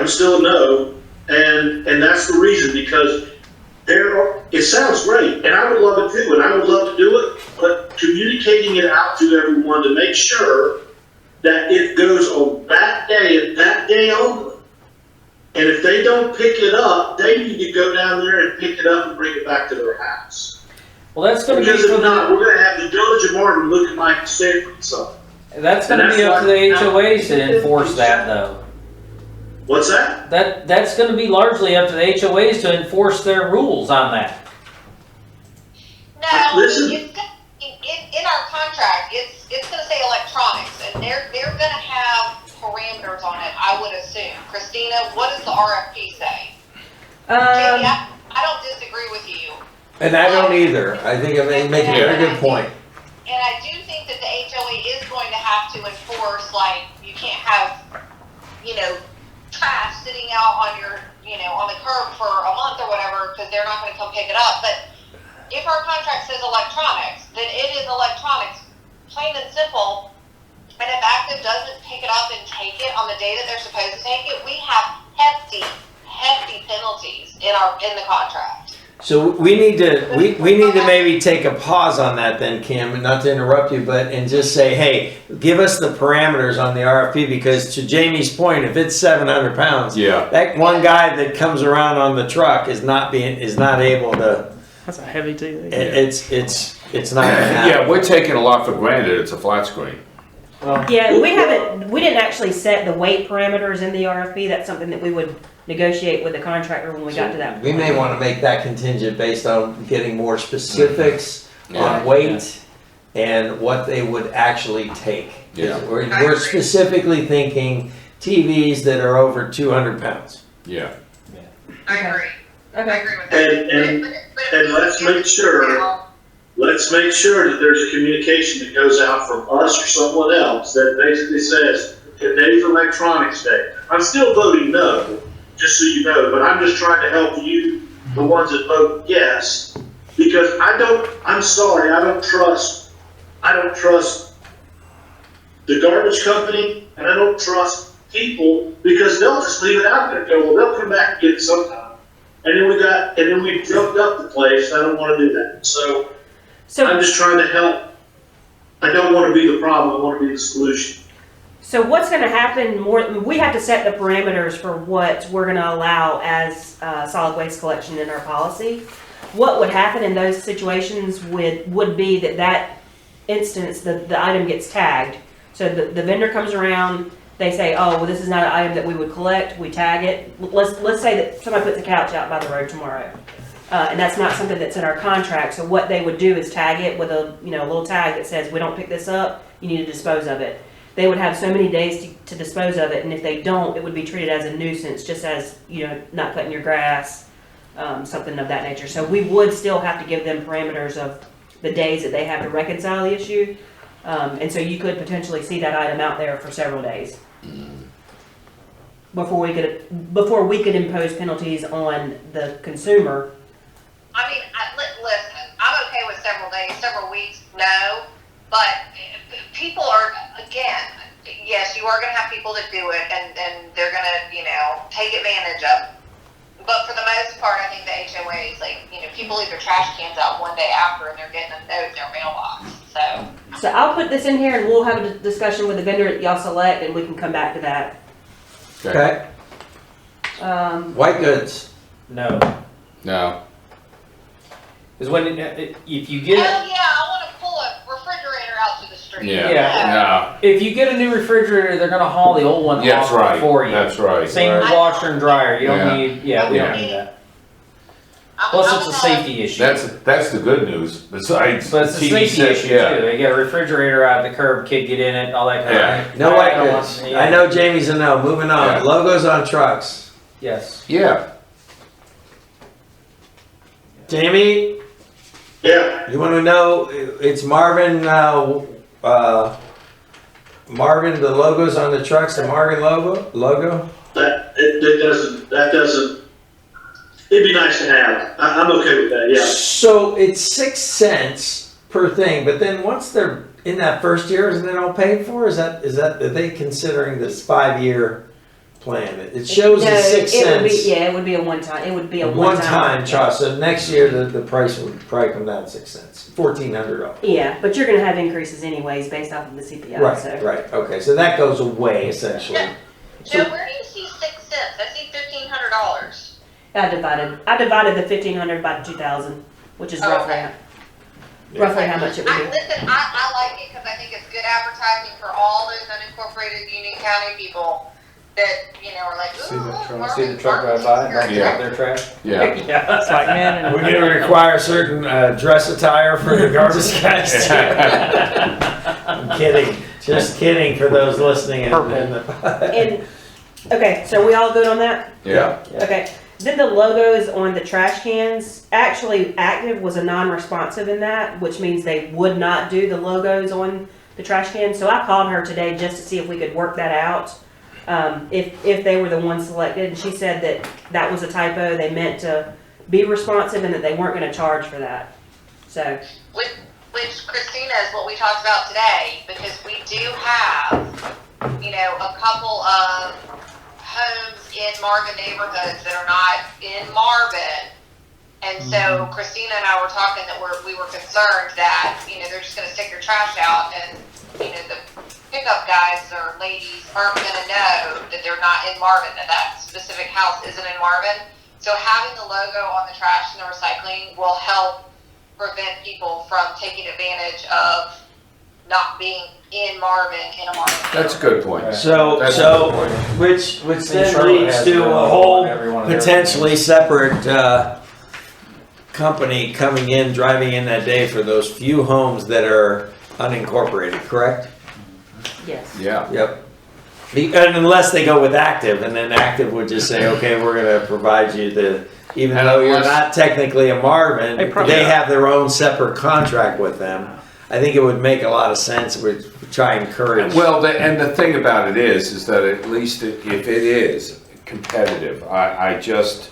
still a no, and that's the reason, because it sounds great, and I would love it too, and I would love to do it, but communicating it out to everyone to make sure that it goes on that day and that day only. And if they don't pick it up, they need to go down there and pick it up and bring it back to their house. Well, that's gonna be Because for if not, the, we're gonna have the Village of Marvin looking like a sacred something. that's gonna be up to the HOAs to enforce that though. What's that? That's gonna be largely up to the HOAs to enforce their rules on that. No, Listen. in our contract, it's gonna say electronics, and they're gonna have parameters on it. I I would assume. Christina, what does the RFP say? Jamie, I don't disagree with you. And I don't either. I think I make a very good point. And I do think that the HOA is going to have to enforce, like, you can't have, trash sitting out on your, on the curb for a month or whatever, because they're not gonna come pick it up. But if our contract says electronics, then it is electronics, plain and simple. And if Active doesn't pick it up and take it on the day that they're supposed to take it, we have hefty penalties in the contract. So we need to maybe take a pause on that then, Kim, and not to interrupt you, and just say, hey, give us the parameters on the RFP, because to Jamie's point, if it's 700 pounds, Yeah. that one guy that comes around on the truck is not able to. That's a heavy TV. It's not gonna happen. Yeah, we're taking a lot for granted, it's a flat screen. Yeah, we didn't actually set the weight parameters in the RFP. That's something that we would negotiate with the contractor when we got to that point. We may want to make that contingent based on getting more specifics Yeah. on weight and what they would actually take. Yeah. We're specifically thinking TVs that are over 200 pounds. Yeah. I agree. Okay. I agree with that. And let's make sure that there's a communication that goes out from us or someone else that basically says, today's electronics day. I'm still voting no, just so you know, but I'm just trying to help you, the ones that vote yes, because I'm sorry, I don't trust the garbage company, and I don't trust people, because they'll just leave it out there and go, well, they'll come back and get it sometime. And then we jumped up the place. I don't want to do that. So I'm just trying to help. I don't want to be the problem. I want to be the solution. So what's going to happen we have to set the parameters for what we're going to allow as solid waste collection in our policy. What would happen in those situations would be that instance, the item gets tagged. So the vendor comes around, they say, oh, well, this is not an item that we would collect, we tag it. Let's say that somebody puts a couch out by the road tomorrow. And that's not something that's in our contract. So what they would do is tag it with a little tag that says, we don't pick this up, you need to dispose of it. They would have so many days to dispose of it, and if they don't, it would be treated as a nuisance, just as, not cutting your grass, something of that nature. So we would still have to give them parameters of the days that they have to reconcile the issue. And so you could potentially see that item out there for several days before we could impose penalties on the consumer. I mean, listen, I'm okay with several days, several weeks, no, but people are, again, yes, you are going to have people that do it, and they're going to, take advantage of it. But for the most part, I think the HOAs, people leave their trash cans out one day after, and they're getting a note in their mailbox, So I'll put this in here, and we'll have a discussion with the vendor that y'all select, and we can come back to that. Okay. White goods. No. No. Because if you get hell yeah, I want to pull a refrigerator out to the street. Yeah. if you get a new refrigerator, they're gonna haul the old one Yeah, that's off right. for you. That's right. Same with Right. washer and dryer. You don't Yeah. need. We don't need that. I'm Plus, it's a safety issue. That's the good news. Besides, But it's a TV safety set, issue yeah. too. You get a refrigerator out of the curb, kid get in it, all that kind Yeah. of thing. No I white don't goods. want- I know Jamie's a no. Moving on. Yeah. Logos on trucks. Yes. Yeah. Jamie, Yeah, you want to know? It's Marvin. Marvin, the logos on the trucks. The Marvin logo. that doesn't, it'd be nice to have. I'm okay with that, yeah. So it's 6 cents per thing, but then once they're in that first year, isn't it all paid for? Is that are they considering this 5-year plan? It shows No, the 6 cents. it would be a one-time. It would be a One-time charge. So next year the price would probably come down 6 cents, $1,400. Yeah, but you're going to have increases anyways based off of the CPI. Right, so. right. Okay, so that goes away essentially. Joe, where do you see 6 cents? I see $1,500. I divided the 1,500 by 2,000, which is roughly how much it would be. Listen, I like it because I think it's good advertising for all those unincorporated Union County people that, are like, ooh, See the truck right by, don't Yeah. drop their trash. Yeah. Yeah. It's like, man, We're going to require certain dress attire for the garbage guys too. I'm kidding. Just kidding for those listening. And Okay, so we all good on that? Yeah. Okay. Then the logos on the trash cans, actually Active was a non-responsive in that, which means they would not do the logos on the trash cans. So I called her today just to see if we could work that out. If they were the ones selected, and she said that that was a typo. They meant to be responsive and that they weren't going to charge for that. So, Which Christina is what we talked about today, because we do have, you know, a couple of homes in Marvin neighborhoods that are not in Marvin. And so Christina and I were talking that we were concerned that, you know, they're just going to stick your trash out, and, you know, the pickup guys or ladies aren't going to know that they're not in Marvin, that specific house isn't in Marvin. So having the logo on the trash and the recycling will help prevent people from taking advantage of not being in Marvin in a Marvin. That's a good point. So, That's so, a good point. which then Charlotte leads has to their a own, whole every one of their potentially separate, company coming in, driving in that day for those few homes that are unincorporated, correct? yes. Yeah. Yep. And unless they go with Active, and then Active would just say, okay, we're gonna provide you the, even And though you're unless- not technically a Marvin, They probably- they have their own separate contract with them. I think it would make a lot of sense, we try and encourage. Well, and the thing about it is that at least if it is competitive, I just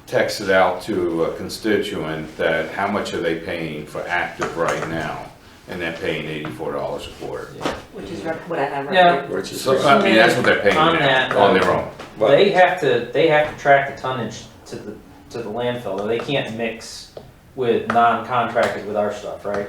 texted out to a constituent that how much are they paying for Active right now? And they're paying $84 a quart. Which is what I have right Yeah. now. Which is, So, I mean, that's what they're paying On now, that, on their own. They have to track the tonnage to the landfill, or they can't mix with non-contracted with our stuff, right?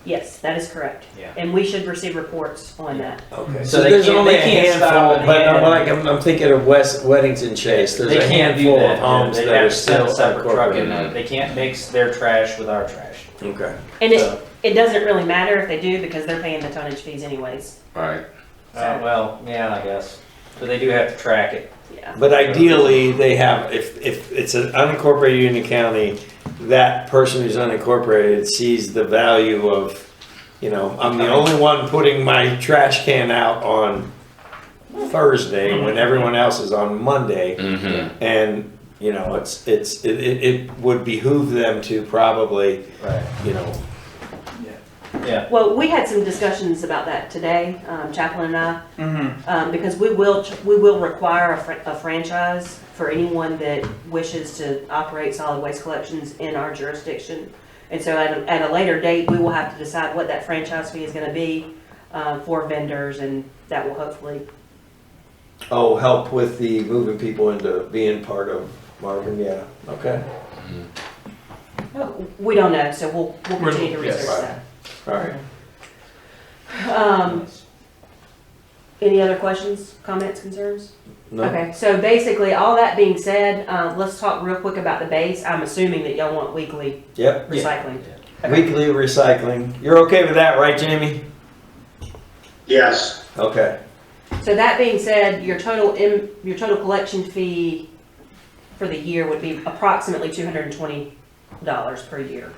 Yes, that is correct. Yeah. And we should receive reports on that. okay, So so they there's can't- only a they can't stop handful, and but hand- I'm thinking of West Weddington Chase, there's They a can't do handful that. of homes They that have are to send still a separate truck in. unincorporated. They can't mix their trash with our trash. Okay. And So- it doesn't really matter if they do because they're paying the tonnage fees anyways. Right. Well, yeah, I guess, but they do have to track it. Yeah. But ideally, they have, if it's an unincorporated Union County, that person who's unincorporated sees the value of, you know, I'm the only one putting my trash can out on Thursday when everyone else is on Monday. Mm-hmm. And, you know, it would behoove them to probably, Right. you know, Yeah. Well, we had some discussions about that today, Chaplain and I, because we will require a franchise for anyone that wishes to operate solid waste collections in our jurisdiction. And so at a later date, we will have to decide what that franchise fee is going to be for vendors, and that will hopefully. oh, help with the moving people into being part of Marvin, yeah, okay. We don't know, so we'll continue to Yes. research that. All right. Any other questions, comments, concerns? No? Okay, so basically, all that being said, let's talk real quick about the base. I'm assuming that y'all want weekly Yep. recycling. Weekly recycling. You're okay with that, right, Jamie? Yes. Okay. So that being said, your total collection fee for the year would be approximately $220 per year.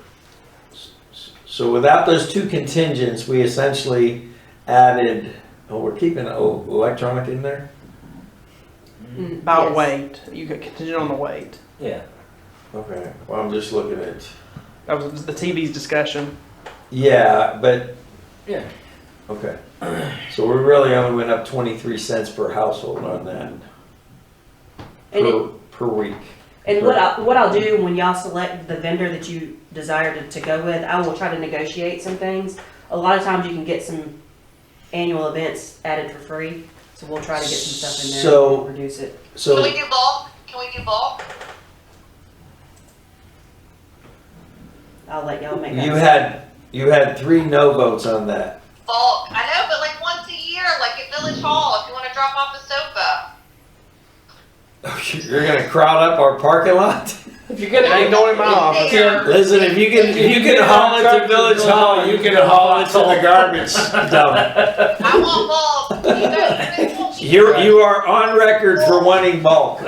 So without those two contingents, we essentially added, we're keeping electronic in there? About Yes. weight. You could contingent on the weight. Yeah. Okay, well, I'm just looking at, That was the TV's discussion. yeah, but, Yeah. okay. So we really only went up 23 cents per household on that. And Per week. And what I'll do when y'all select the vendor that you desire to go with, I will try to negotiate some things. A lot of times you can get some annual events added for free, so we'll try to get some stuff in there So- and reduce it. Can So, we do bulk? Can we do bulk? I'll let y'all make that. you had 3 no votes on that. Bulk. I know, but like once a year, like at Village Hall, if you want to drop off a sofa. You're gonna crowd up our parking lot? If you're gonna Ain't going in my office. Listen, if you can haul it to Village Hall, you can haul it to the garbage dump. I want bulk. You guys, You are on record for wanting bulk,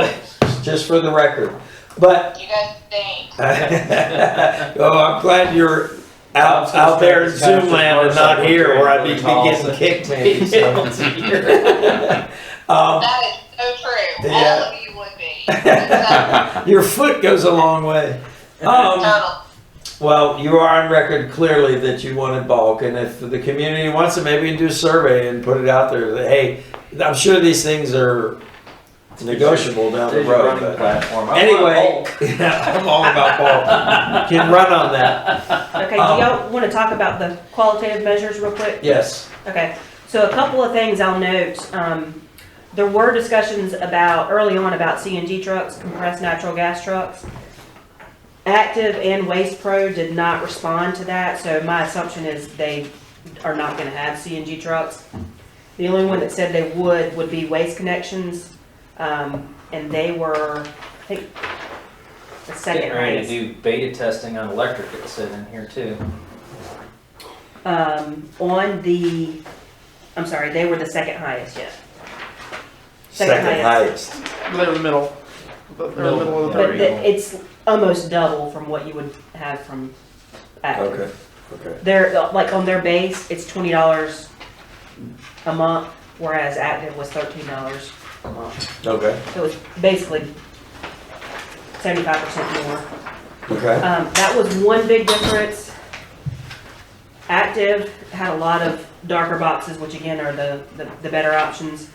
just for the record. But, you guys stink. oh, I'm glad you're out there in Zoom land and not here where I'd be getting kicked maybe. So. That is so true. All Yeah. of you would be. Your foot goes a long way. Total. Well, you are on record clearly that you wanted bulk, and if the community wants it, maybe we can do a survey and put it out there. That, hey, I'm sure these things are negotiable down the There's your road. running But platform. anyway, yeah, I'm all about bulk. Can run on that. Okay, do y'all want to talk about the qualitative measures real quick? Yes. Okay, so a couple of things I'll note. There were discussions early on about CNG trucks, compressed natural gas trucks. Active and Waste Pro did not respond to that, so my assumption is they are not gonna have CNG trucks. The only one that said they would be Waste Connections, and they were, I think, the second Getting ready to highest. do beta testing on electric, it said in here too. I'm sorry, they were the second highest, yeah. Second highest. They're in the middle. They're in the middle of the But three. it's almost double from what you would have from Active. Okay. Okay. They're, like, on their base, it's $20 a month, whereas Active was $13 a month. Okay. So it's basically 75% more. Okay. That was one big difference. Active had a lot of darker boxes, which again are the better options.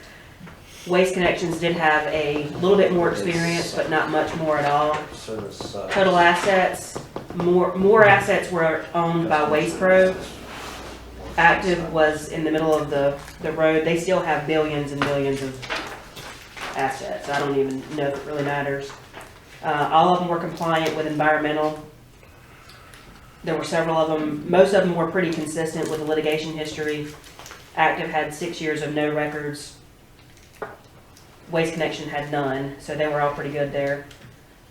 Waste Connections did have a little bit more experience, but not much more at all. Service, Total assets, more assets were owned by Waste Pro. Active was in the middle of the road. They still have billions and billions of assets. I don't even know if it really matters. All of them were compliant with environmental. There were several of them. Most of them were pretty consistent with the litigation history. Active had 6 years of no records. Waste Connection had none, so they were all pretty good there.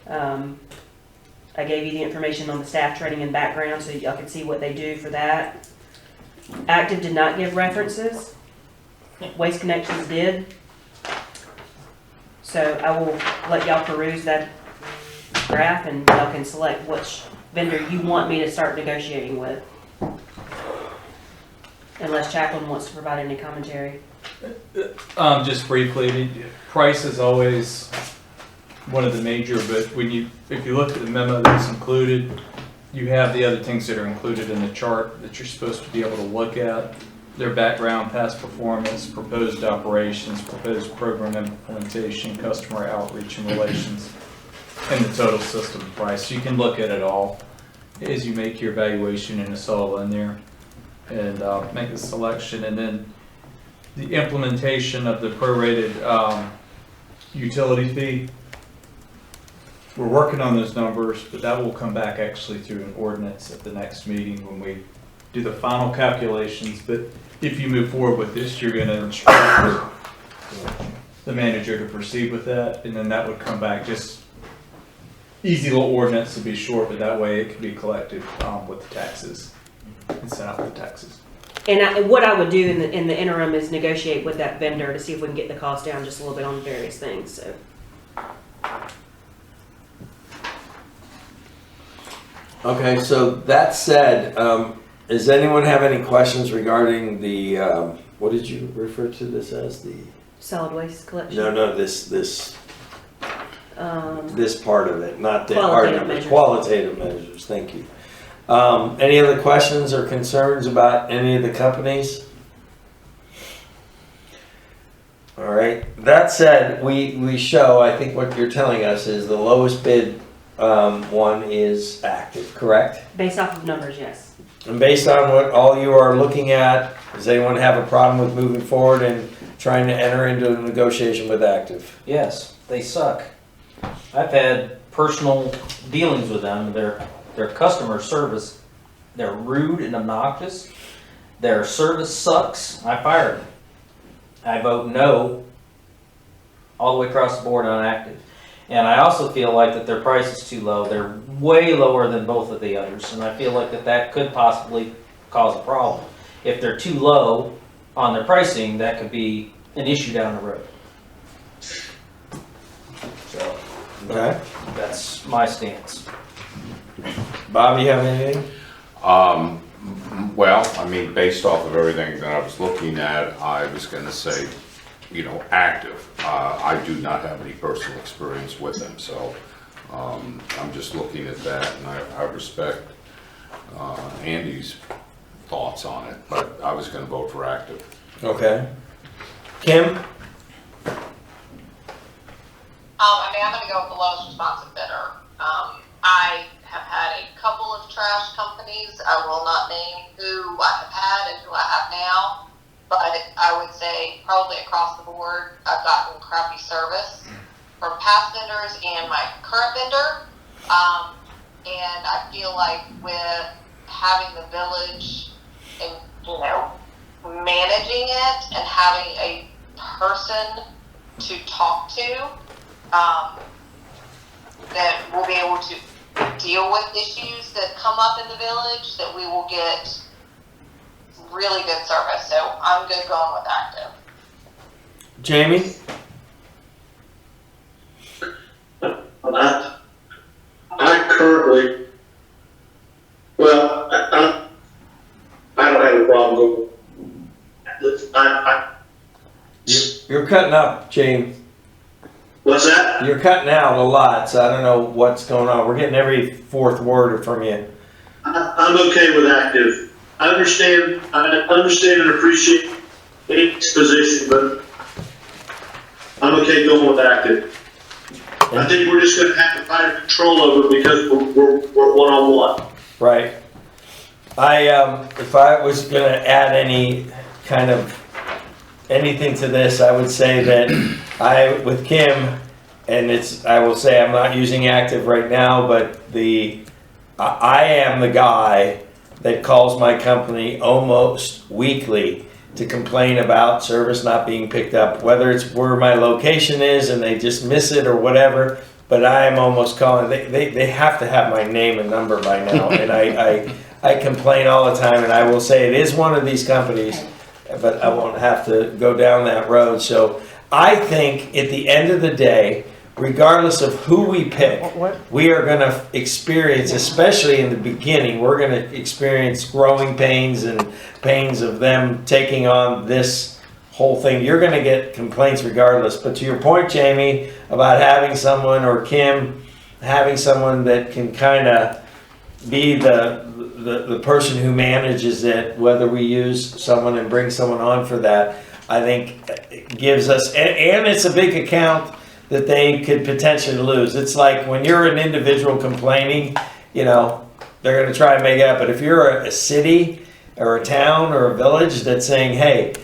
I gave you the information on the staff training and background so y'all could see what they do for that. Active did not give references. Waste Connections did. So I will let y'all peruse that graph and y'all can select which vendor you want me to start negotiating with. Unless Chaplain wants to provide any commentary. Just briefly, price is always one of the major, but if you look at the memo that's included, you have the other things that are included in the chart that you're supposed to be able to look at. Their background, past performance, proposed operations, proposed program implementation, customer outreach and relations, and the total system price. You can look at it all as you make your evaluation, and it's all in there, and make the selection. And then the implementation of the prorated utility fee. We're working on those numbers, but that will come back actually through an ordinance at the next meeting when we do the final calculations. But if you move forward with this, you're going to instruct the manager to proceed with that, and then that would come back. Just easy little ordinance to be short, but that way it can be collected with the taxes and sent out with the taxes. And what I would do in the interim is negotiate with that vendor to see if we can get the cost down just a little bit on various things. So. Okay, so that said, does anyone have any questions regarding the, what did you refer to this as? The Solid waste collection. No, this part of it, not the hard Qualitative numbers. measures. Qualitative measures, thank you. Any other questions or concerns about any of the companies? All right, that said, we show, I think what you're telling us is the lowest bid one is Active, correct? Based off of numbers, yes. And based on what all you are looking at, does anyone have a problem with moving forward and trying to enter into a negotiation with Active? Yes, they suck. I've had personal dealings with them. Their customer service, they're rude and obnoxious. Their service sucks. I fired them. I vote no all the way across the board on Active. And I also feel like that their price is too low. They're way lower than both of the others. And I feel like that could possibly cause a problem. If they're too low on their pricing, that could be an issue down the road. So, Okay. that's my stance. Bob, you have anything? Well, I mean, based off of everything that I was looking at, I was going to say active. I do not have any personal experience with them, so I'm just looking at that, and I respect Andy's thoughts on it, but I was going to vote for active. Okay. Kim? I'm gonna go with the lowest responsive bidder. I have had a couple of trash companies. I will not name who I have had and who I have now, but I would say probably across the board, I've gotten crappy service from past vendors and my current vendor. And I feel like with having the village and, managing it and having a person to talk to, that we'll be able to deal with issues that come up in the village, that we will get really good service. So I'm good going with active. Jamie? I currently, well, I don't have a problem going. You're cutting up, James. What's that? You're cutting out a lot, so I don't know what's going on. We're getting every fourth word from you. I'm okay with active. I understand and appreciate Andy's position, but I'm okay going with active. I think we're just going to have to find control over it because we're one-on-one. Right. If I was going to add any kind of anything to this, I would say that with Kim, and I will say I'm not using active right now, but I am the guy that calls my company almost weekly to complain about service not being picked up, whether it's where my location is and they just miss it or whatever. But I am almost calling. They have to have my name and number by now, and I complain all the time. And I will say it is one of these companies, but I won't have to go down that road. So I think at the end of the day, regardless of who we pick, we are going to experience, especially in the beginning, we're going to experience growing pains and pains of them taking on this whole thing. You're going to get complaints regardless. But to your point, Jamie, about having someone, or Kim, having someone that can kind of be the person who manages it, whether we use someone and bring someone on for that, I think it gives us, and it's a big account that they could potentially lose. It's like when you're an individual complaining, they're going to try and make it up. But if you're a city or a town or a village that's saying, hey,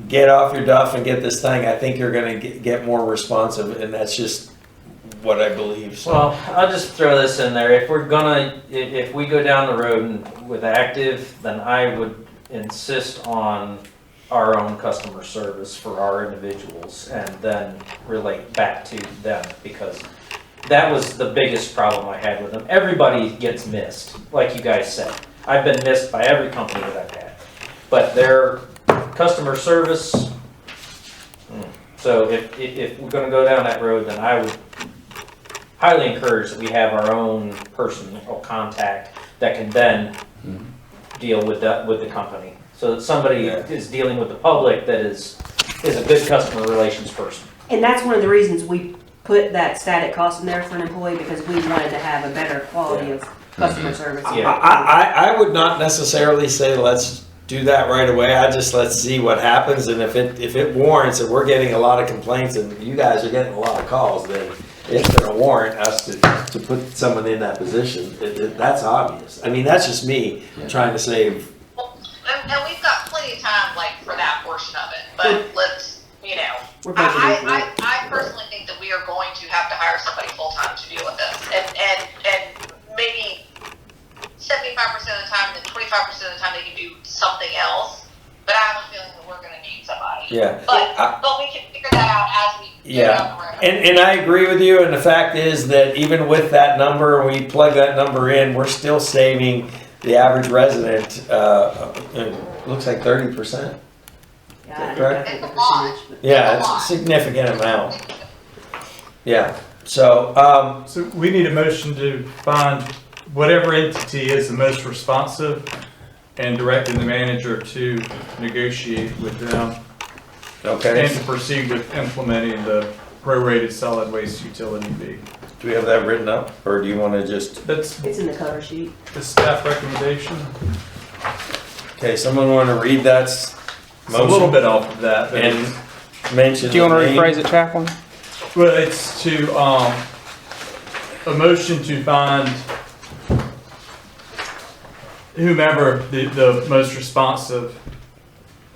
get off your duff and get this thing, I think you're going to get more responsive, and that's just what I believe. So. Well, I'll just throw this in there. If we go down the road with active, then I would insist on our own customer service for our individuals and then relate back to them, because that was the biggest problem I had with them. Everybody gets missed, like you guys said. I've been missed by every company that I've had, but their customer service. So if we're going to go down that road, then I would highly encourage that we have our own person or contact that can then deal with the company. So that somebody is dealing with the public that is a good customer relations person. And that's one of the reasons we put that static cost in there for an employee, because we wanted to have a better quality of customer service. Yeah. I would not necessarily say let's do that right away. Let's see what happens, and if it warrants, and we're getting a lot of complaints and you guys are getting a lot of calls, then it's going to warrant us to put someone in that position. That's obvious. I mean, that's just me trying to save. And we've got plenty of time, for that portion of it. But let's, I personally think that we are going to have to hire somebody full-time to deal with this. And maybe 75% of the time, then 25% of the time they can do something else. But I have a feeling that we're going to need somebody. Yeah. But we can figure that out as we go down the road. And I agree with you. And the fact is that even with that number, we plug that number in, we're still saving the average resident, it looks like 30%. Yeah, correct? It's a lot. Yeah, it's a significant amount. Yeah. So, So we need a motion to find whatever entity is the most responsive and directing the manager to negotiate with them Okay, And to proceed with implementing the prorated solid waste utility fee. do we have that written up, or do you wanna just, That's It's in the cover sheet. the staff recommendation. okay, someone wanna read that It's a little motion bit off of that, but and it's, mention Do you want the to name? rephrase it, Chaplain? well, it's to, a motion to find whomever the most responsive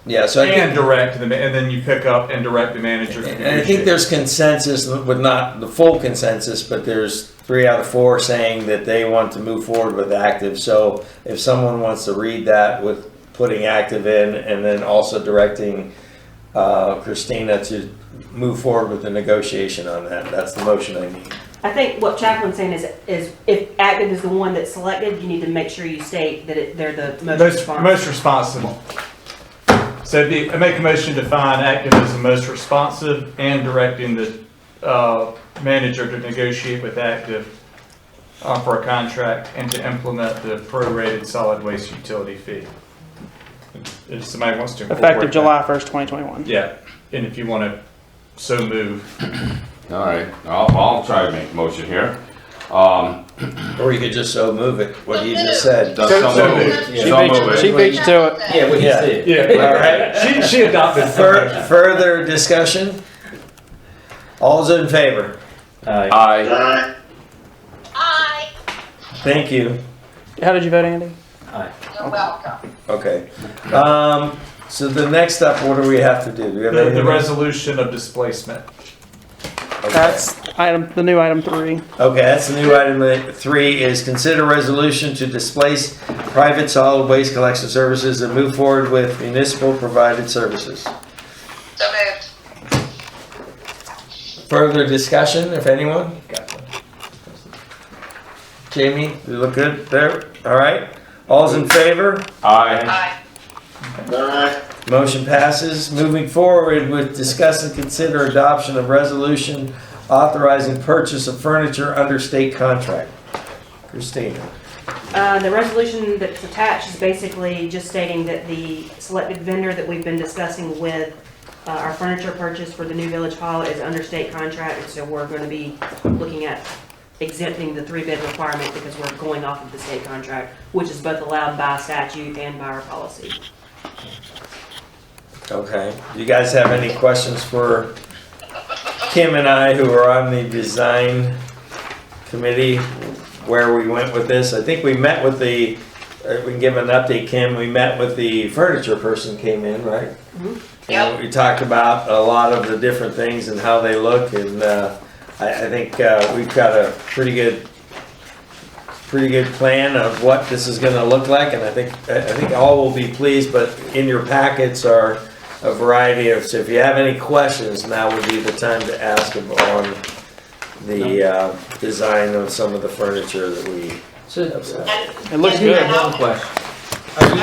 Yeah, so I and think, direct the, and then you pick up and direct the manager. to and I think negotiate. there's consensus, with not the full consensus, but there's 3 out of 4 saying that they want to move forward with active. So if someone wants to read that with putting active in and then also directing Christina to move forward with the negotiation on that, that's the motion I need. I think what Chaplain's saying is if active is the one that's selected, you need to make sure you state that they're the most responsible. Most responsible. So I make a motion to find active as the most responsive and directing the manager to negotiate with active for a contract and to implement the prorated solid waste utility fee. If somebody wants to incorporate Effective July 1st, 2021. that. Yeah, and if you want to so move. All right, I'll try to make a motion here. Or you could just so move it, what you just said. So So move moved. it. So move it. She beat you to it. Yeah, what he Yeah. said. Yeah, All right. She adopted. Further discussion? All's in favor? Aye. Aye. Thank you. How did you vote, Andy? You're welcome. Okay. So the next up, what do we have to do? Do we have The anything? resolution of displacement. Okay. That's the new item 3. Okay, that's the new item. 3 is consider resolution to displace private solid waste collection services and move forward with municipal provided services. So moved. Further discussion, if anyone? Jamie, you look good there? All right. All's in favor? Aye. Aye. Aye. Motion passes. Moving forward with discuss and consider adoption of resolution authorizing purchase of furniture under state contract. Christina. The resolution that's attached is basically just stating that the selected vendor that we've been discussing with our furniture purchase for the new village hall is under state contract, and so we're going to be looking at exempting the 3-bid requirement because we're going off of the state contract, which is both allowed by statute and by our policy. Okay. Do you guys have any questions for Kim and I, who are on the design committee, where we went with this? I think we met with the, we can give an update, Kim. We met with the furniture person came in, right? Mhm. And we talked about a lot of the different things and how they look, and I think we've got a pretty good plan of what this is gonna look like, and I think all will be pleased, but in your packets are a variety of, so if you have any questions, now would be the time to ask them on the design of some of the furniture that we So, have. It looks Andy, I good. have one question. Are you,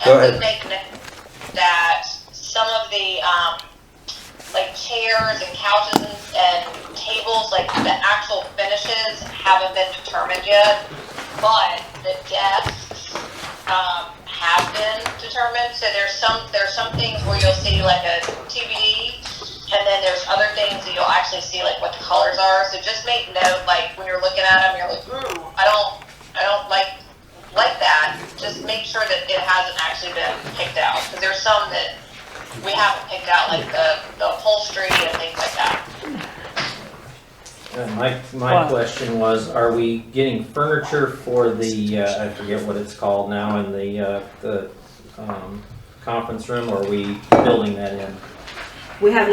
Go I ahead. would make note that some of the, like chairs and couches and tables, like the actual finishes haven't been determined yet, but the desks, have been determined. So there's some things where you'll see like a TBD, and then there's other things that you'll actually see like what the colors are. So just make note, like when you're looking at them, you're like, ooh, I don't like that. Just make sure that it hasn't actually been picked out, because there's some that we haven't picked out, like the upholstery and things like that. my question was, are we getting furniture for the, I forget what it's called now, in the conference room, or are we building that in? We have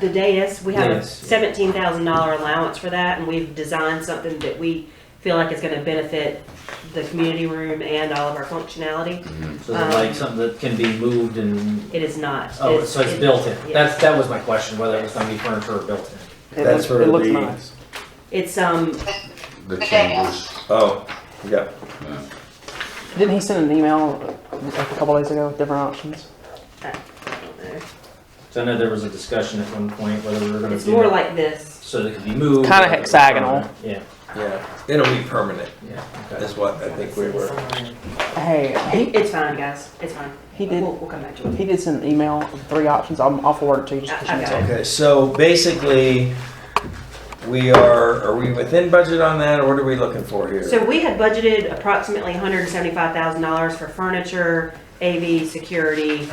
the dais, we have a Yes. $17,000 allowance for that, and we've designed something that we feel like is going to benefit the community room and all of our functionality. So is it like something that can be moved and, It is not. oh, so it's built in? Yes. That was my question, whether it was gonna be furniture or built in. That's for It looks the- nice. It's The chambers. Oh, yeah. Didn't he send an email a couple days ago with different options? So I know there was a discussion at one point whether we were gonna It's do more that like this. so that it could be moved. Kinda or if it was hexagonal. permanent. Yeah, Yeah, it'll be permanent, yeah, okay. is what I think we were. Hey, It's fine, guys. It's fine. He did. We'll come back to it. He did send an email with 3 options. I'll forward it to you. Just I got it. Okay, so basically, are we within budget on that, or what are we looking for here? So we had budgeted approximately $175,000 for furniture, AV, security.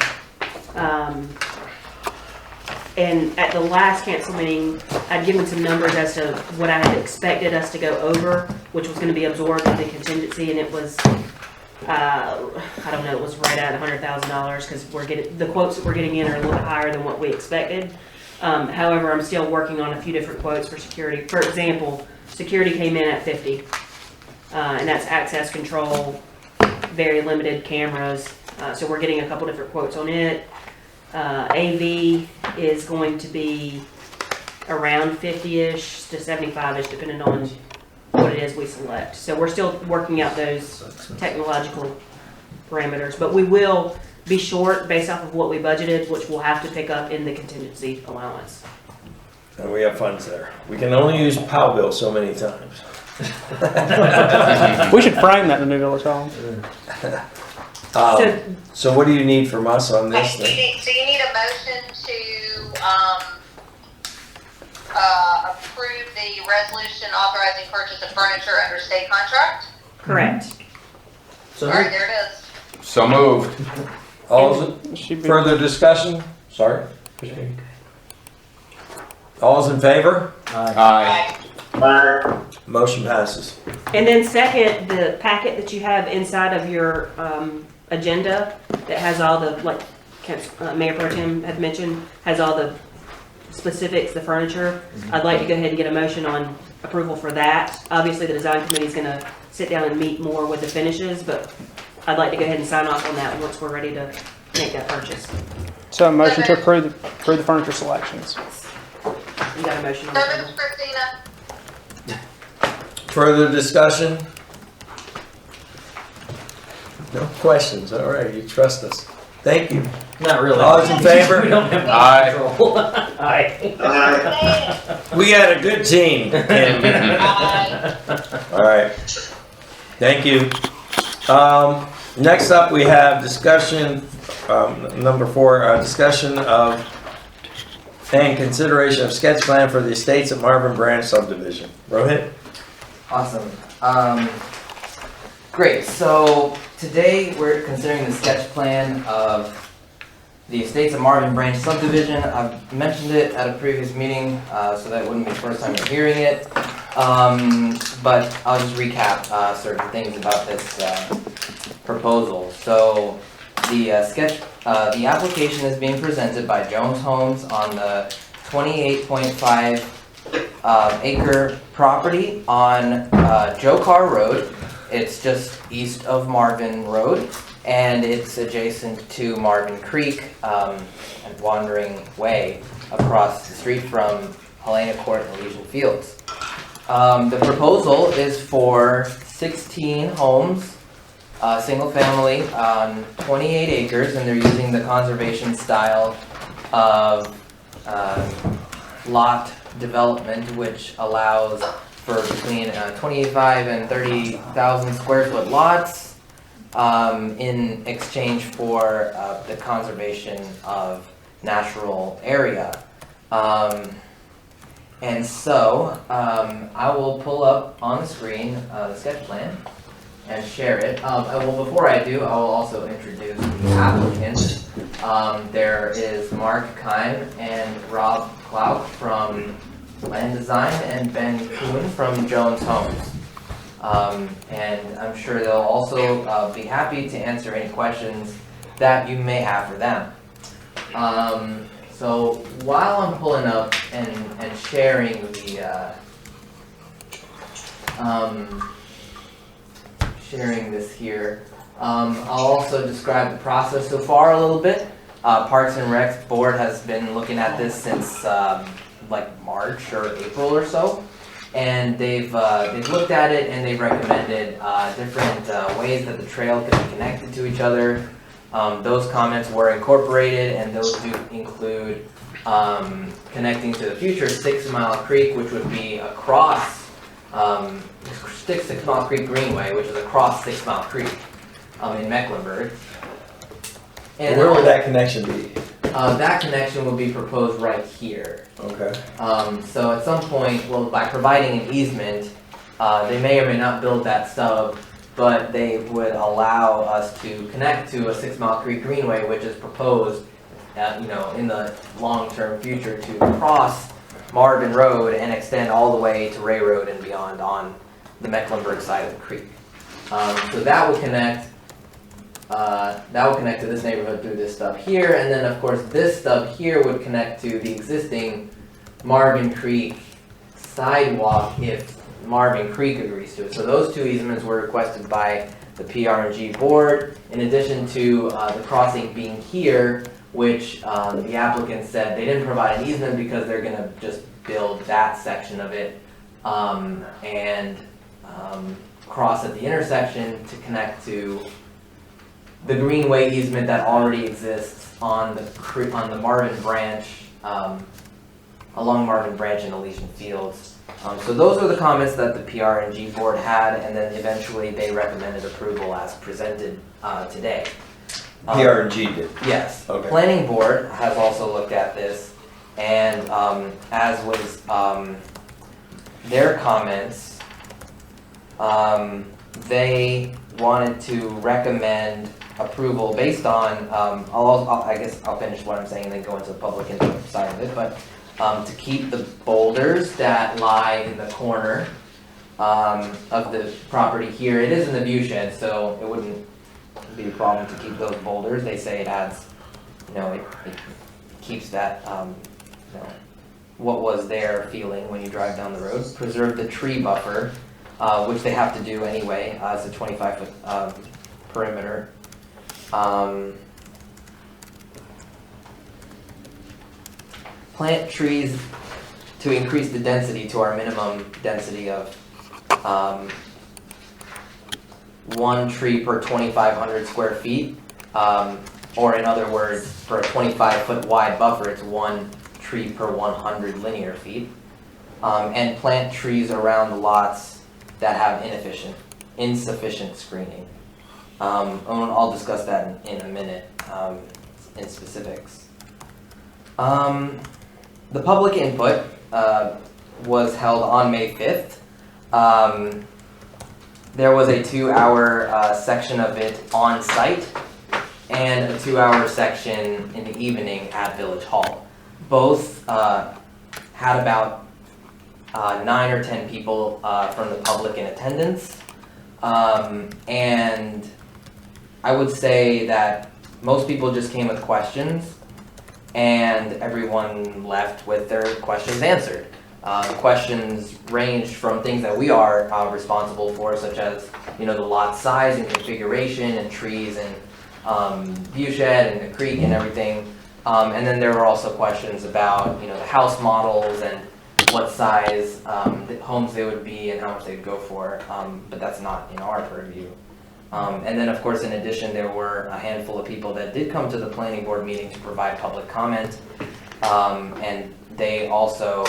And at the last council meeting, I'd given some numbers as to what I had expected us to go over, which was gonna be absorbed in the contingency, and it was, I don't know, it was right at $100,000, because the quotes that we're getting in are a little bit higher than what we expected. However, I'm still working on a few different quotes for security. For example, security came in at 50, and that's access control, very limited cameras. So we're getting a couple different quotes on it. AV is going to be around 50-ish to 75-ish, depending on what it is we select. So we're still working out those technological parameters, but we will be short based off of what we budgeted, which we'll have to pick up in the contingency allowance. And we have funds there. We can only use POW bill so many times. We should frame that in the new village hall. So what do you need from us on this So thing? you need a motion to approve the resolution authorizing purchase of furniture under state contract? Correct. So All right, there it is. So moved. Further discussion? Sorry. All's in favor? Aye. Motion passes. And then second, the packet that you have inside of your agenda that has all the, like Mayor Pro Tem had mentioned, has all the specifics, the furniture. I'd like to go ahead and get a motion on approval for that. Obviously, the design committee is going to sit down and meet more with the finishes, but I'd like to go ahead and sign off on that once we're ready to make that purchase. So a motion to approve the furniture selections. You got a motion on the So table? moved, Christina. Further discussion? No questions. All right, you trust us. Thank you. Not really. All those in favor? We don't have Aye. control. Aye. We got a good team. All right. Thank you. Next up, we have discussion, number 4, discussion of and consideration of sketch plan for the estates at Marvin Branch subdivision. Rohit? Awesome. Great, so today we're considering the sketch plan of the Estates of Marvin Branch subdivision. I've mentioned it at a previous meeting, so that wouldn't be the first time you're hearing it. But I'll just recap certain things about this proposal. So the the application is being presented by Jones Homes on the 28.5 acre property on Joe Carr Road. It's just east of Marvin Road, and it's adjacent to Marvin Creek, and Wandering Way across the street from Helena Court and Legion Fields. The proposal is for 16 homes, single family, on 28 acres, and they're using the conservation style of lot development, which allows for between 25 and 30,000 square foot lots in exchange for the conservation of natural area. And so I will pull up on the screen the sketch plan and share it. Well, before I do, I will also introduce the applicants. There is Mark Kime and Rob Klauck from Land Design and Ben Kuhn from Jones Homes. And I'm sure they'll also be happy to answer any questions that you may have for them. So while I'm pulling up and sharing the sharing this here, I'll also describe the process so far a little bit. Parks and Rec board has been looking at this since like March or April or so, and they've looked at it and they've recommended different ways that the trail can be connected to each other. Those comments were incorporated, and those do include connecting to the future 6 Mile Creek, which would be across 6 Mile Creek Greenway, which is across 6 Mile Creek in Mecklenburg. And Where would that connection be? that connection would be proposed right here. Okay. So at some point, well, by providing an easement, they may or may not build that stub, but they would allow us to connect to a 6 Mile Creek Greenway, which is proposed, in the long-term future to cross Marvin Road and extend all the way to Ray Road and beyond on the Mecklenburg side of the creek. So that will connect. To this neighborhood through this stub here, and then of course this stub here would connect to the existing Marvin Creek sidewalk if Marvin Creek agrees to it. So those two easements were requested by the PRG board, in addition to the crossing being here, which the applicant said they didn't provide an easement because they're going to just build that section of it and cross at the intersection to connect to the Greenway easement that already exists on the Marvin Branch, along Marvin Branch and Elysian Fields. So those are the comments that the PRG board had, and then eventually they recommended approval as presented today. PRG did. Yes. Okay. Planning board has also looked at this, and as was their comments, they wanted to recommend approval based on, I guess I'll finish what I'm saying and then go into the public input side of it, but to keep the boulders that lie in the corner of the property here. It is in the view shed, so it wouldn't be a problem to keep those boulders. They say it adds, it keeps that, what was there feeling when you drive down the road. Preserve the tree buffer, which they have to do anyway. It's a 25-foot perimeter. Plant trees to increase the density to our minimum density of 1 tree per 2,500 square feet. Or in other words, for a 25-foot wide buffer, it's 1 tree per 100 linear feet. And plant trees around the lots that have insufficient screening. I'll discuss that in a minute in specifics. The public input was held on May 5th. There was a 2-hour section of it on site and a 2-hour section in the evening at Village Hall. Both had about 9 or 10 people from the public in attendance. And I would say that most people just came with questions and everyone left with their questions answered. Questions ranged from things that we are responsible for, such as the lot size and configuration and trees and view shed and the creek and everything. And then there were also questions about the house models and what size homes they would be and how much they'd go for, but that's not in our purview. And then of course in addition there were a handful of people that did come to the planning board meeting to provide public comment, and they also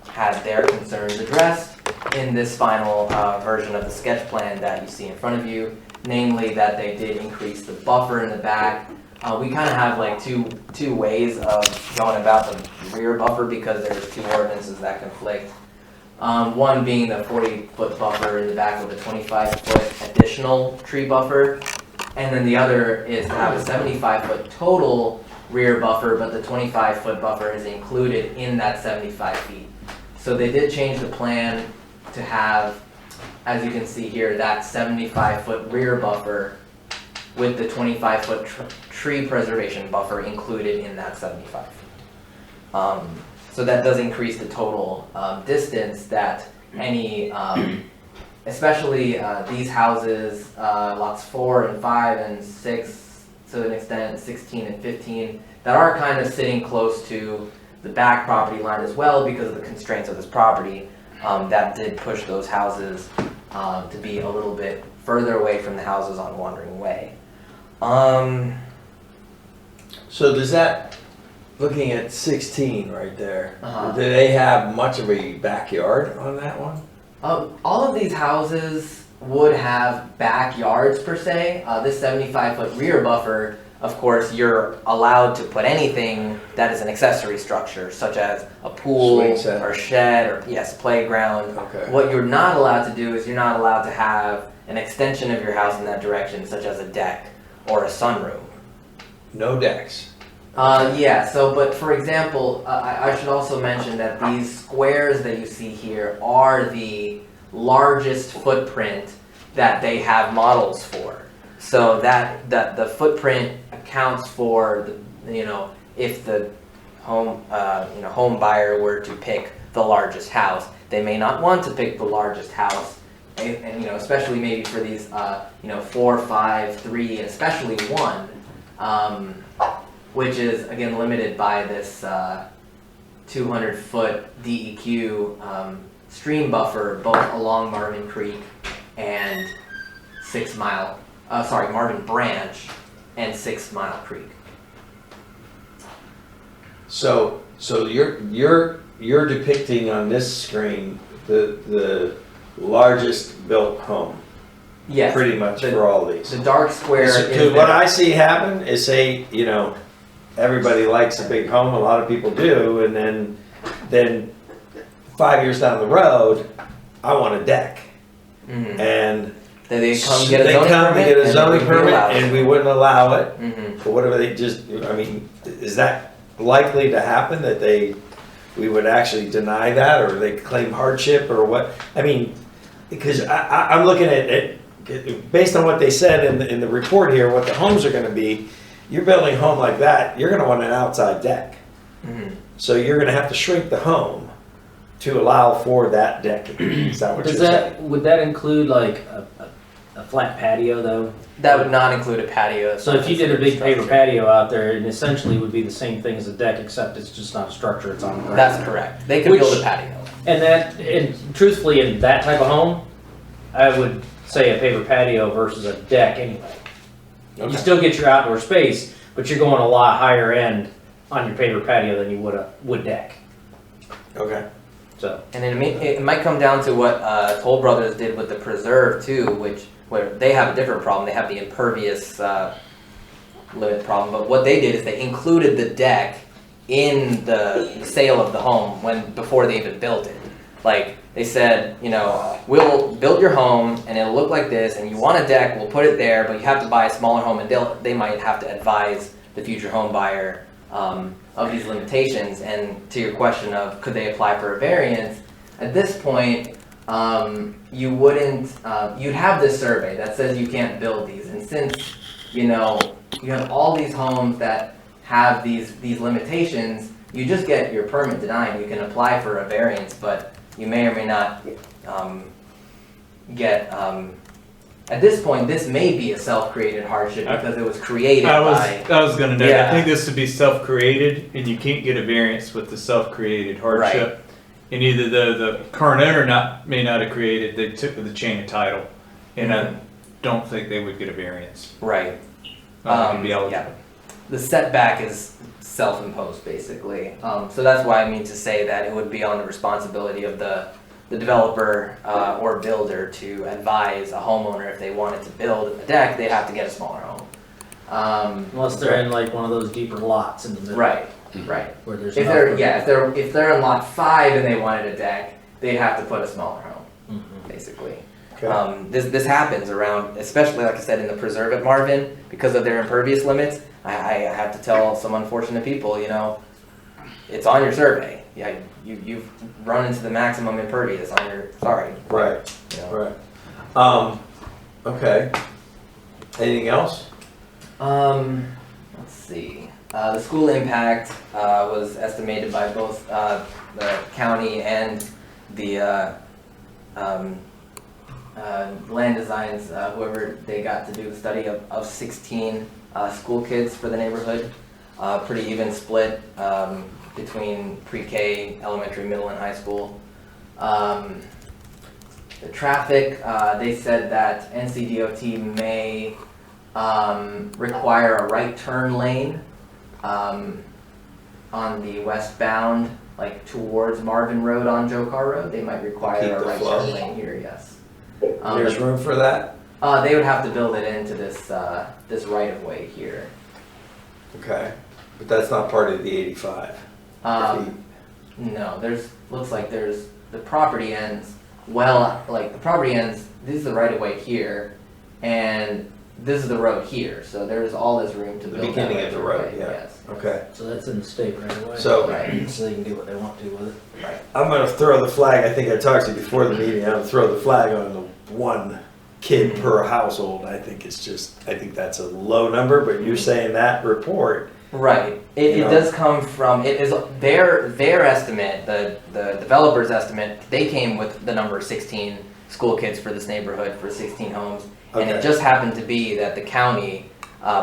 had their concerns addressed in this final version of the sketch plan that you see in front of you, namely that they did increase the buffer in the back. We kind of have like two ways of going about the rear buffer because there's 2 ordinances that conflict. One being the 40-foot buffer in the back with a 25-foot additional tree buffer, and then the other is to have a 75-foot total rear buffer, but the 25-foot buffer is included in that 75 feet. So they did change the plan to have, as you can see here, that 75-foot rear buffer with the 25-foot tree preservation buffer included in that 75 feet. So that does increase the total distance that any, especially these houses, lots 4 and 5 and 6, to an extent 16 and 15, that are kind of sitting close to the back property line as well because of the constraints of this property, that did push those houses to be a little bit further away from the houses on Wandering Way. So does that, looking at 16 right there, Uh-huh. do they have much of a backyard on that one? All of these houses would have backyards per se. This 75-foot rear buffer of course, you're allowed to put anything that is an accessory structure, such as a pool Swing set. or shed or, yes, playground. Okay. What you're not allowed to do is you're not allowed to have an extension of your house in that direction, such as a deck or a sunroom. No decks. Yeah, so, but for example, I should also mention that these squares that you see here are the largest footprint that they have models for. So that the footprint accounts for the, you know, if the home home buyer were to pick the largest house, they may not want to pick the largest house, and you know, especially maybe for these 4, 5, 3, and especially 1, which is again limited by this 200-foot DEQ stream buffer both along Marvin Creek and Marvin Branch and 6 Mile Creek. So you're depicting on this screen the largest built home. Yes. Pretty much for all these. The dark square is Because what I see happen is, say, you know, everybody likes a big home, a lot of people do, and then 5 years down the road, I want a deck. Mhm. And Then they come get a they zoning come permit, and get a and zoning we wouldn't permit, allow it. and we wouldn't allow it. Mhm. But whatever they just, I mean, is that likely to happen, that we would actually deny that, or they claim hardship, or what? I mean, because I'm looking at it, based on what they said in the report here, what the homes are gonna be, you're building a home like that, you're gonna want an outside deck. Mhm. So you're gonna have to shrink the home to allow for that deck. Is that what you're saying? Would that include like a flat patio though? That would not include a patio. So if you did a big paper patio out there, it essentially would be the same thing as a deck, except it's just not a structure, it's on the ground. That's correct. They could build a patio. And truthfully, in that type of home, I would say a paper patio versus a deck anyway. Okay. You still get your outdoor space, but you're going a lot higher end on your paper patio than you would a wood deck. Okay. So. And then it might come down to what Toll Brothers did with the preserve too, where they have a different problem. They have the impervious limit problem, but what they did is they included the deck in the sale of the home before they even built it. Like they said, you know, we'll build your home and it'll look like this, and you want a deck, we'll put it there, but you have to buy a smaller home, and they might have to advise the future home buyer of these limitations. And to your question of could they apply for a variance, at this point, you wouldn't, you'd have this survey that says you can't build these, and since, you know, you have all these homes that have these limitations, you just get your permit denied. You can apply for a variance, but you may or may not get, at this point, this may be a self-created hardship because it was created by... I was gonna note, Yeah. I think this would be self-created, and you can't get a variance with the self-created hardship. And either the current owner may not have created, they took the chain of title, and I don't think they would get a variance. Right. Be eligible. Yeah. The setback is self-imposed, basically. So that's why I mean to say that it would be on the responsibility of the developer or builder to advise a homeowner if they wanted to build a deck, they'd have to get a smaller home. Unless they're in like one of those deeper lots in the middle. Right, right. Where there's If they're in lot 5 and they wanted a deck, they'd have to put a smaller home, basically. Okay. This happens around, especially like I said, in the preserve at Marvin, because of their impervious limits. I have to tell some unfortunate people, you know, it's on your survey. Yeah, you've run into the maximum impervious on your, sorry. Right. You know. Right. Okay. Anything else? Let's see. The school impact was estimated by both the county and the Land Designs, whoever they got to do the study of 16 school kids for the neighborhood. Pretty even split between pre-K, elementary, middle, and high school. The traffic, they said that NCDOT may require a right turn lane on the westbound, like towards Marvin Road on Joe Carr Road. They might require Keep a the right flow. turn lane here, yes. There's room for that? They would have to build it into this this right of way here. Okay, but that's not part of the 85 feet. No, looks like there's, the property ends, the property ends, this is the right of way here, and this is the road here, so there's all this room to The build. beginning that of the right road, away, yeah. Yes. Okay. So that's in the state right away. So- Right. So they can do what they want to with it. Right. I'm gonna throw the flag, I think I talked to you before the meeting, I'm gonna throw the flag on the one kid per household. I think I think that's a low number, but you're saying that report. Right. It You know. does come from, it is their estimate, the developer's estimate, they came with the number 16 school kids for this neighborhood for 16 homes. And Okay. it just happened to be that the county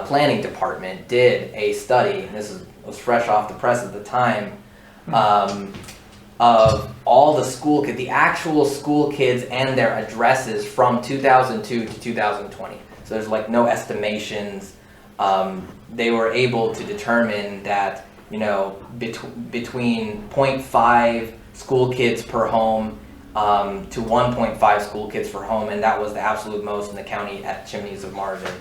planning department did a study, and this was fresh off the press at the time, of all the school kids, the actual school kids and their addresses from 2002 to 2020. So there's like no estimations. They were able to determine that, you know, between 0.5 school kids per home to 1.5 school kids per home, and that was the absolute most in the county at Chimneys of Marvin,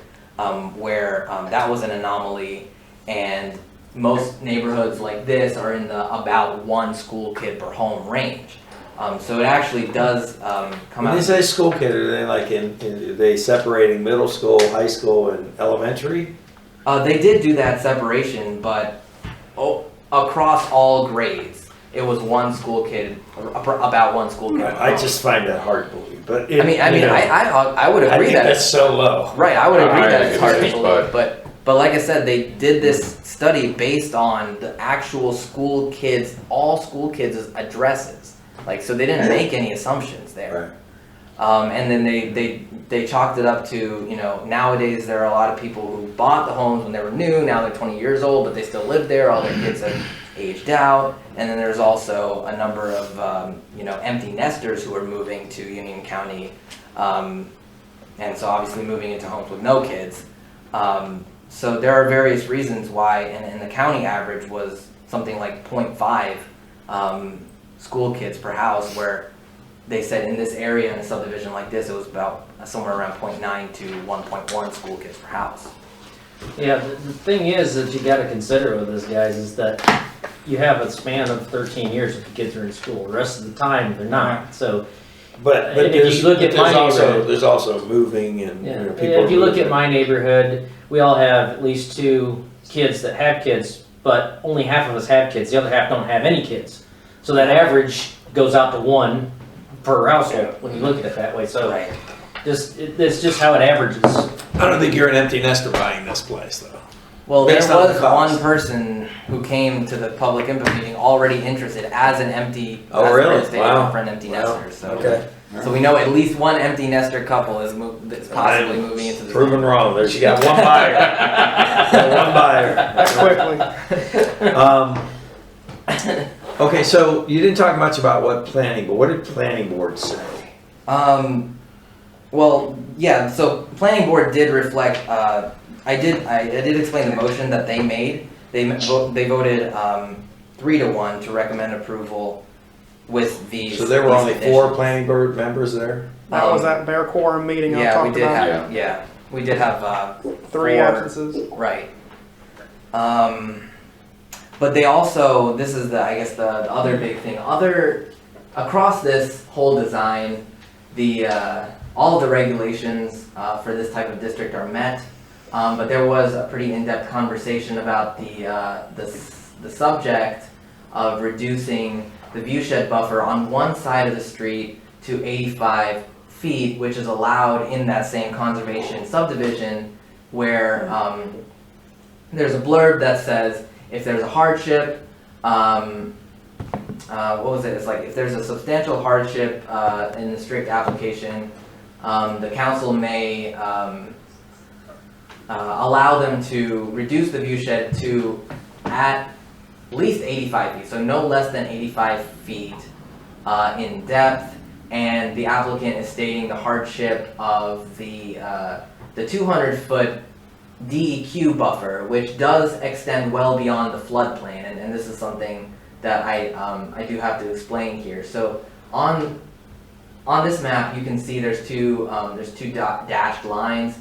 where that was an anomaly, and most neighborhoods like this are in the about 1 school kid per home range. So it actually does come When out. you say school kid, are they like are they separating middle school, high school, and elementary? They did do that separation, but across all grades, it was 1 school kid, about 1 school kid. I just find that hard to believe, but I would I agree think that that's so low. right. I would agree I that it's hard to agree, believe, but like I said, they did this study based on the actual school kids, all school kids' addresses. Like, so they didn't make any assumptions there. Right. And then they chalked it up to, you know, nowadays there are a lot of people who bought the homes when they were new, now they're 20 years old, but they still live there, all their kids have aged out. And then there's also a number of, you know, empty nesters who are moving to Union County, and so obviously moving into homes with no kids. So there are various reasons why, and the county average was something like 0.5 school kids per house, where they said in this area, in a subdivision like this, it was about somewhere around 0.9 to 1.1 school kids per house. Yeah, the thing is that you gotta consider with this, guys, is that you have a span of 13 years if the kids are in school. The rest of the time, they're not, so. But And if you look at my neighborhood- there's also moving and Yeah, you know, people. if you look moving. at my neighborhood, we all have at least 2 kids that have kids, but only half of us have kids, the other half don't have any kids. So that average goes out to 1 per household, when you look at it that way, so Right. it's just how it averages. I don't think you're an empty nester buying this place, though. Well, there Based on the was cost. one person who came to the public input meeting already interested as an empty, Oh, as a really? real estate Wow. agent for an empty Wow. nester. So, Okay. so we know at least one empty nester couple that's possibly moving into the. Proven wrong. There, she got one buyer. Got one buyer. Quickly. Okay, so you didn't talk much about what did planning board say? Well, yeah. So planning board did reflect. I did explain the motion that they made. They voted 3-1 to recommend approval with these. So there were these only additions. 4 planning board members there? That was that Bear Quorum meeting I Yeah, we talked did about. have. Yeah, we did have 3 4 absences. Right. But they also, this is I guess the other big thing. Across this whole design, all of the regulations for this type of district are met. But there was a pretty in-depth conversation about the subject of reducing the viewshed buffer on one side of the street to 85 feet, which is allowed in that same conservation subdivision, where there's a blurb that says if there's a hardship, what was it? It's like if there's a substantial hardship in the strict application, the council may allow them to reduce the viewshed to at least 85 feet, so no less than 85 feet in depth, and the applicant is stating the hardship of the 200-foot DEQ buffer, which does extend well beyond the floodplain, and this is something that I do have to explain here. So on this map, you can see there's two dashed lines.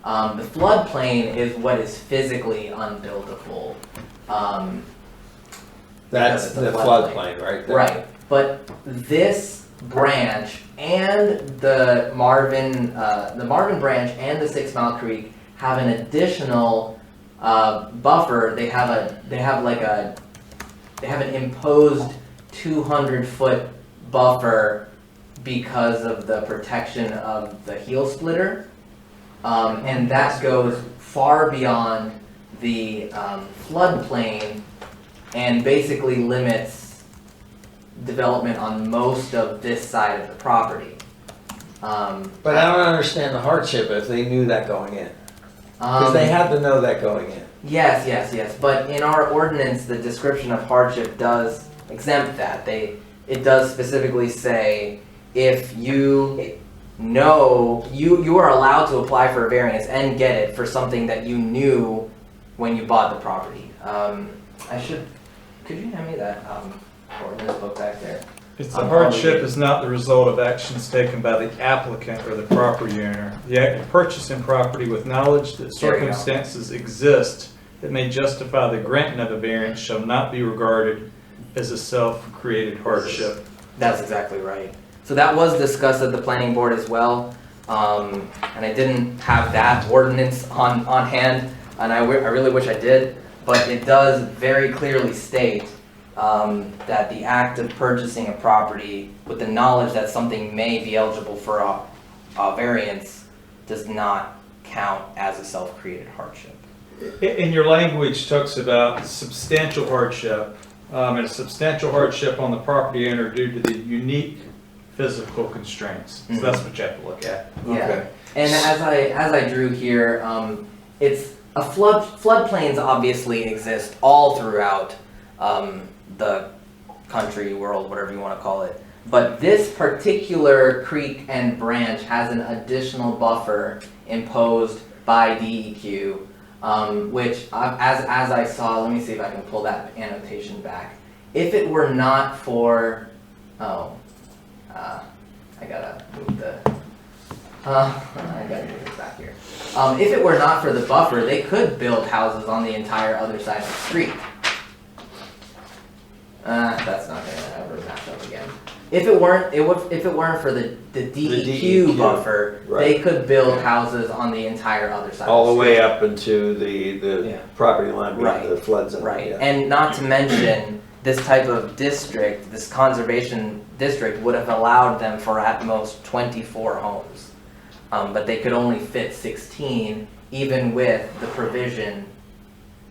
The floodplain is what is physically unbuildable. That's because it's a the floodplain, right there. Right, but this branch and the Marvin branch and the 6 Mile Creek have an additional buffer. They have an imposed 200-foot buffer because of the protection of the heel splitter, and that goes far beyond the floodplain and basically limits development on most of this side of the property. But I don't understand the hardship if they knew that going in. Because they had to know that going in. Yes. But in our ordinance, the description of hardship does exempt that. It does specifically say if you know you are allowed to apply for a variance and get it for something that you knew when you bought the property. Could you hand me that ordinance book back there? It's the hardship is not the result of actions taken by the applicant or the property owner. The act of purchasing property with knowledge that circumstances exist that may justify the granting of a variance shall not be regarded as a self-created hardship. That's exactly right. So that was discussed at the planning board as well, and I didn't have that ordinance on hand, and I really wish I did, but it does very clearly state that the act of purchasing a property with the knowledge that something may be eligible for a variance does not count as a self-created hardship. In your language talks about substantial hardship, and a substantial hardship on the property owner due to the unique physical constraints. So that's what you have to look at. Yeah, Okay. and as I drew here, it's a floodplains obviously exist all throughout the country, world, whatever you want to call it. But this particular creek and branch has an additional buffer imposed by DEQ, which as I saw, let me see if I can pull that annotation back. If it were not for, I gotta move this back here. If it were not for the buffer, they could build houses on the entire other side of the street. That's not gonna ever match up again. If it weren't for the DEQ buffer, right. They could build houses on the entire other side. All of the the street. way up into the property line behind the flood zone. Right, Yeah. and not to mention, this type of district, this conservation district would have allowed them for at most 24 homes. But they could only fit 16, even with the provision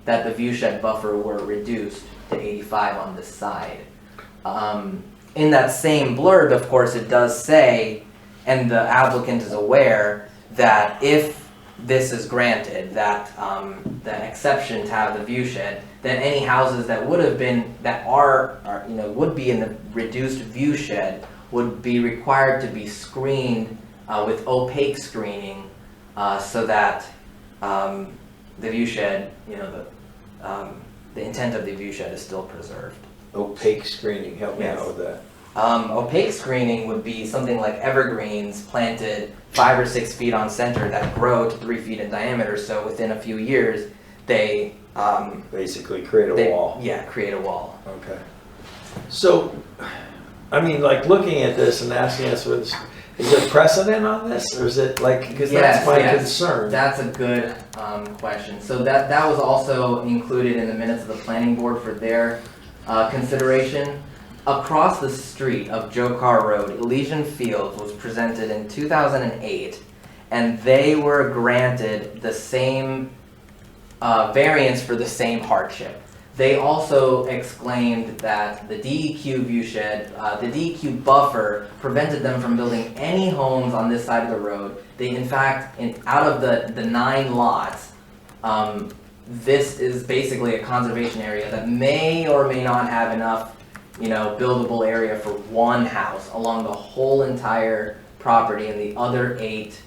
that the viewshed buffer were reduced to 85 on this side. In that same blurb, of course, it does say, and the applicant is aware, that if this is granted, that the exception to have the view shed, then any houses that would have been, that are would be in the reduced view shed would be required to be screened with opaque screening, so that the view shed, the intent of the view shed is still preserved. Opaque screening, help me out with that. Opaque screening would be something like evergreens planted 5 or 6 feet on center that grow to 3 feet in diameter. So within a few years, they basically create a wall. Yeah, create a wall. Okay. So, I mean, like looking at this and asking us, is there precedent on this, or is it like, because that's my concern. That's a good question. So that was also included in the minutes of the planning board for their consideration. Across the street of Joe Carr Road, Elysian Fields was presented in 2008, and they were granted the same variance for the same hardship. They also exclaimed that the DEQ viewshed, the DEQ buffer prevented them from building any homes on this side of the road. They, in fact, out of the 9 lots, this is basically a conservation area that may or may not have enough, buildable area for one house along the whole entire property, and the other 8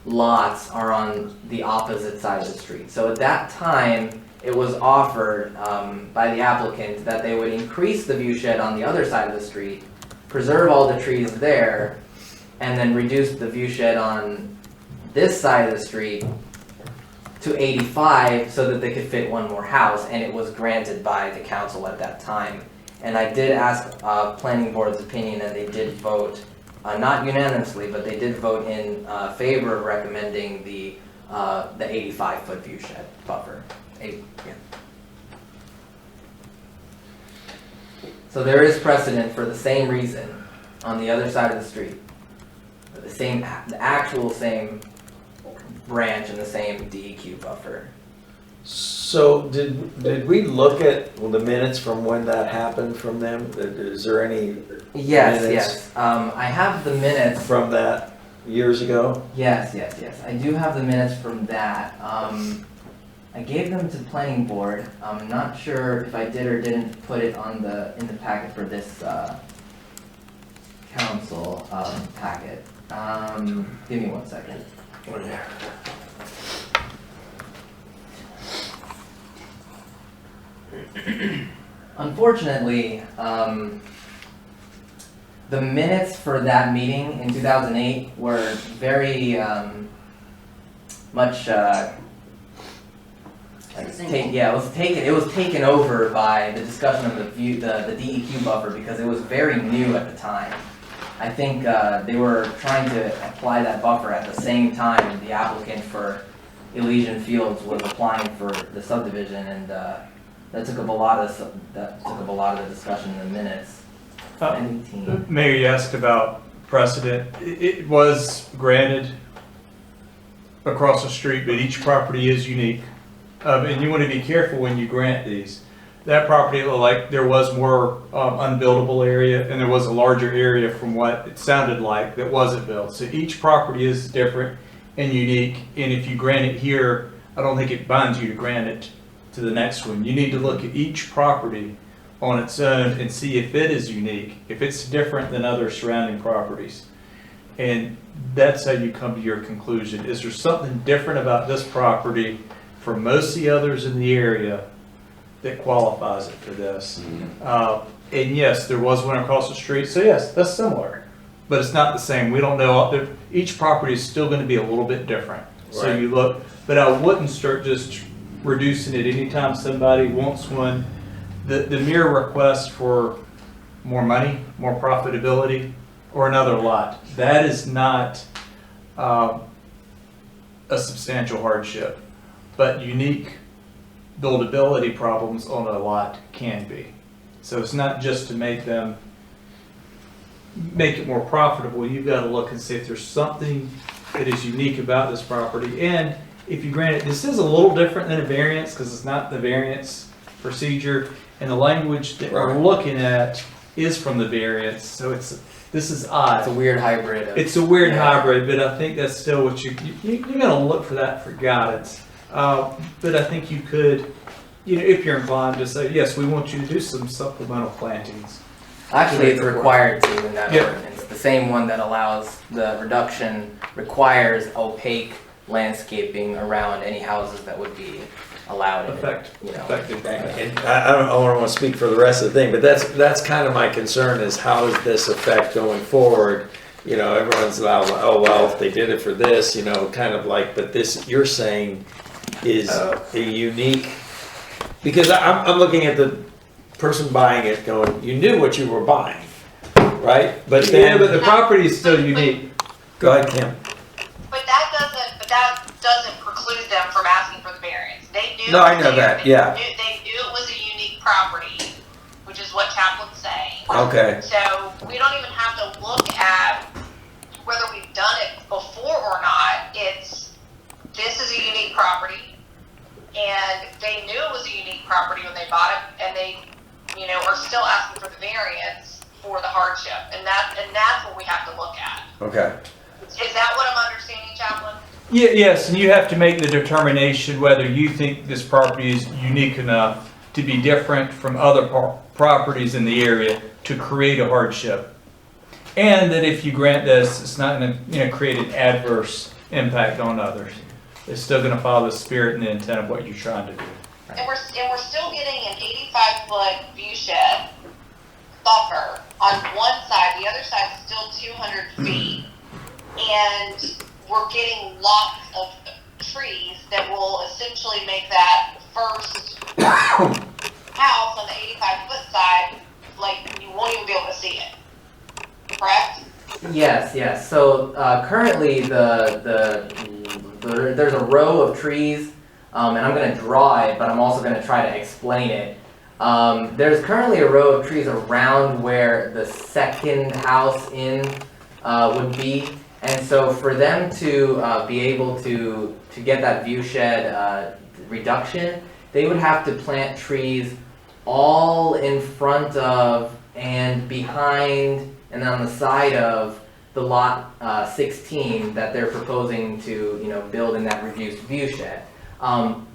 lots are on the opposite side of the street. So at that time, it was offered by the applicant that they would increase the view shed on the other side of the street, preserve all the trees there, and then reduce the view shed on this side of the street to 85 so that they could fit one more house, and it was granted by the council at that time. And I did ask planning board's opinion, and they did vote, not unanimously, but they did vote in favor of recommending the 85-foot view shed buffer. So there is precedent for the same reason on the other side of the street. The actual same branch and the same DEQ buffer. So did we look at the minutes from when that happened from them? Is there any Yes, minutes yes. I have the minutes. from that years ago? Yes. I do have the minutes from that. I gave them to planning board. I'm not sure if I did or didn't put it on in the packet for this council packet. Give me 1 second. Unfortunately, the minutes for that meeting in 2008 were very much. It was taken over by the discussion of the DEQ buffer because it was very new at the time. I think they were trying to apply that buffer at the same time the applicant for Elysian Fields was applying for the subdivision, and that took up a lot of the discussion in the minutes. Mayor, you asked about precedent. It was granted across the street, but each property is unique. And you want to be careful when you grant these. That property looked like there was more unbuildable area, and there was a larger area from what it sounded like that wasn't built. So each property is different and unique, and if you grant it here, I don't think it binds you to grant it to the next one. You need to look at each property on its own and see if it is unique, if it's different than other surrounding properties. And that's how you come to your conclusion. Is there something different about this property from most of the others in the area that qualifies it for this? And yes, there was one across the street, so yes, that's similar, but it's not the same. We don't know, each property is still going to be a little bit different. So Right. you look, but I wouldn't start just reducing it anytime somebody wants one. The mere request for more money, more profitability, or another lot, that is not a substantial hardship, but unique buildability problems on a lot can be. So it's not just to make it more profitable. You've got to look and see if there's something that is unique about this property. And if you grant it, this is a little different than a variance because it's not the variance procedure, and the language that we're looking at is from the variance. So this is odd. It's a weird hybrid. It's a weird hybrid, but I think that's still what you're going to look for that for guidance. But I think you could, if you're inclined to say, yes, we want you to do some supplemental plantings. Actually, it's required to in that Yep. ordinance. The same one that allows the reduction requires opaque landscaping around any houses that would be allowed in it, Effective. And I don't want to speak for the rest of the thing, but that's kind of my concern is how does this affect going forward? Everyone's allowed, oh, well, if they did it for this, kind of like, but this you're saying is a unique, because I'm looking at the person buying it going, you knew what you were buying, right? But then, but the property is still unique. Go ahead, Kim. But that doesn't preclude them from asking for the variance. They knew. No, I know that, yeah. They knew it was a unique property, which is what Chaplin's saying. Okay. So we don't even have to look at whether we've done it before or not. This is a unique property, and they knew it was a unique property when they bought it, and they, are still asking for the variance for the hardship, and that's what we have to look at. Okay. Is that what I'm understanding, Chaplin? Yes, and you have to make the determination whether you think this property is unique enough to be different from other properties in the area to create a hardship. And that if you grant this, it's not going to create an adverse impact on others. It's still going to follow the spirit and the intent of what you're trying to do. And we're still getting an 85-foot view shed buffer on one side. The other side is still 200 feet. And we're getting lots of trees that will essentially make that first house on the 85-foot side, like, you won't even be able to see it. Correct? Yes. So currently there's a row of trees, and I'm going to draw it, but I'm also going to try to explain it. There's currently a row of trees around where the second house in would be, and so for them to be able to get that view shed reduction, they would have to plant trees all in front of and behind and on the side of the lot 16 that they're proposing to build in that reduced view shed.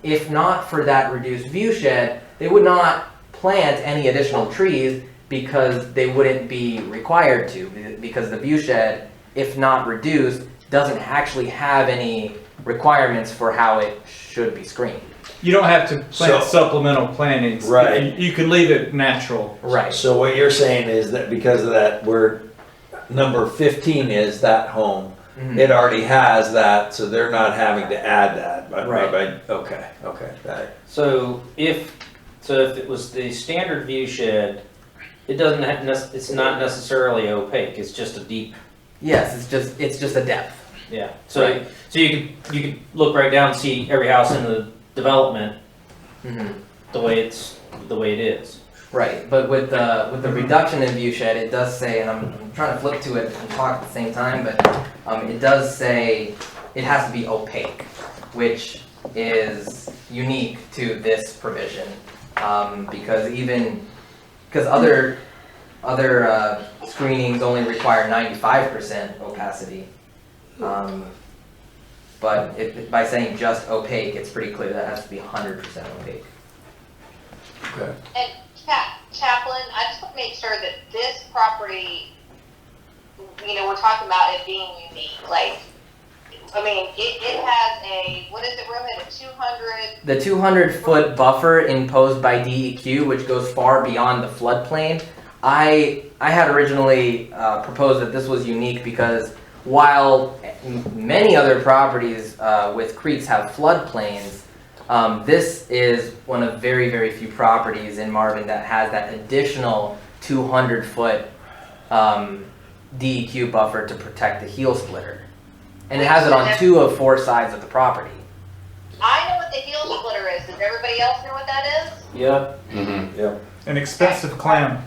If not for that reduced view shed, they would not plant any additional trees because they wouldn't be required to, because the view shed, if not reduced, doesn't actually have any requirements for how it should be screened. You don't have to plant supplemental plantings. Right. You can leave it natural. Right. So what you're saying is that because of that, where number 15 is that home, it already has that, so they're not having to add that. Right. Okay, got it. So if it was the standard view shed, it doesn't have, it's not necessarily opaque, it's just a deep. Yes, it's just a depth. Yeah. So you could look right down and see every house in the development the way it is. Right, but with the reduction in view shed, it does say, and I'm trying to flip to it and talk at the same time, but it does say it has to be opaque, which is unique to this provision, because other screenings only require 95% opacity, but by saying just opaque, it's pretty clear that has to be 100% opaque. Okay. And Chaplain, I just want to make sure that this property, we're talking about it being unique. Like, I mean, it has a, what is it, Rohit, a 200? The 200-foot buffer imposed by DEQ, which goes far beyond the floodplain. I had originally proposed that this was unique because while many other properties with creeks have floodplains, this is one of very, very few properties in Marvin that has that additional 200-foot DEQ buffer to protect the heel splitter. And it has it on 2 of 4 sides of the property. I know what the heel splitter is. Does everybody else know what that is? Yep. Yep. An expensive clam.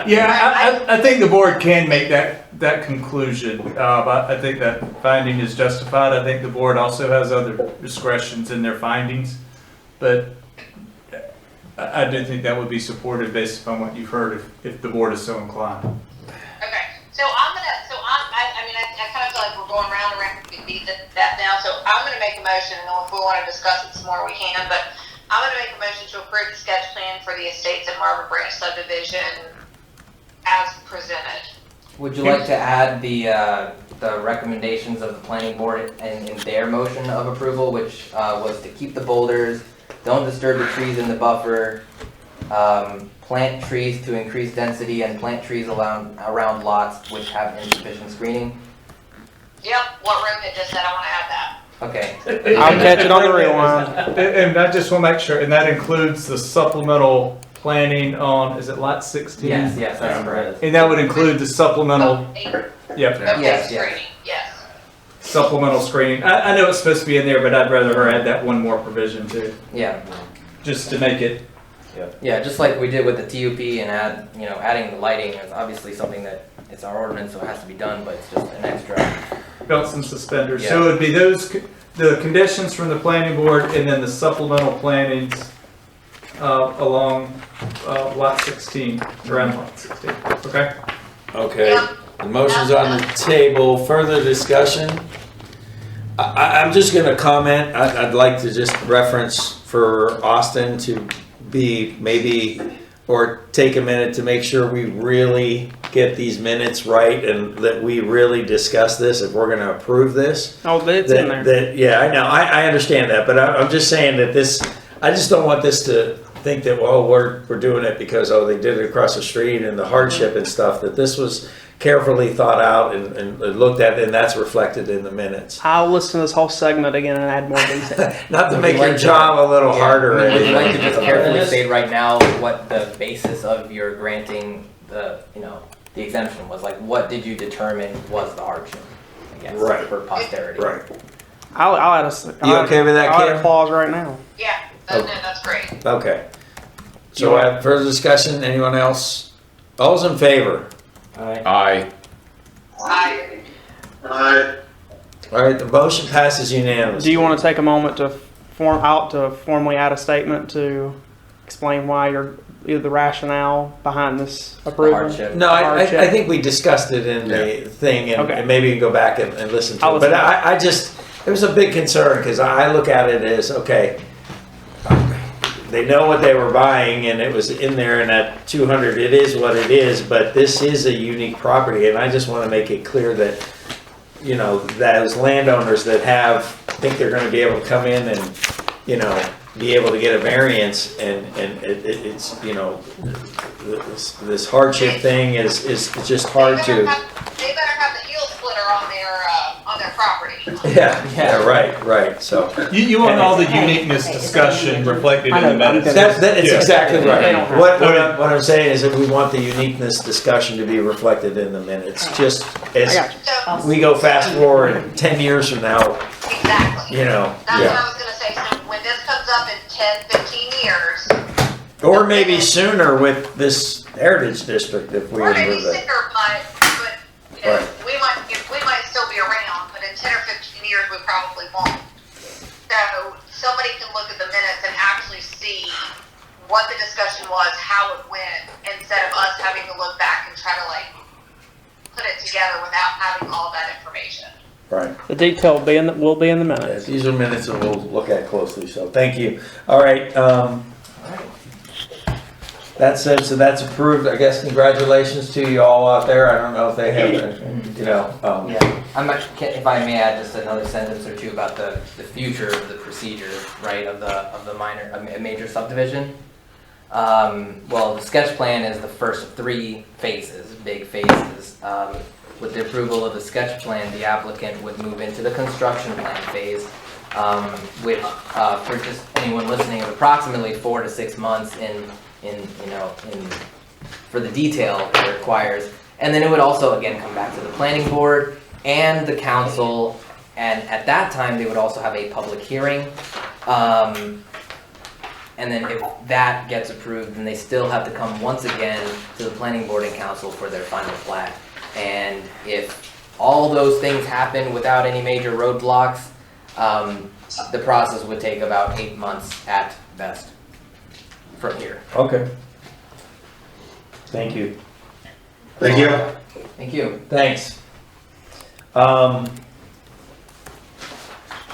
Yeah, I think the board can make that conclusion, but I think that finding is justified. I think the board also has other discretions in their findings, but I do think that would be supported based upon what you've heard if the board is so inclined. Okay, so I kind of feel like we're going round and round that now, so I'm gonna make a motion, and if we want to discuss it some more, we can, but I'm gonna make a motion to approve the sketch plan for the Estates at Marvin Branch subdivision as presented. Would you like to add the recommendations of the planning board in their motion of approval, which was to keep the boulders, don't disturb the trees in the buffer, plant trees to increase density, and plant trees around lots which have insufficient screening? Yep, what Rohit just said, I want to add that. Okay. I'll catch it on the rewind. And I just want to make sure, and that includes the supplemental planning on, is it lot 16? Yes, that's correct. And that would include the supplemental, yep, Yes. Screening, yes. supplemental screening. I know it's supposed to be in there, but I'd rather her add that one more provision too, Yeah. just to make it. Yeah, just like we did with the TUP and adding the lighting is obviously something that it's our ordinance, so it has to be done, but it's just an extra. Belts and suspenders. Yeah. So it would be the conditions from the planning board and then the supplemental plantings along lot 16, around lot 16, okay? Okay, the motion's on the table, further discussion? I'm just gonna comment, I'd like to just reference for Austin to be maybe, or take a minute to make sure we really get these minutes right and that we really discuss this if we're gonna approve this. Oh, it's in there. Yeah, I know, I understand that, but I'm just saying that this, I just don't want this to think that, well, we're doing it because, they did it across the street and the hardship and stuff, that this was carefully thought out and looked at, and that's reflected in the minutes. I'll listen to this whole segment again and add more detail. Not to make your job a little harder. or Would you like to anything. just carefully state right now what the basis of your granting the, the exemption was? Like, what did you determine was the hardship? I guess, Right. for posterity. Right. I'll add a. You okay with that, I'll add a Kim? clause right now. Yeah, no, that's great. Okay. So further discussion, anyone else? All's in favor? Aye. I, All right, the motion passes unanimously. Do you want to take a moment to formally add a statement to explain why either the rationale behind this approval? hardship. No, I Hardship. think we discussed it in the thing, and, Okay. and maybe you can go back and listen to I'll it. But listen. I just, it was a big concern, because I look at it as, okay, they know what they were buying, and it was in there, and at 200, it is what it is, but this is a unique property, and I just want to make it clear that, those landowners that think they're going to be able to come in and, be able to get a variance, and it's, this hardship thing is just hard they to. better have the heel splitter on their property. Yeah, right, so. You want all the uniqueness discussion reflected in the minutes. It's Yeah. exactly They right. don't have What to. I'm saying is that we want the uniqueness discussion to be reflected in the minutes, just I as got you. So, we go fast forward 10 years from now, exactly. That's what yeah. I was gonna say, so when this comes up in 10, 15 years, Or maybe sooner with this Heritage District if we or maybe improve it. sooner, but Right. we might still be around, but in 10 or 15 years, we probably won't. So somebody can look at the minutes and actually see what the discussion was, how it went, instead of us having to look back and try to put it together without having all that information. Right. The detail will be in the Yeah, minutes. these are minutes that we'll look at closely, so thank you. All right, that said, so that's approved. I guess congratulations to you all out there. I don't know if they have, Yeah, if I may add just another sentence or two about the future of the procedure, right, of the major subdivision. Well, the sketch plan is the first of 3 phases, big phases. With the approval of the sketch plan, the applicant would move into the construction plan phase, which, for just anyone listening, is approximately 4 to 6 months for the detail it requires. And then it would also, again, come back to the planning board and the council, and at that time, they would also have a public hearing. And then if that gets approved, then they still have to come once again to the planning board and council for their final plat. And if all those things happen without any major roadblocks, the process would take about 8 months at best from here. Okay. Thank you. Thank you. Thank you. Thanks.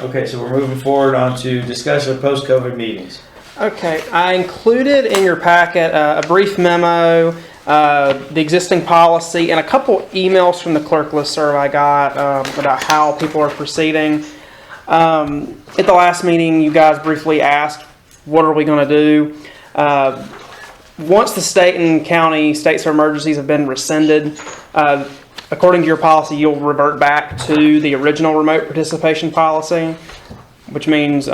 Okay, so we're moving forward on to discussion of post-COVID meetings. Okay, I included in your packet a brief memo, the existing policy, and a couple emails from the clerk listserv I got about how people are proceeding. At the last meeting, you guys briefly asked, what are we going to do? Once the state and county states of emergencies have been rescinded, according to your policy, you'll revert back to the original remote participation policy, which means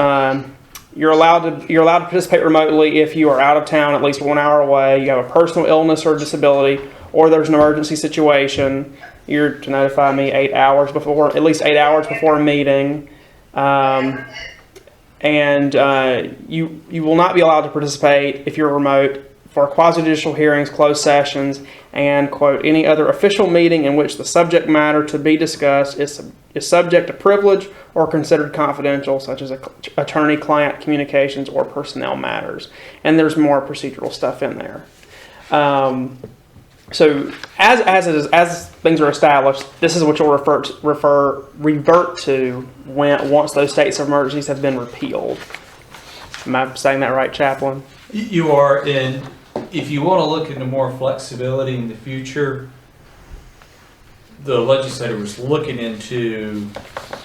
you're allowed to participate remotely if you are out of town at least 1 hour away, you have a personal illness or disability, or there's an emergency situation. You're to notify me at least 8 hours before a meeting. And you will not be allowed to participate if you're remote for quasi-judicial hearings, closed sessions, and, quote, any other official meeting in which the subject matter to be discussed is subject to privilege or considered confidential, such as attorney-client communications or personnel matters. And there's more procedural stuff in there. So as things are established, this is what you'll revert to once those states of emergencies have been repealed. Am I saying that right, Chaplain? You are in. If you want to look into more flexibility in the future, the legislature was looking into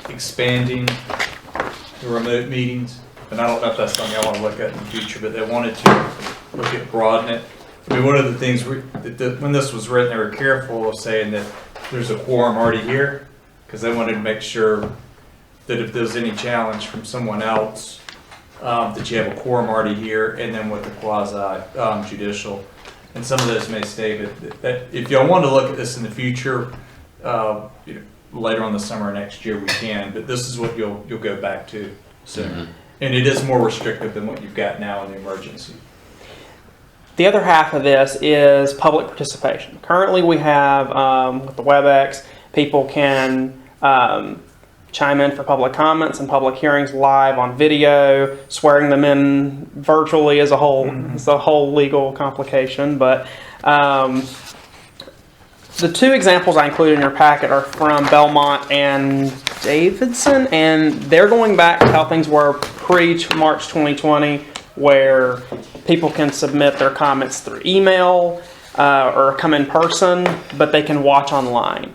expanding the remote meetings, and I don't know if that's something I want to look at in the future, but they wanted to look at broadening it I mean, one of the things, when this was written, they were careful of saying that there's a quorum already here, because they wanted to make sure that if there's any challenge from someone else, that you have a quorum already here, and then with the quasi judicial. And some of those may stay, but that if y'all want to look at this in the future, later on the summer next year, we can, but this is what you'll go back to soon. And it is more restrictive than what you've got now in the emergency. The other half of this is public participation. Currently, we have with the WebEx, people can chime in for public comments and public hearings live on video. Swearing them in virtually is a whole legal complication. But the two examples I included in your packet are from Belmont and Davidson, and they're going back to how things were pre-March 2020, where people can submit their comments through email or come in person, but they can watch online.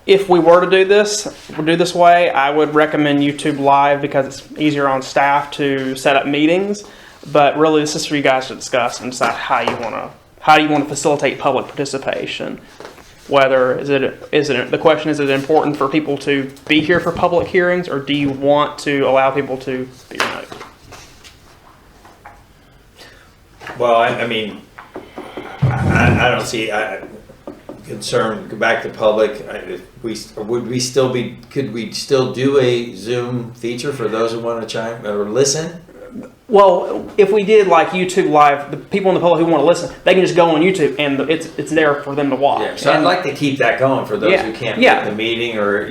If we were to do this way, I would recommend YouTube Live because it's easier on staff to set up meetings. But really, this is for you guys to discuss and decide how you want to facilitate public participation. Whether the question is it important for people to be here for public hearings, or do you want to allow people to be remote? Well, I mean, I don't see concern. Go back to public. Could we still do a Zoom feature for those who want to chime or listen? Well, if we did like YouTube Live, the people in the public who want to listen, they can just go on YouTube and it's there for them to watch. Yeah, so I'd like to keep that going for those who can't Yeah. make the meeting, or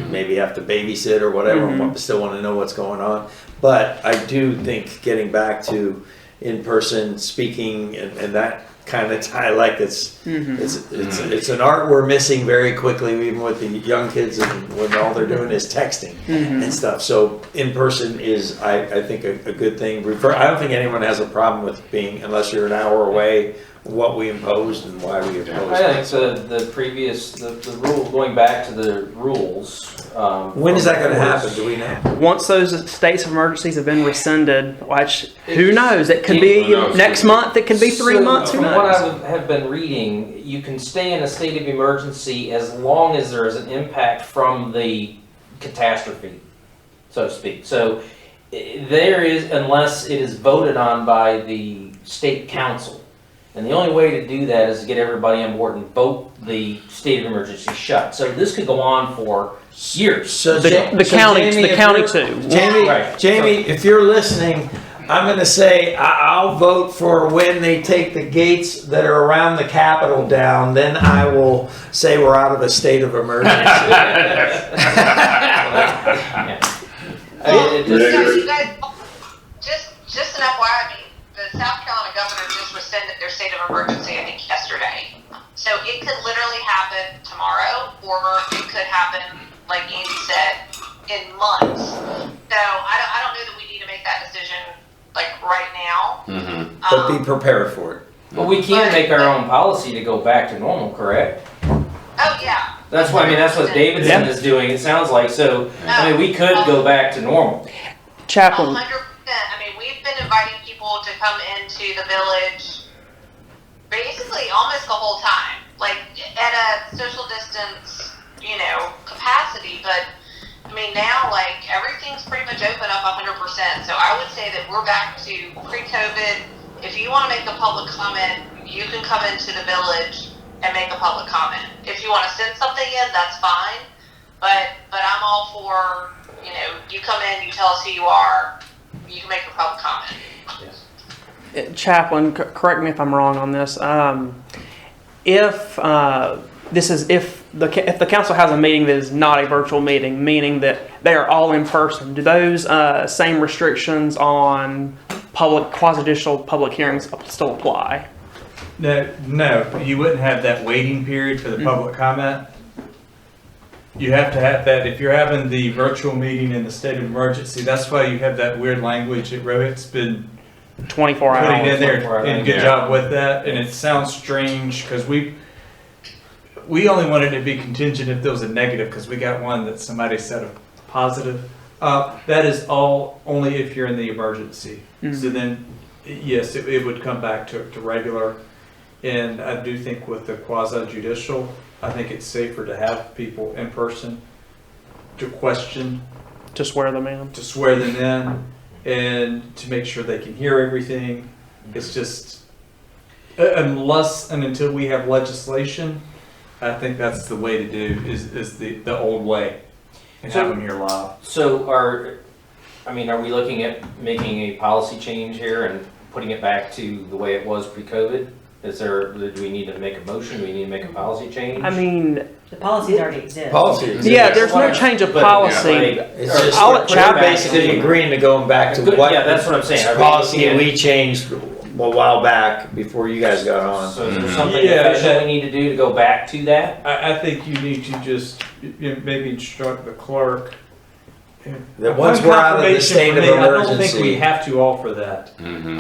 maybe have to babysit or whatever. Mhm. Still want to know what's going on. But I do think getting back to in-person speaking and that kind of dialect, it's an art we're missing very quickly, even with the young kids, and when all they're doing is texting and stuff. So in-person is, I think, a good thing. I don't think anyone has a problem with being, unless you're an hour away, what we imposed and why we imposed I it. think the rule, going back to the rules. When is that going to happen? Do we know? Once those states of emergencies have been rescinded, which who knows? It could be next month. It could be 3 months. Who From knows? what I have been reading, you can stay in a state of emergency as long as there is an impact from the catastrophe, so to speak. So there is, unless it is voted on by the state council. And the only way to do that is to get everybody on board and vote the state of emergency shut. So this could go on for years. So the county too. Jamie, if you're listening, I'm going to say I'll vote for when they take the gates that are around the Capitol down. Then I will say we're out of a state of emergency. You guys, just an FYI, the South Carolina governor just rescinded their state of emergency, I think, yesterday. So it could literally happen tomorrow, or it could happen, like Andy said, in months. So I don't know that we need to make that decision like right now. But be prepared for it. But we can make our own policy to go back to normal, correct? Oh yeah. That's what Davidson is doing. It sounds like so. I mean, we could go back to normal. Chaplain. 100%. I mean, we've been inviting people to come into the village basically almost the whole time, like at a social distance, capacity. But I mean, now like everything's pretty much open up 100%. So I would say that we're back to pre-COVID. If you want to make a public comment, you can come into the village and make a public comment. If you want to send something in, that's fine. But I'm all for, you come in, you tell us who you are, you can make a public comment. Chaplain, correct me if I'm wrong on this. If the council has a meeting that is not a virtual meeting, meaning that they are all in person, do those same restrictions on quasi-judicial public hearings still apply? No, you wouldn't have that waiting period for the public comment. You have to have that if you're having the virtual meeting in the state of emergency. That's why you have that weird language that Rohit's been 24 hours. putting in there, and good job with that. And it sounds strange because we only wanted it to be contingent if there was a negative, because we got one that somebody said a positive. That is all only if you're in the emergency. So then yes, it would come back to regular. And I do think with the quasi judicial, I think it's safer to have people in person to question, To swear them in. to swear them in, and to make sure they can hear everything. It's just, unless and until we have legislation, I think that's the way to do, is the old way, and have them here live. So are we looking at making a policy change here and putting it back to the way it was pre-COVID? Do we need to make a motion? Do we need to make a policy change? I mean, The policies already exist. Policy exists. yeah, there's no change of But- policy. It's just, I'll we're let Chad basically agreeing to going back to Good, what yeah, that's what I'm saying. Are we policy looking at- we changed a while back before you guys got on. So is there something Yeah, official we need to do to go back to that? I think you need to just maybe instruct the clerk. That once we're out of the state of I don't think we emergency, have to offer that. Mhm.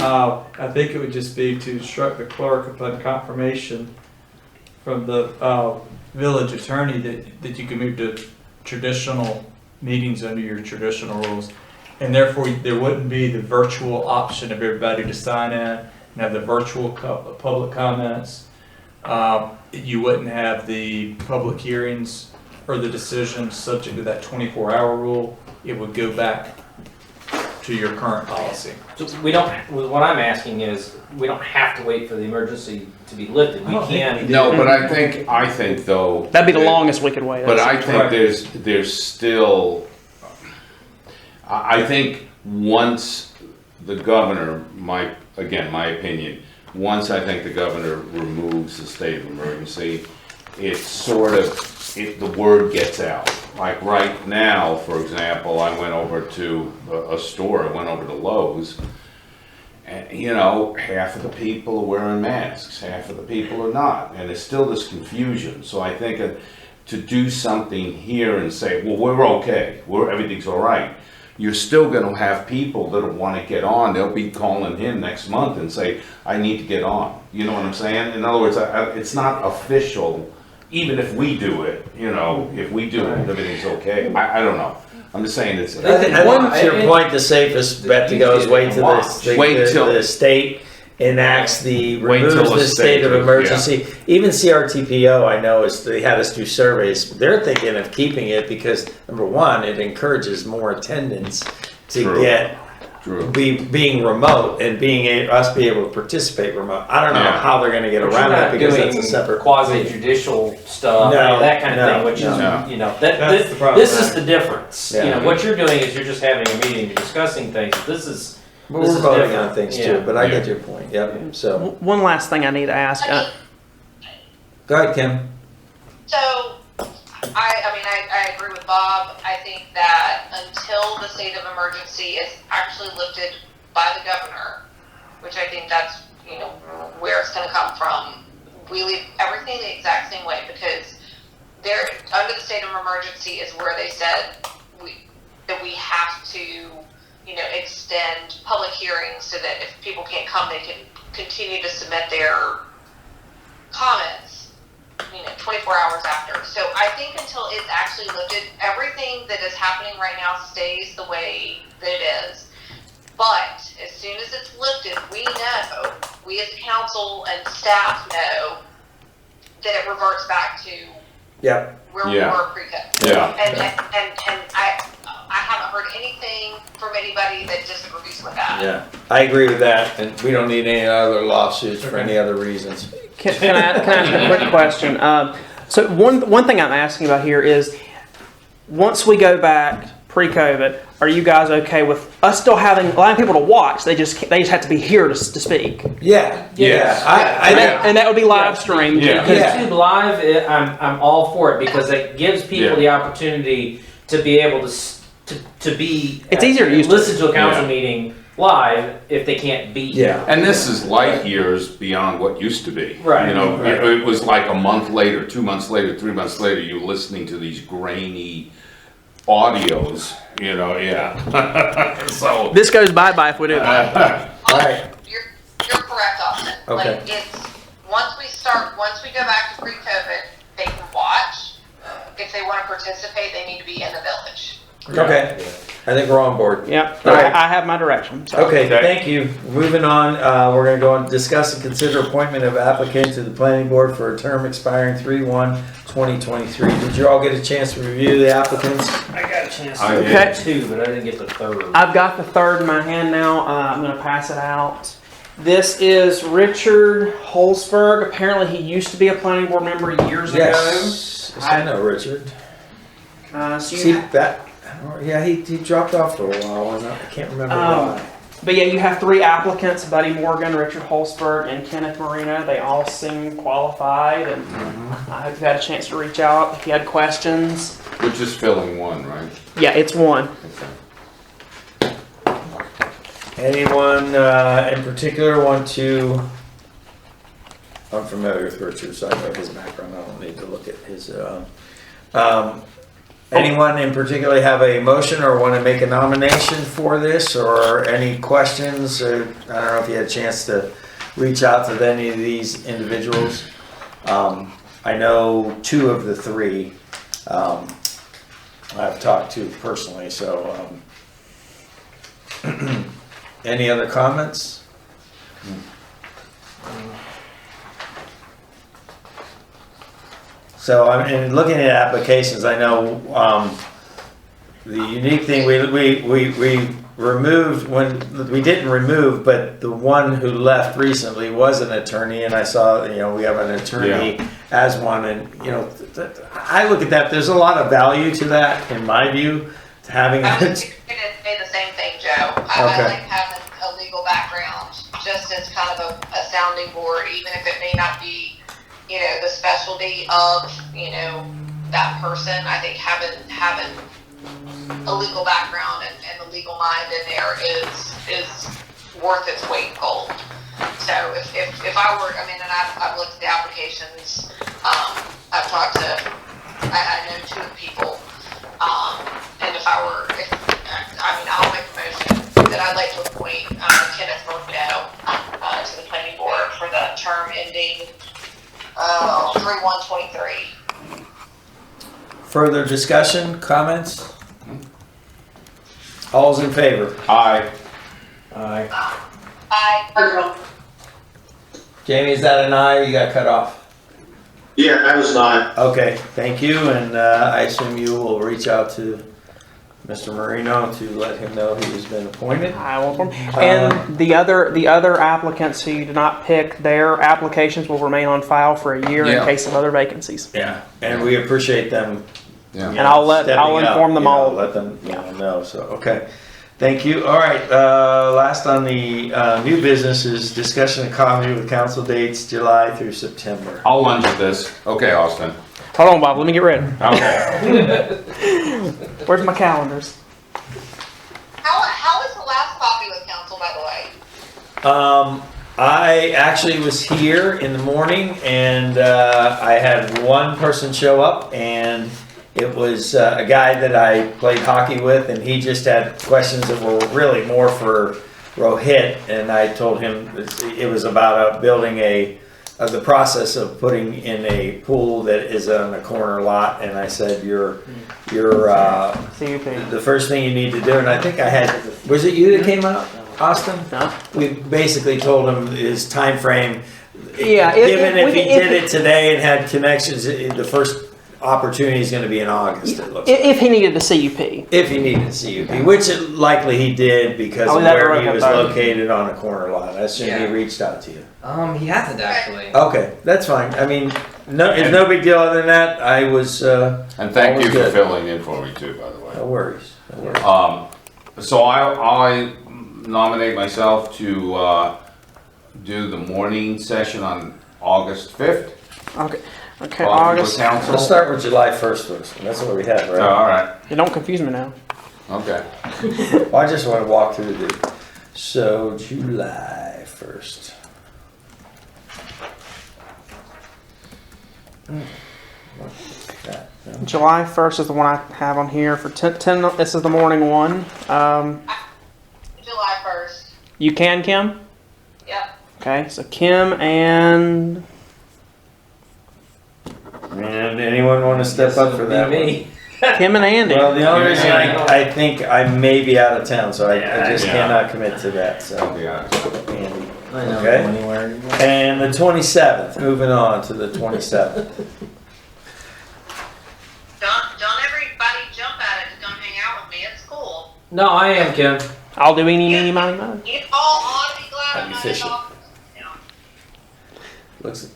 I think it would just be to instruct the clerk upon confirmation from the village attorney that you can move to traditional meetings under your traditional rules. And therefore, there wouldn't be the virtual option of everybody to sign in and have the virtual public comments. You wouldn't have the public hearings or the decisions subject to that 24-hour rule. It would go back to your current policy. So what I'm asking is, we don't have to wait for the emergency to be lifted. We can. No, but I think though. That'd be the longest we could wait. But I think Right. there's still, I think once the governor, my opinion, once I think the governor removes the state of emergency, the word gets out. Like right now, for example, I went over to a store, I went over to Lowe's, and half of the people are wearing masks, half of the people are not, and there's still this confusion. So I think to do something here and say, well, we're okay, everything's all right, you're still going to have people that want to get on. They'll be calling him next month and say, I need to get on. You know what I'm saying? In other words, it's not official. Even if we do it, if we do it, everything's okay. I don't know. I'm just saying it's. I think to your point, the safest bet to go is wait till the state enacts removes the state of emergency. Even CRTPO, I know, they had us do surveys. They're thinking of keeping it because number one, it encourages more attendance to get being remote and us be able to participate remote. I don't know how they're going to get around that because that's a separate quasi-judicial stuff, that kind of thing, which is, That's the problem. this is the difference. Yeah. What you're doing is you're just having a meeting, you're discussing things. This is But this we're is voting different. on things Yeah. too. But I get your point. Yep. So One last thing I need to ask. go ahead, Kim. So, I agree with Bob. I think that until the state of emergency is actually lifted by the governor, which I think that's, where it's gonna come from, we leave everything the exact same way because under the state of emergency is where they said that we have to, extend public hearings so that if people can't come, they can continue to submit their comments, 24 hours after. So I think until it's actually lifted, everything that is happening right now stays the way that it is. But as soon as it's lifted, we as council and staff know that it reverts back to where we were pre-COVID. Yeah. And I haven't heard anything from anybody that disagrees with that. Yeah, I agree with that, and we don't need any other lawsuits for any other reasons. Can I ask a quick question? So one thing I'm asking about here is, once we go back pre-COVID, are you guys okay with us still having allowing people to watch? They just have to be here to speak. Yeah, Yes. And that would be live streamed. Yeah. YouTube Live, I'm all for it because it gives people the opportunity to be able to be. It's easier to use listen to a council meeting live if they can't be. Yeah. And this is light years beyond what used to be. Right. It was like a month later, 2 months later, 3 months later, you're listening to these grainy audios, So. This goes bye-bye if we do that. Right. You're correct, Austin. Okay. Like, it's, once we go back to pre-COVID, they can watch. If they want to participate, they need to be in the village. Okay. I think we're on board. Yep, All right. I have my direction. So. Okay, thank you. Moving on, we're gonna go and discuss and consider appointment of applicant to the planning board for a term expiring 3/1/2023. Did you all get a chance to review the applicants? I got a chance I to did. get two, but I didn't get the third. I've got the third in my hand now. I'm going to pass it out. This is Richard Holzberg. Apparently, he used to be a planning board member years Yes, I know Richard. ago. So See you that? Yeah, he dropped off for a while, and I can't remember why. but yeah, you have three applicants: Buddy Morgan, Richard Holzberg, and Kenneth Marino. They all seem qualified, and I hope you've had a chance to reach out if you had questions. We're just filling one, right? Yeah, it's one. Anyone in particular want to? I'm familiar with Richard, so I know his background. I don't need to look at his. Anyone in particular have a motion or want to make a nomination for this, or any questions? I don't know if you had a chance to reach out to any of these individuals. I know two of the three I've talked to personally, so any other comments? So I mean, looking at applications, I know the unique thing we removed when we didn't remove, but the one who left recently was an attorney, and I saw we have an attorney as one, and I look at that. There's a lot of value to that, in my view, to having. I was going to say the same thing, Joe. I like having a legal background just as kind of a sounding board, even if it may not be, the specialty of, that person. I think having a legal background and a legal mind in there is worth its weight in gold. So if I were, and I've looked at the applications, I've talked to, I know two people, and I'll make a motion that I'd like to appoint Kenneth Marino to the planning board for the term ending 3/1/23. Further discussion, comments? All's in favor? Aye. Aye. Aye. Jamie, is that an aye or you got cut off? Yeah, I was not. Okay, thank you, and I assume you will reach out to Mr. Marino to let him know he has been appointed. I will. And the other applicants who you did not pick, their applications will remain on file for a year in case of other vacancies. Yeah, and we appreciate them. Yeah. And I'll inform them all. Let them know. So okay, thank you. All right, last on the new business is discussion and comment with council dates July through September. I'll lunge at this. Okay, Austin. Hold on, Bob. Let me get ready. Okay. Where's my calendars? How was the last coffee with council, by the way? I actually was here in the morning, and I had one person show up, and it was a guy that I played hockey with, and he just had questions that were really more for Rohit, and I told him it was about building the process of putting in a pool that is on a corner lot, and I said you're the first thing you need to do, and I think was it you that came out, Austin? No. We basically told him his time frame. Yeah, Given if he did it today and had connections, the first opportunity is going to be in August. It looks If he needed the CUP. if he needed CUP, which likely he did because of where he was located on a corner lot. I assume he reached out to you. He hasn't actually. Okay, that's fine. I mean, it's no big deal other than that. I was. And thank you for filling in for me too, by the way. No worries. No worries. So I nominate myself to do the morning session on Augest 5th. Okay. Okay, Coffee with August. council. Let's start with July 1st first. That's what we had, right? Oh, all right. You don't confuse me now. Okay. Well, I just want to walk through so July 1st. July 1st is the one I have on here for 10. This is the morning one. July 1st. You can, Kim? Yep. Okay, so Kim and And anyone want to step up for that? Me. Kim and Andy. Well, the only reason I think I may be out of town, so I just Yeah. cannot commit to that, so. Yeah. Andy. I don't Okay. go anywhere anymore. And the 27th, moving on to the 27th. Don't everybody jump at it to come hang out with me. It's cool. No, I am, Kim. I'll do eeny, meeny, miny, miny. You all ought to be glad I'd I'm be not fishing. involved. Looks,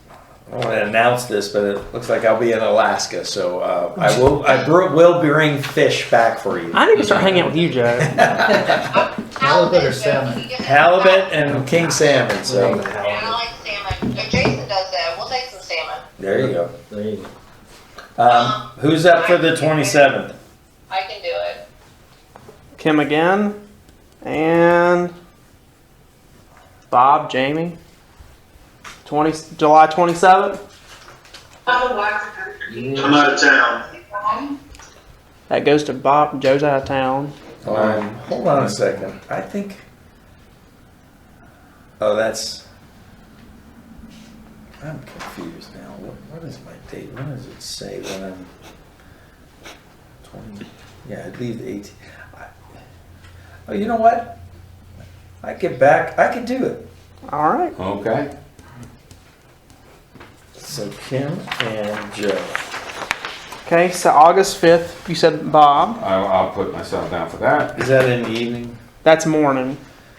I don't want to announce this, but it looks like I'll be in Alaska, so I will bring fish back for you. I need to start hanging out with you, Joe. Halibut or salmon? Halibut and king salmon, so Yeah, I like salmon. If Jason does that, we'll take some salmon. there you go. There you go. Who's up for the 27th? I can do it. Kim again. And Bob, Jamie. July 27th. I'm out of town. That goes to Bob. Joe's out of town. Hold on a second. I think. Oh, that's. I'm confused now. What is my date? When does it say when I'm 20? Yeah, I'd leave the 18th. Oh, you know what? I get back. I can do it. All right. Okay. So Kim and Joe. Okay, so August 5th, you said Bob. I'll put myself down for that. Is that in the evening? That's morning.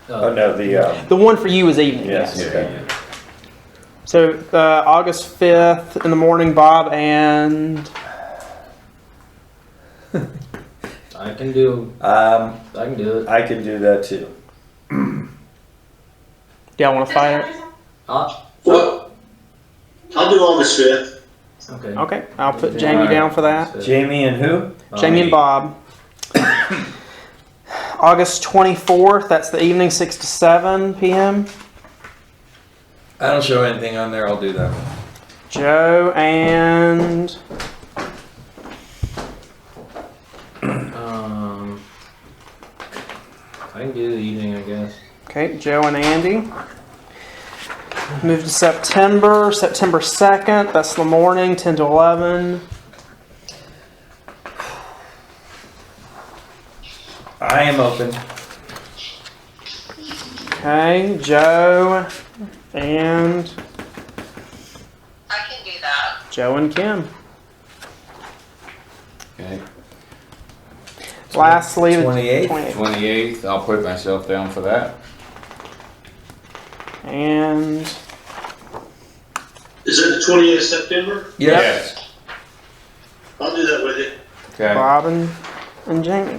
Oh no, The one for you is evening. yes. Yeah, Okay. yeah. So August 5th in the morning, Bob and I can do I it. I can do that too. do y'all want to fight it? Well, I'll do August 5th. Okay. Okay, I'll put Jamie down for that. Jamie and who? Jamie and Bob. August 24th, that's the evening, 6 to 7 p.m. I don't show anything on there. I'll do that one. Joe and I can do the evening, I guess. okay, Joe and Andy. Move to September 2nd, that's the morning, 10 to 11. I am open. Okay, Joe and I can do that. Joe and Kim. Okay. Lastly, the 28th? 28th, I'll put myself down for that. And Is it the 28th of September? Yes. I'll do that with you. Okay. Bob and Jamie.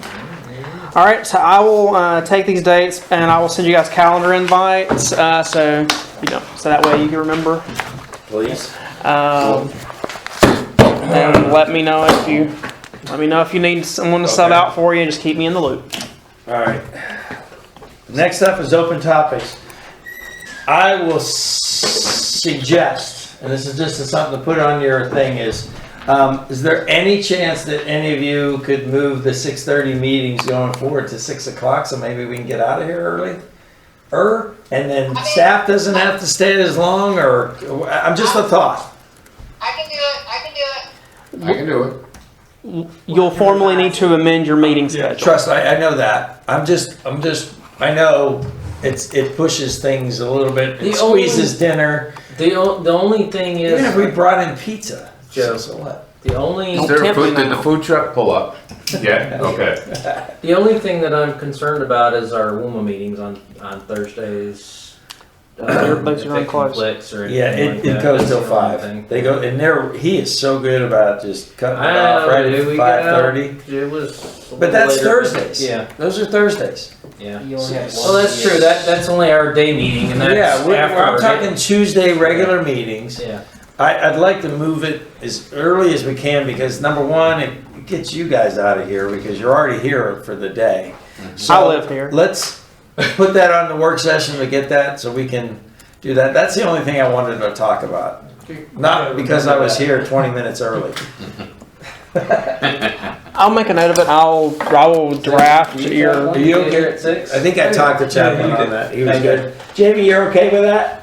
All right, so I will take these dates and I will send you guys calendar invites, so that way you can remember. Please. And let me know if you need someone to sub out for you. Just keep me in the loop. All right. Next up is open topics. I will suggest, and this is just something to put on your thing, is there any chance that any of you could move the 6:30 meetings going forward to 6 o'clock so maybe we can get out of here early? And then staff doesn't have to stay as long, or I'm just a thought. I can do it. I can do it. I can do it. You'll formally need to amend your meeting schedule. Trust, I know that. I know it pushes things a little bit. It squeezes dinner. The only thing is, Even if we brought in pizza. Joe, So what? the only Is there a food, did the food truck pull up? Yeah, okay. the only thing that I'm concerned about is our WUMA meetings on Thursdays. Those if are it close. conflicts or Yeah, anything like it that. goes That's till the only 5. thing. They go, and he is so good about just cutting it I off know, right dude, we at got out. 5:30. It was. a But little that's later, Thursdays. Yeah, Those are Thursdays. yeah. You only have Well, that's true. That's only our day meeting, and that's Yeah, after. I'm our talking Tuesday regular meetings. Yeah. I'd like to move it as early as we can because number one, it gets you guys out of here because you're already here for the day. So I live here. Let's put that on the work session to get that so we can do that. That's the only thing I wanted to talk about. Not because I was here 20 minutes early. I'll make a note of it. I will draft your. Are you okay? Here at 6? I think I talked to Chapman Yeah, you on did. that. He was good. Jamie, you're okay with that?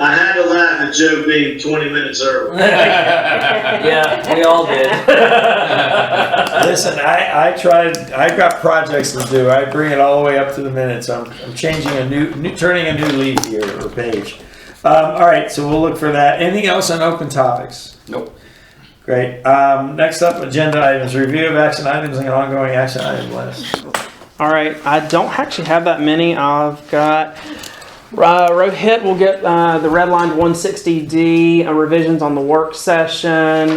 I had to laugh the joke being 20 minutes early. Yeah, we all did. Listen, I tried, I got projects to do. I bring it all the way up to the minutes. I'm changing turning a new leaf here, or page. All right, so we'll look for that. Anything else on open topics? Nope. Great. Next up, agenda items, review of action items and ongoing action item list. All right, I don't actually have that many. I've got Rohit will get the redlined 160D revisions on the work session.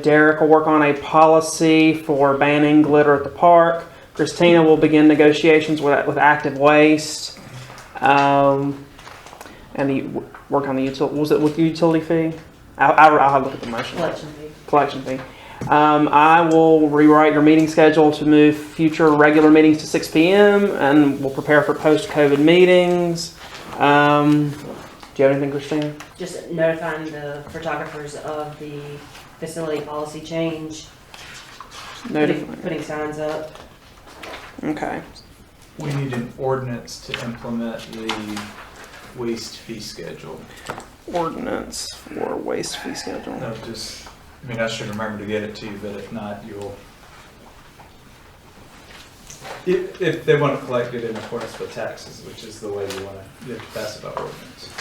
Derek will work on a policy for banning glitter at the park. Christina will begin negotiations with Active Waste. And work on the utility fee? I'll have a look at the motion. Collection fee. I will rewrite your meeting schedule to move future regular meetings to 6 p.m. and we'll prepare for post-COVID meetings. Do you have anything, Christina? Just notifying the photographers of the facility policy change. Putting signs up. Okay. We need an ordinance to implement the waste fee schedule. Ordinance for waste fee schedule. No, just, I mean, I should remember to get it to you, but if not, you'll. If they want to collect it in accordance with taxes, which is the way you want to pass it by ordinance.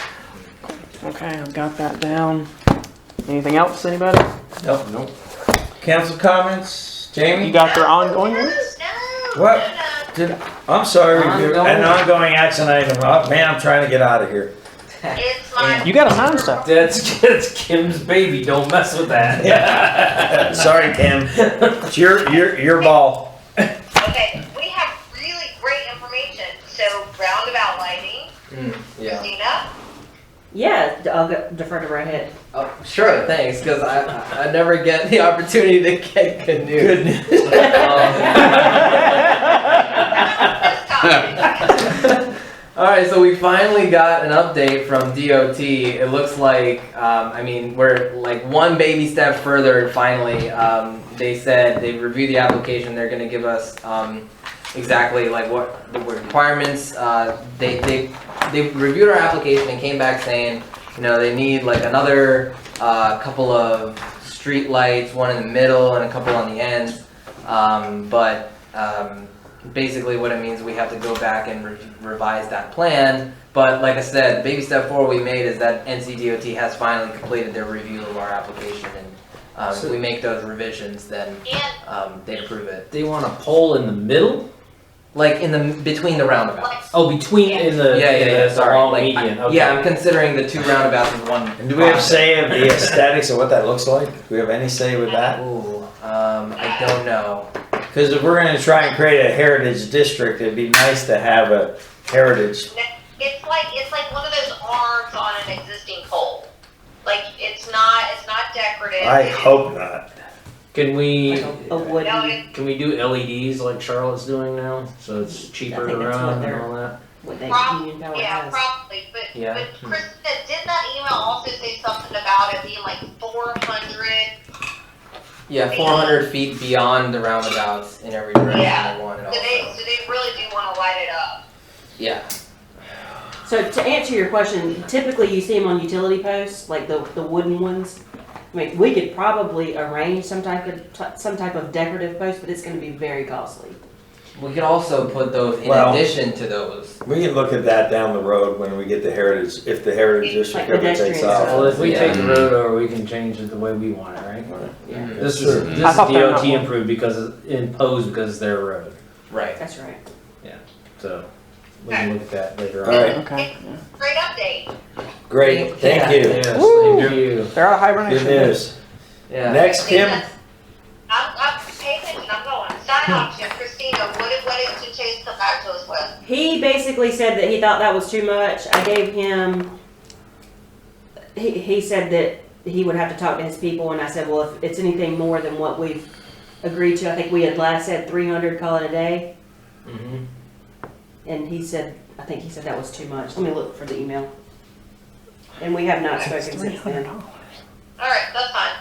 Okay, I've got that down. Anything else, anybody? Nope. Council comments? Jamie? You got your ongoing ones? What? I'm sorry, an ongoing action item. Oh, man, I'm trying to get out of here. It's my. You gotta sign stuff. That's Kim's baby. Don't mess with that. Sorry, Kim. It's your ball. Okay, we have really great information. So roundabout lighting, Yeah. Christina. Yeah, I'll defer to Rohit. Oh, sure, thanks, because I never get the opportunity to get good news. Good news. All right, so we finally got an update from DOT. It looks like, I mean, we're like one baby step further. Finally, they said they reviewed the application. They're going to give us exactly like what the requirements. They reviewed our application and came back saying, you know, they need like another couple of street lights, one in the middle and a couple on the ends. Basically what it means, we have to go back and revise that plan. But like I said, baby step forward we made is that NCDOT has finally completed their review of our application, and if we make those revisions, then they approve it. They want a pole in the middle, like in the between the roundabouts. Oh, between in the Yeah. Sorry, long like, median. Okay. yeah, I'm considering the two roundabouts in one. And do we have say of the aesthetics of what that looks like? Do we have any say with that? Ooh, I don't know. Because if we're going to try and create a heritage district, it'd be nice to have a heritage. It's like one of those arms on an existing pole. Like it's not decorative. I hope not. Can we A wooden. No, it, can we do LEDs like Charlotte's doing now, so it's cheaper to I think that's what run and they're- all that? What they Union Power yeah, has. probably. But Yeah. but Chris, didn't that email also say something about it being like 400? Yeah, 400 feet beyond the roundabouts in every direction Yeah. they want it So also. they really do want to light it up. Yeah. So to answer your question, typically you see them on utility posts, like the wooden ones. I mean, we could probably arrange some type of decorative post, but it's going to be very costly. We could also put those in Well- addition to those. We can look at that down the road when we get the heritage, if the heritage district Like ever takes pedestrian off. Well, if we Yeah. take the road over, we can change it the way we want it, right? Yeah. This Sure. is I thought they're not DOT one. improved because imposed because it's their road. Right. That's right. So we can look at that later All on. right, Okay. Great update. great, thank you. Yes, Woo! thank you. They're out of Good hibernation. news. Yeah. Next, Kim. I'm paying attention. I'm going. Sign option, Christina. What did Chase come back to us with? He basically said that he thought that was too much. I gave him, he said that he would have to talk to his people, and I said, well, if it's anything more than what we've agreed to, I think we had last said 300, call it a day. Mhm. And he said, I think he said that was too much. Let me look for the email. And we have not spoken since then. All right, that's fine.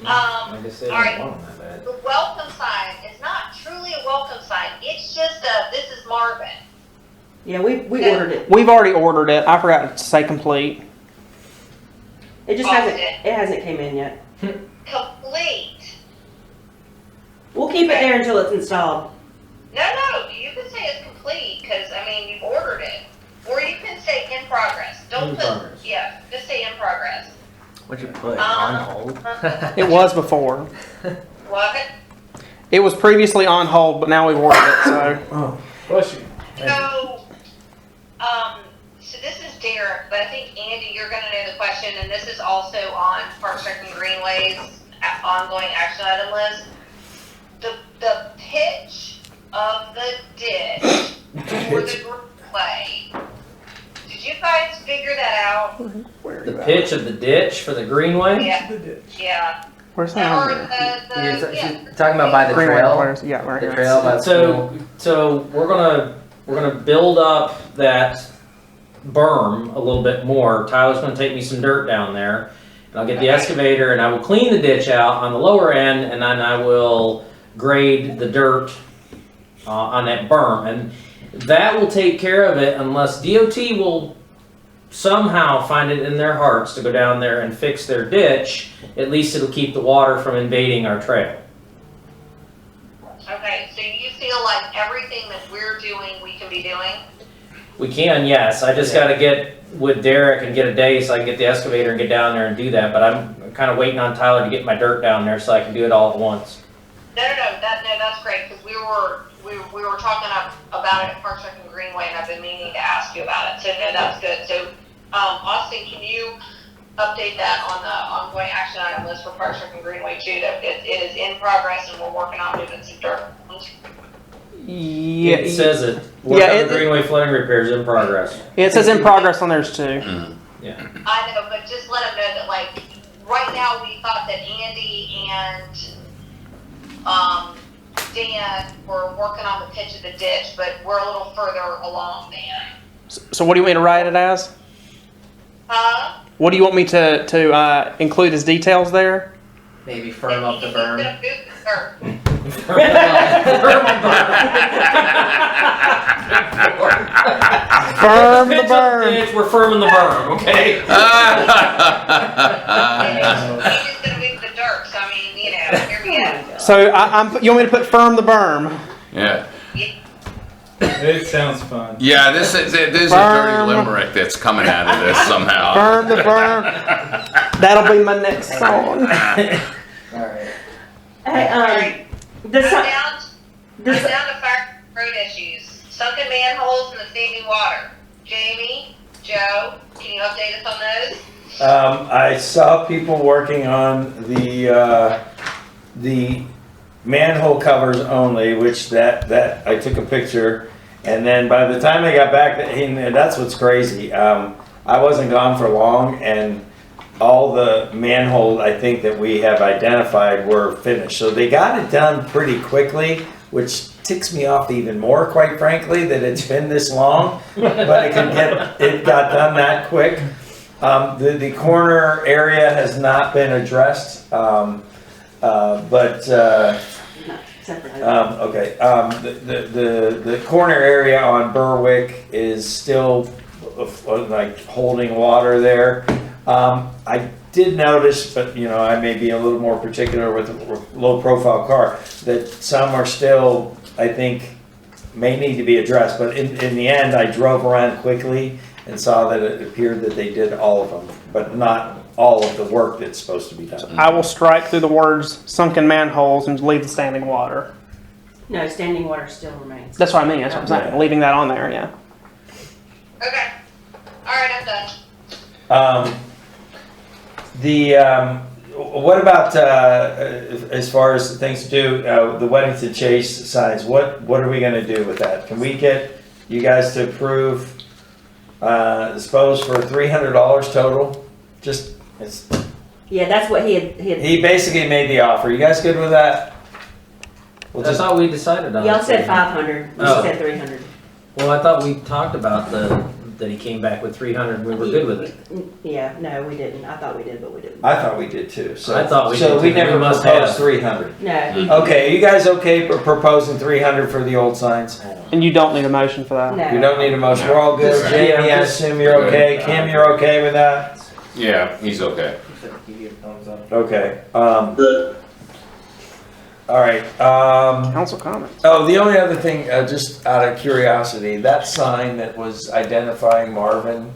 Like I said, all right. it wasn't that bad. The welcome sign is not truly a welcome sign. It's just this is Marvin. Yeah, we ordered it. We've already ordered it. I forgot to say complete. It just hasn't came in yet. Complete. We'll keep it there until it's installed. No, you can say it's complete, because, I mean, you've ordered it. Or you can say in progress. Don't put, progress. yeah, just say in progress. What'd you put? On hold? It was before. What? It was previously on hold, but now we've ordered it, so. Oh, bless you. So, so this is Derek, but I think Andy, you're gonna know the question, and this is also on Park Rec and Greenways ongoing action item list. The pitch of the ditch for the greenway. Did you guys figure that out? The pitch of the ditch for the greenway? Yeah. Where's that Or on there? You're talking about by the Greenway trail? Players, yeah, right The here. trail by the school? So we're gonna build up that berm a little bit more. Tyler's gonna take me some dirt down there, and I'll get the excavator and I will clean the ditch out on the lower end, and then I will grade the dirt on that berm, and that will take care of it unless DOT will somehow find it in their hearts to go down there and fix their ditch. At least it'll keep the water from invading our trail. Okay, so you feel like everything that we're doing, we can be doing? We can, yes. I just gotta get with Derek and get a day so I can get the excavator and get down there and do that. But I'm kind of waiting on Tyler to get my dirt down there so I can do it all at once. No, that's great, because we were talking about it at Park Rec and Greenway, and I've been meaning to ask you about it, so no, that's good. So, Austin, can you update that on the ongoing action item list for Park Rec and Greenway too, that it is in progress and we're working on moving some dirt? Yeah, It says it. Work Yeah, on it- the Greenway flooding repairs in progress. it says in progress on theirs too. Yeah. I know, but just let them know that, like, right now, we thought that Andy and, Dan were working on the pitch of the ditch, but we're a little further along than. So what do you want me to write it as? Huh? What do you want me to include as details there? Maybe firm up the berm. Firm the Pitch up berm. ditch, we're firming the berm, okay? He's just gonna move the dirt, so I mean, you know, here we go. So you want me to put firm the berm? Yeah. It sounds fun. Yeah, this is a dirty Firm. limerick that's coming out of this somehow. Firm the berm. That'll be my next song. Alright. Hey, Alright. the I'm si- down to fire road issues, sunken manholes in the standing water. Jamie, Joe, can you update us on those? I saw people working on the manhole covers only, which that I took a picture, and then by the time I got back, and that's what's crazy. I wasn't gone for long, and all the manholes I think that we have identified were finished. So they got it done pretty quickly, which ticks me off even more, quite frankly, that it's been this long, but it got done that quick. The corner area has not been addressed, the corner area on Berwick is still like holding water there. I did notice, but you know, I may be a little more particular with a low profile car, that some are still, I think, may need to be addressed. But in the end, I drove around quickly and saw that it appeared that they did all of them, but not all of the work that's supposed to be done. I will strike through the words sunken manholes and leave the standing water. No, standing water still remains. That's what I mean. That's what I'm saying. Leaving that on there, yeah. Okay. Alright, I'm done. What about as far as things to do, the Weddington Chase signs? What are we going to do with that? Can we get you guys to approve dispose for $300 total? Yeah, that's what he had. He basically made the offer. You guys good with that? I thought we decided on Y'all it. said 500. We Oh. said 300. Well, I thought we talked about that he came back with 300. We were good with it. Yeah, no, we didn't. I thought we did, but we didn't. I thought we did too. So I thought we so did we too. never We must proposed have. 300. No. Okay, are you guys okay for proposing 300 for the old signs? And you don't need a motion for that. No. You don't need a motion. We're all good. Just- Jamie, yeah, I just- assume you're okay. Kim, you're okay with that? Yeah, he's okay. Okay. Good. All right. Council comments. Oh, the only other thing, just out of curiosity, that sign that was identifying Marvin,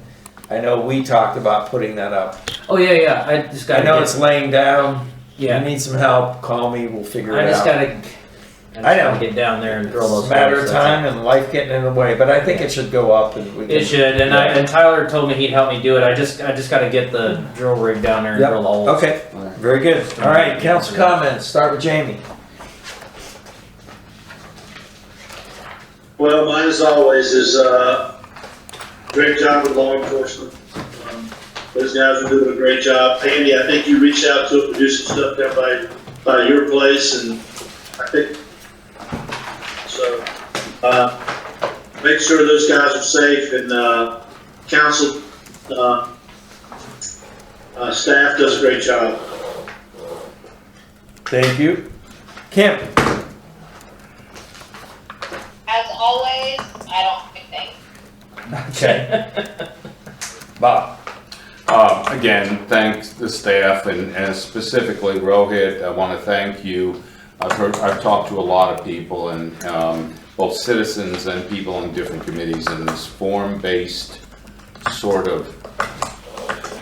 I know we talked about putting that up. Oh, yeah, I just I gotta know get- it's laying down. Yeah. You need some help, call me, we'll figure I it just out. gotta, I know. get down there and drill those It's a matter holes, of that's time and life getting in the way, but I think it should go up and we can. It should, and Yeah. and Tyler told me he'd help me do it. I just gotta get the drill rig down there and Yep. drill the holes. Okay, very good. All right, council comments, start with Jamie. Well, mine as always is, great job with law enforcement. Those guys are doing a great job. Andy, I think you reached out to them to do some stuff down by your place, and I think, so, make sure those guys are safe, and, council, staff does a great job. Thank you. Kim? As always, I don't think. Okay. Bob? Again, thanks the staff and specifically Rohit, I want to thank you. I've talked to a lot of people and both citizens and people in different committees, and this form-based sort of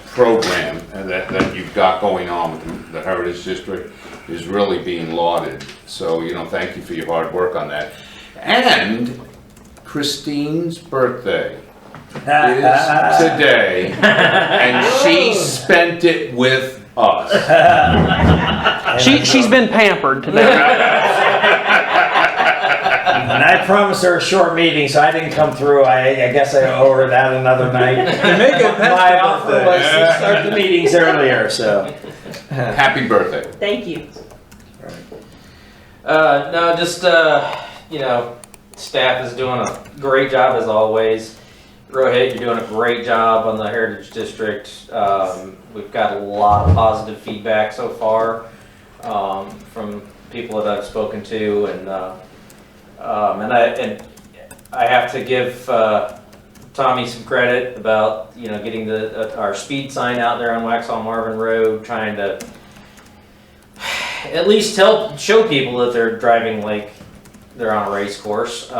program that you've got going on with the Heritage District is really being lauded. So, thank you for your hard work on that. And Christine's birthday is today, and she spent it with us. She's been pampered today. And I promised her a short meeting, so I didn't come through. I guess I owe her that another night. My offer was to start the meetings earlier, so. Happy birthday. Thank you. No, just, staff is doing a great job as always. Rohit, you're doing a great job on the Heritage District. We've got a lot of positive feedback so far from people that I've spoken to, and I have to give Tommy some credit about getting our speed sign out there on Waxhaw Marvin Road, trying to at least show people that they're driving like they're on a race course.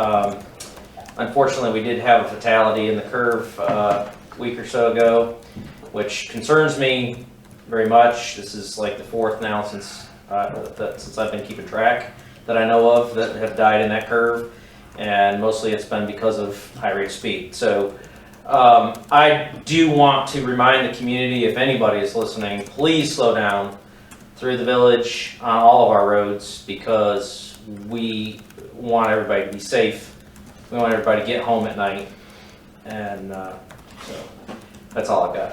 Unfortunately, we did have a fatality in the curve a week or so ago, which concerns me very much. This is like the fourth now since I've been keeping track that I know of that have died in that curve, and mostly it's been because of high rate of speed. So I do want to remind the community, if anybody is listening, please slow down through the village on all of our roads, because we want everybody to be safe. We want everybody to get home at night, and so that's all I've got.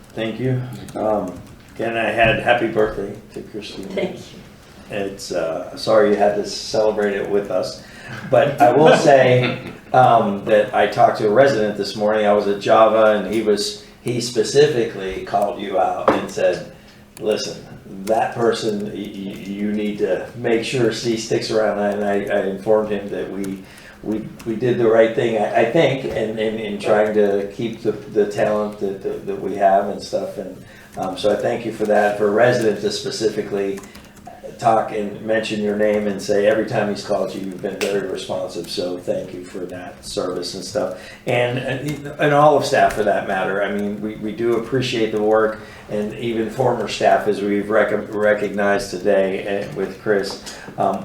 Thank you. Again, I had happy birthday to Christine. Thank you. It's sorry you had to celebrate it with us, but I will say that I talked to a resident this morning. I was at Java, and he specifically called you out and said, "Listen, that person, you need to make sure she sticks around." And I informed him that we did the right thing, I think, in trying to keep the talent that we have and stuff. And so I thank you for that. For a resident to specifically talk and mention your name and say every time he's called you, you've been very responsive. So thank you for that service and stuff. And all of staff for that matter. I mean, we do appreciate the work, and even former staff, as we've recognized today with Chris.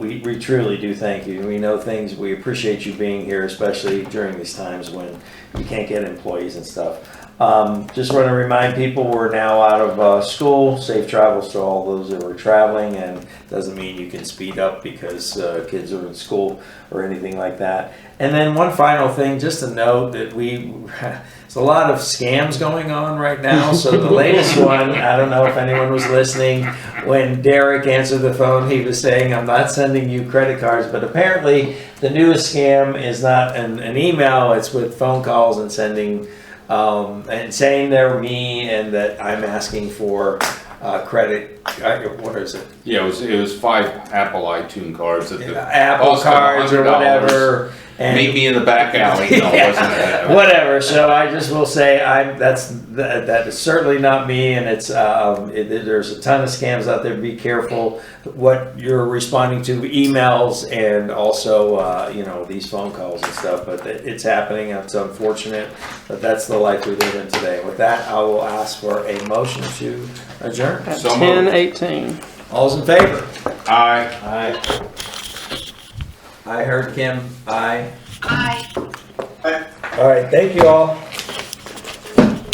We truly do thank you. We know we appreciate you being here, especially during these times when you can't get employees and stuff. Just want to remind people we're now out of school. Safe travels to all those that were traveling, and doesn't mean you can speed up because kids are in school or anything like that. And then one final thing, just to note that there's a lot of scams going on right now. So the latest one, I don't know if anyone was listening, when Derek answered the phone, he was saying, "I'm not sending you credit cards," but apparently the newest scam is not an email, it's with phone calls and sending and saying they're me and that I'm asking for credit. What is it? Yeah, it was 5 Apple iTunes cards. Apple cards or whatever. And Meet me in the back alley. No, it wasn't that. whatever. So I just will say that is certainly not me, and it's there's a ton of scams out there. Be careful what you're responding to, emails, and also these phone calls and stuff. But it's happening. It's unfortunate, but that's the life we live in today. With that, I will ask for a motion to adjourn. At So moved. 10:18. All's in favor? Aye. Aye. I heard Kim. Aye. Bye. All right. Thank you all.